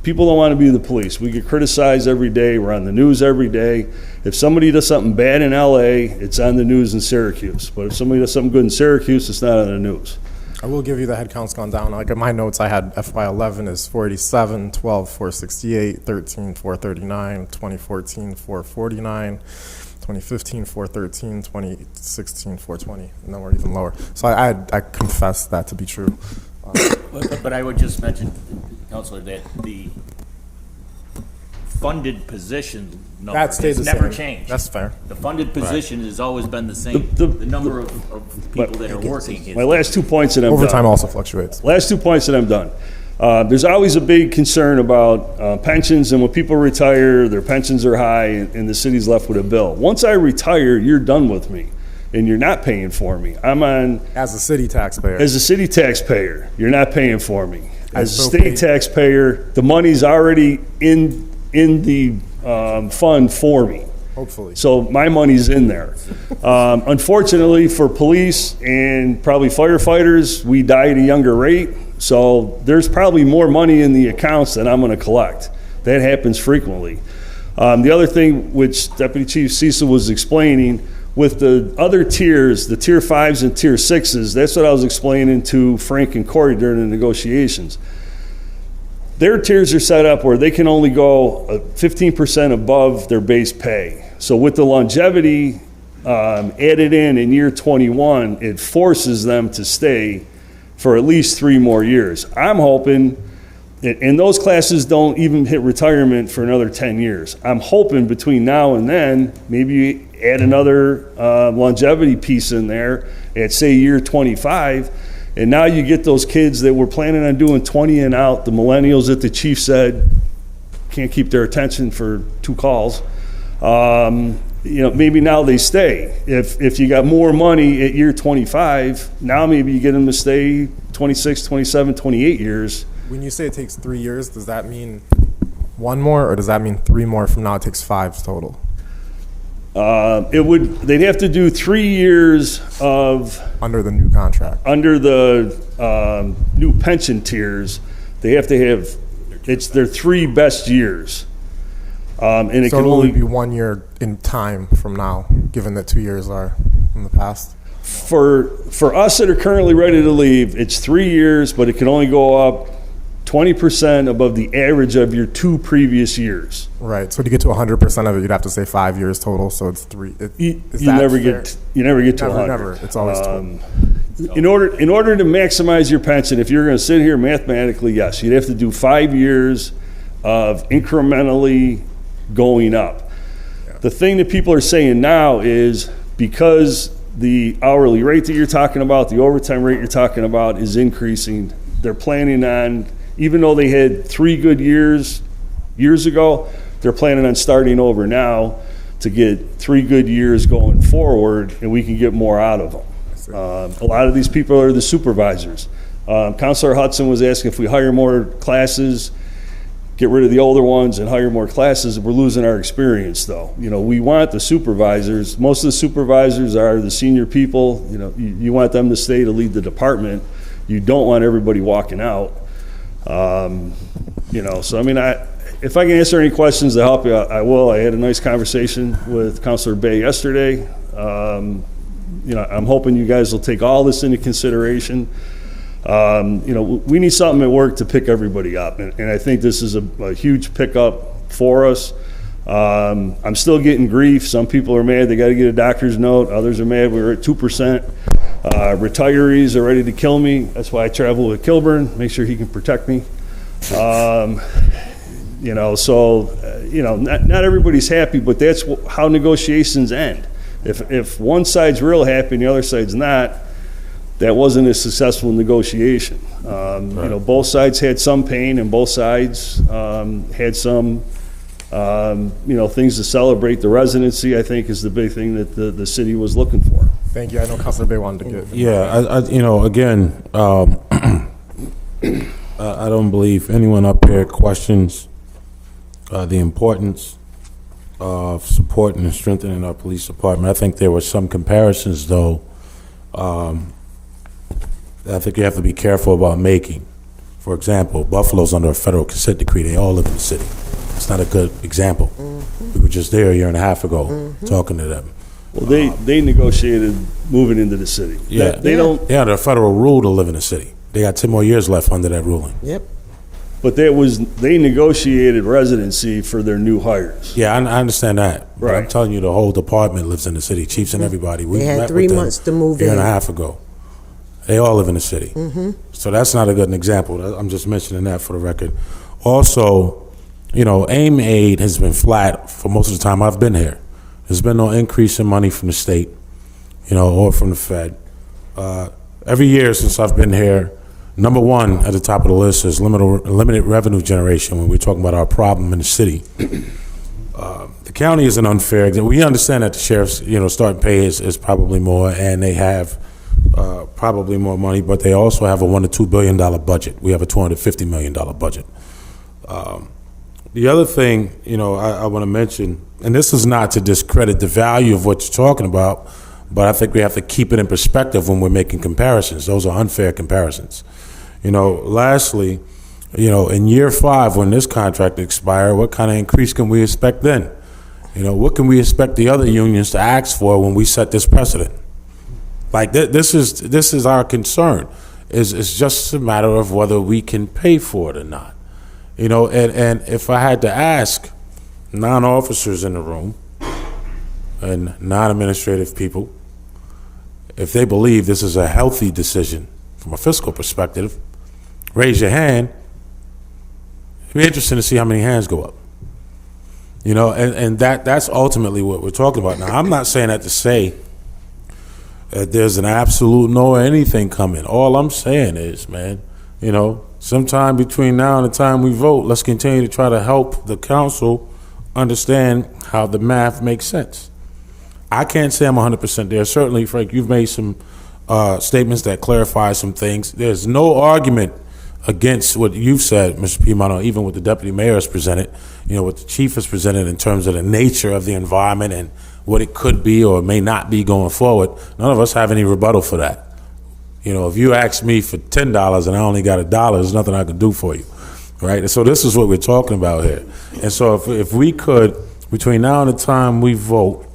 Speaker 16: People don't want to be the police. We get criticized every day. We're on the news every day. If somebody does something bad in LA, it's on the news in Syracuse. But if somebody does something good in Syracuse, it's not on the news.
Speaker 2: I will give you the head count's gone down. Like in my notes, I had FY11 is 487, 12, 468, 13, 439, 2014, 449, 2015, 413, 2016, 420, and then we're even lower. So I confess that to be true.
Speaker 5: But I would just mention, Counselor, that the funded position number
Speaker 2: That stayed
Speaker 5: has
Speaker 2: the
Speaker 5: never
Speaker 2: same.
Speaker 5: changed.
Speaker 2: That's fair.
Speaker 5: The funded position has always been the same. The number of people that are working is.
Speaker 16: My last 2 points and I'm
Speaker 2: Overtime
Speaker 16: done.
Speaker 2: also fluctuates.
Speaker 16: Last 2 points and I'm done. There's always a big concern about pensions, and when people retire, their pensions are high, and the city's left with a bill. Once I retire, you're done with me, and you're not paying for me. I'm on
Speaker 2: As a city taxpayer.
Speaker 16: as a city taxpayer. You're not paying for me. As a
Speaker 2: still
Speaker 16: state
Speaker 2: pay.
Speaker 16: taxpayer, the money's already in the fund for me.
Speaker 2: Hopefully.
Speaker 16: So my money's in there. Unfortunately for police and probably firefighters, we die at a younger rate. So there's probably more money in the accounts than I'm going to collect. That happens frequently. The other thing which Deputy Chief Cecil was explaining, with the other tiers, the tier 5s and tier 6s, that's what I was explaining to Frank and Corey during the negotiations. Their tiers are set up where they can only go 15% above their base pay. So with the longevity added in year 21, it forces them to stay for at least 3 more years. I'm hoping, and those classes don't even hit retirement for another 10 years. I'm hoping between now and then, maybe you add another longevity piece in there at, say, year 25, and now you get those kids that were planning on doing 20 and out, the millennials that the chief said can't keep their attention for 2 calls. Maybe now they stay. If you got more money at year 25, now maybe you get them to stay 26, 27, 28 years.
Speaker 2: When you say it takes 3 years, does that mean 1 more, or does that mean 3 more from now? It takes 5 total.
Speaker 16: They'd have to do 3 years of
Speaker 2: under the new contract.
Speaker 16: Under the new pension tiers, they have to have, it's their 3 best years. And it
Speaker 2: So
Speaker 16: can
Speaker 2: it will
Speaker 16: only
Speaker 2: be 1 year in time from now, given that 2 years are in the past.
Speaker 16: For us that are currently ready to leave, it's 3 years, but it can only go up 20% above the average of your 2 previous years.
Speaker 2: Right. So to get to 100% of it, you'd have to say 5 years total. So it's 3.
Speaker 16: You never get to 100.
Speaker 2: Never. It's always 2.
Speaker 16: In order to maximize your pension, if you're going to sit here mathematically, yes, you'd have to do 5 years of incrementally going up. Yeah. The thing that people are saying now is because the hourly rate that you're talking about, the overtime rate you're talking about is increasing, they're planning on, even though they had 3 good years ago, they're planning on starting over now to get 3 good years going forward, and we can get more out of them. A lot of these people are the supervisors. Councilor Hudson was asking if we hire more classes, get rid of the older ones and hire more classes, we're losing our experience though. We want the supervisors. Most of the supervisors are the senior people. You want them to stay to lead the department. You don't want everybody walking out. So I mean, if I can answer any questions to help you, I will. I had a nice conversation with Councilor Bay yesterday. I'm hoping you guys will take all this into consideration. We need something at work to pick everybody up, and I think this is a huge pickup for us. I'm still getting grief. Some people are mad they got to get a doctor's note. Others are mad we're at 2%. Retirees are ready to kill me. That's why I travel with Kilburn, make sure he can protect me. Not everybody's happy, but that's how negotiations end. If one side's real happy and the other side's not, that wasn't a successful negotiation. Both sides had some pain, and both sides had some, things to celebrate. The residency, I think, is the big thing that the city was looking for.
Speaker 2: Thank you. I know Councilor Bay wanted to get.
Speaker 8: Yeah, again, I don't believe anyone up here questions the importance of supporting and strengthening our police department. I think there were some comparisons, though, that I think you have to be careful about making. For example, Buffalo's under a federal consent decree. They all live in the city. It's not a good example. We were just there a year and a half ago talking to them.
Speaker 16: Well, they negotiated moving into the city.
Speaker 8: Yeah,
Speaker 16: They don't.
Speaker 8: They're under a federal rule to live in the city. They got 10 more years left under that ruling.
Speaker 1: Yep.
Speaker 16: But they negotiated residency for their new hires.
Speaker 8: Yeah, I understand that. But I'm
Speaker 16: Right.
Speaker 8: telling you, the whole department lives in the city, chiefs and everybody. We
Speaker 1: They had
Speaker 8: met
Speaker 1: 3
Speaker 8: with them
Speaker 1: months to move
Speaker 8: a year and a
Speaker 1: in.
Speaker 8: half ago. They all live in the city. So that's not a good example. I'm just mentioning that for the record. Also, AIM aid has been flat for most of the time I've been here. There's been no increase in money from the state, or from the Fed. Every year since I've been here, number one at the top of the list is limited revenue generation when we're talking about our problem in the city. The county is an unfair. We understand that the sheriff's, starting pay is probably more, and they have probably more money, but they also have a $1 to $2 billion budget. We have a $250 million budget. The other thing, I want to mention, and this is not to discredit the value of what you're talking about, but I think we have to keep it in perspective when we're making comparisons. Those are unfair comparisons. Lastly, in year 5, when this contract expires, what kind of increase can we expect then? What can we expect the other unions to ask for when we set this precedent? Like this is our concern. It's just a matter of whether we can pay for it or not. And if I had to ask non-officers in the room and non-administrative people if they believe this is a healthy decision from a fiscal perspective, raise your hand. It'd be interesting to see how many hands go up. And that's ultimately what we're talking about. Now, I'm not saying that to say that there's an absolute no or anything coming. All I'm saying is, man, sometime between now and the time we vote, let's continue to try to help the council understand how the math makes sense. I can't say I'm 100% there. Certainly, Frank, you've made some statements that clarify some things. There's no argument against what you've said, Mr. Piedmont, even what the deputy mayor has presented, what the chief has presented in terms of the nature of the environment and what it could be or may not be going forward. None of us have any rebuttal for that. If you ask me for $10 and I only got $1, there's nothing I can do for you, right? And so this is what we're talking about here. And so if we could, between now and the time we vote,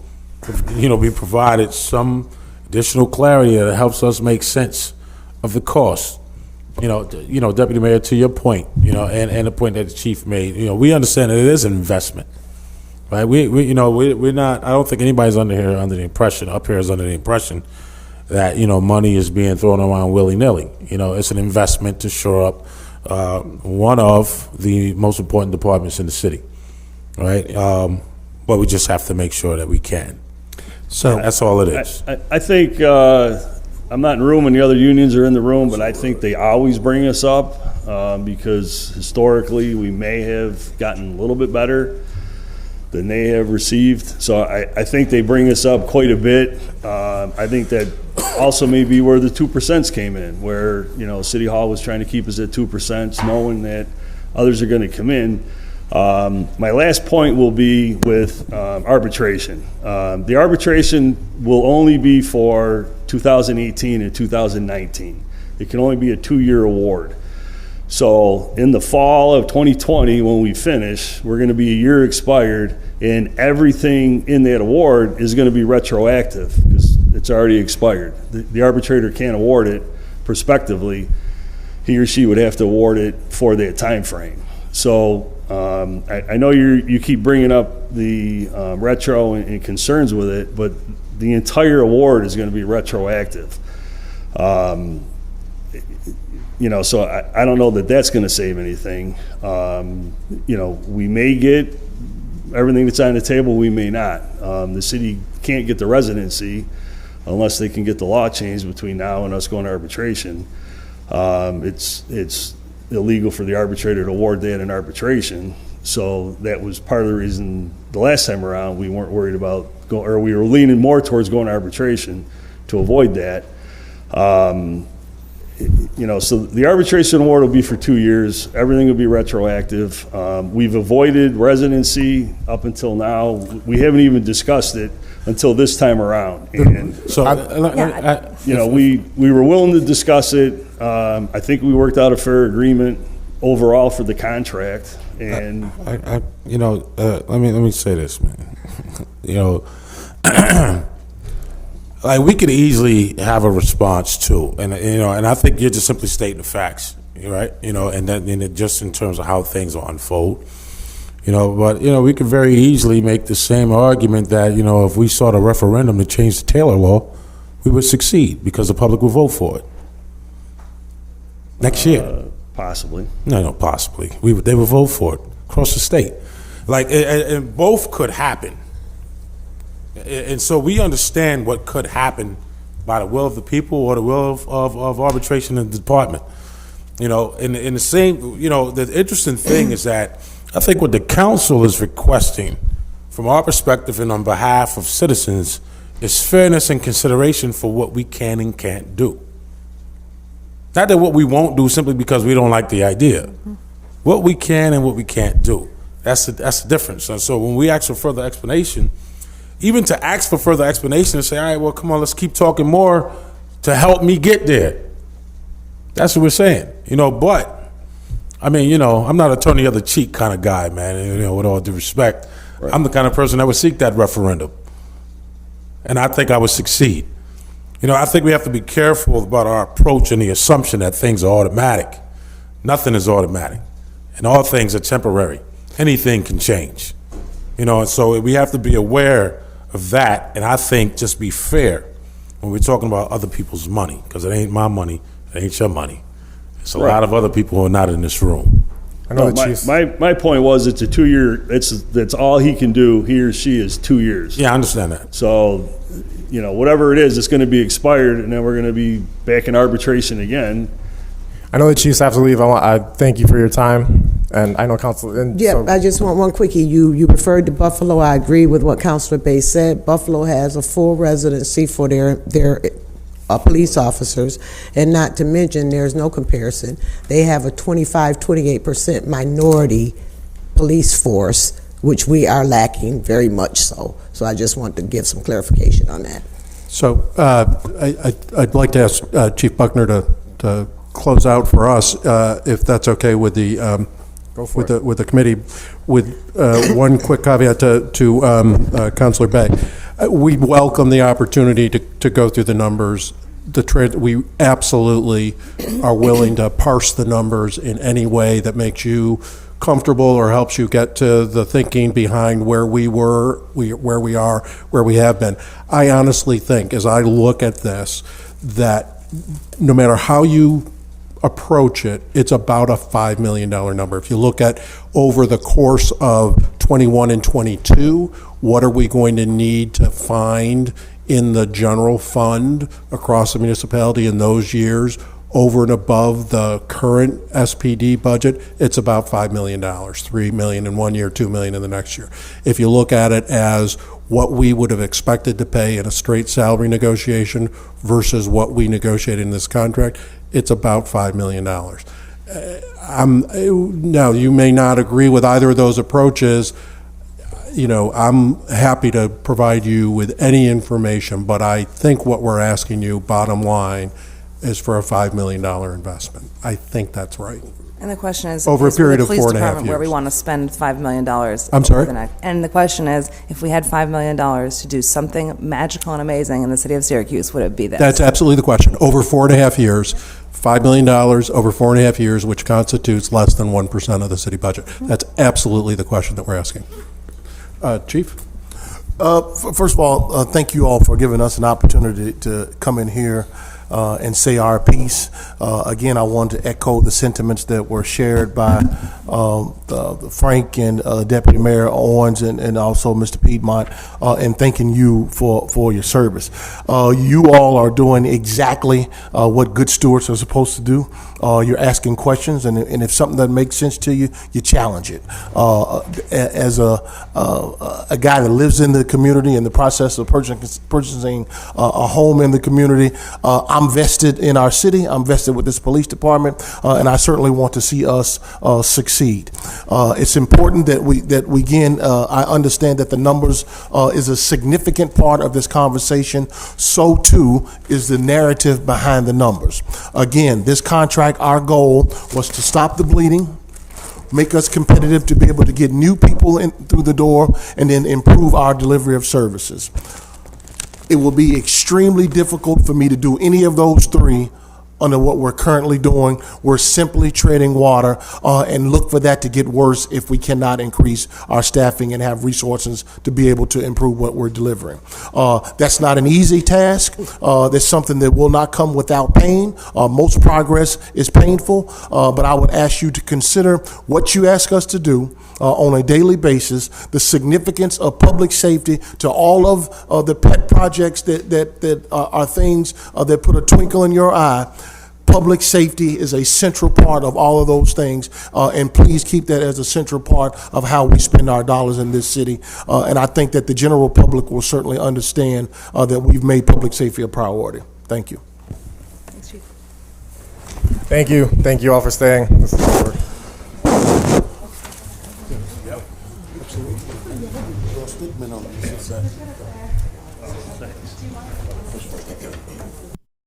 Speaker 8: be provided some additional clarity that helps us make sense of the cost. Deputy Mayor, to your point, and the point that the chief made, we understand that it is an investment, right? We're not. I don't think anybody's up here is under the impression that money is being thrown around willy-nilly. It's an investment to shore up one of the most important departments in the city, right? But we just have to make sure that we can. So that's all it is.
Speaker 16: I think I'm not in the room and the other unions are in the room, but I think they always bring us up because historically we may have gotten a little bit better than they have received. So I think they bring us up quite a bit. I think that also may be where the 2% came in, where City Hall was trying to keep us at 2%, knowing that others are going to come in. My last point will be with arbitration. The arbitration will only be for 2018 and 2019. It can only be a 2-year award. So in the fall of 2020, when we finish, we're going to be a year expired, and everything in that award is going to be retroactive because it's already expired. The arbitrator can't award it prospectively. He or she would have to award it for that time frame. So I know you keep bringing up the retro and concerns with it, but the entire award is going to be retroactive. So I don't know that that's going to save anything. We may get everything that's on the table, we may not. The city can't get the residency unless they can get the law changed between now and us going to arbitration. It's illegal for the arbitrator to award that in arbitration. So that was part of the reason the last time around we weren't worried about we were leaning more towards going to arbitration to avoid that. So the arbitration award will be for 2 years. Everything will be retroactive. We've avoided residency up until now. We haven't even discussed it until this time around. And
Speaker 8: So,
Speaker 16: we were willing to discuss it. I think we worked out a fair agreement overall for the contract. And
Speaker 8: let me say this, man. Like, we could easily have a response too, and I think you're just simply stating the facts, right? And then just in terms of how things will unfold, But we could very easily make the same argument that if we sought a referendum to change the Taylor law, we would succeed because the public will vote for it next year.
Speaker 16: Possibly.
Speaker 8: No, possibly. They would vote for it across the state. And both could happen. And so we understand what could happen by the will of the people or the will of arbitration in the department. In the same, the interesting thing is that I think what the council is requesting from our perspective and on behalf of citizens is fairness and consideration for what we can and can't do. Not that what we won't do simply because we don't like the idea. Mm-hmm. What we can and what we can't do. That's the difference. And so when we ask for further explanation, even to ask for further explanation and say, all right, well, come on, let's keep talking more to help me get there. That's what we're saying. But, I'm not a turn the other cheek kind of guy, man, with all due respect. Right. I'm the kind of person that would seek that referendum. And I think I would succeed. I think we have to be careful about our approach and the assumption that things are automatic. Nothing is automatic. And all things are temporary. Anything can change. And so we have to be aware of that, and I think just be fair when we're talking about other people's money, because it ain't my money, it ain't your money. It's a lot of other people who are not in this room.
Speaker 16: I know my point was it's a 2-year, that's all he can do, he or she, is 2 years.
Speaker 8: Yeah, I understand that.
Speaker 16: So, whatever it is, it's going to be expired, and then we're going to be back in arbitration again.
Speaker 2: I know the chiefs have to leave. I thank you for your time, and I know Council.
Speaker 1: I just want one quickie. You referred to Buffalo. I agree with what Councilor Bay said. Buffalo has a full residency for their police officers, and not to mention, there's no comparison. They have a 28% minority police force, which we are lacking very much so. So I just want to give some clarification on that.
Speaker 7: So I'd like to ask Chief Buckner to close out for us, if that's okay with the with the committee, with one quick caveat to Councilor Bay. We welcome the opportunity to go through the numbers. We absolutely are willing to parse the numbers in any way that makes you comfortable or helps you get to the thinking behind where we were, where we are, where we have been. I honestly think, as I look at this, that no matter how you approach it, it's about a $5 million number. If you look at over the course of 21 and 22, what are we going to need to find in the general fund across the municipality in those years over and above the current SPD budget? It's about $5 million, $3 million in 1 year, $2 million in the next year. If you look at it as what we would have expected to pay in a straight salary negotiation versus what we negotiated in this contract, it's about $5 million. Now, you may not agree with either of those approaches. I'm happy to provide you with any information, but I think what we're asking you, bottom line, is for a $5 million investment. I think that's right.
Speaker 10: And the question is,
Speaker 7: over a period of 4.5 years,
Speaker 10: where we want to spend $5 million.
Speaker 7: I'm sorry?
Speaker 10: And the question is, if we had $5 million to do something magical and amazing in the city of Syracuse, would it be this?
Speaker 7: That's absolutely the question. Over 4.5 years, $5 million over 4.5 years, which constitutes less than 1% of the city budget. That's absolutely the question that we're asking. Chief?
Speaker 6: First of all, thank you all for giving us an opportunity to come in here and say our piece. Again, I want to echo the sentiments that were shared by Frank and Deputy Mayor Owens and also Mr. Piedmont, and thanking you for your service. You all are doing exactly what good stewards are supposed to do. You're asking questions, and if something doesn't make sense to you, you challenge it. As a guy that lives in the community in the process of purchasing a home in the community, I'm vested in our city. I'm vested with this police department, and I certainly want to see us succeed. It's important that we again, I understand that the numbers is a significant part of this conversation. So too is the narrative behind the numbers. Again, this contract, our goal was to stop the bleeding, make us competitive to be able to get new people in through the door, and then improve our delivery of services. It will be extremely difficult for me to do any of those three under what we're currently doing. We're simply treading water and look for that to get worse if we cannot increase our staffing and have resources to be able to improve what we're delivering. That's not an easy task. That's something that will not come without pain. Most progress is painful, but I would ask you to consider what you ask us to do on a daily basis, the significance of public safety to all of the pet projects that are things that put a twinkle in your eye. Public safety is a central part of all of those things, and please keep that as a central part of how we spend our dollars in this city. And I think that the general public will certainly understand that we've made public safety a priority. Thank you.
Speaker 13: Thanks, Chief.
Speaker 2: Thank you. Thank you all for staying. This is over.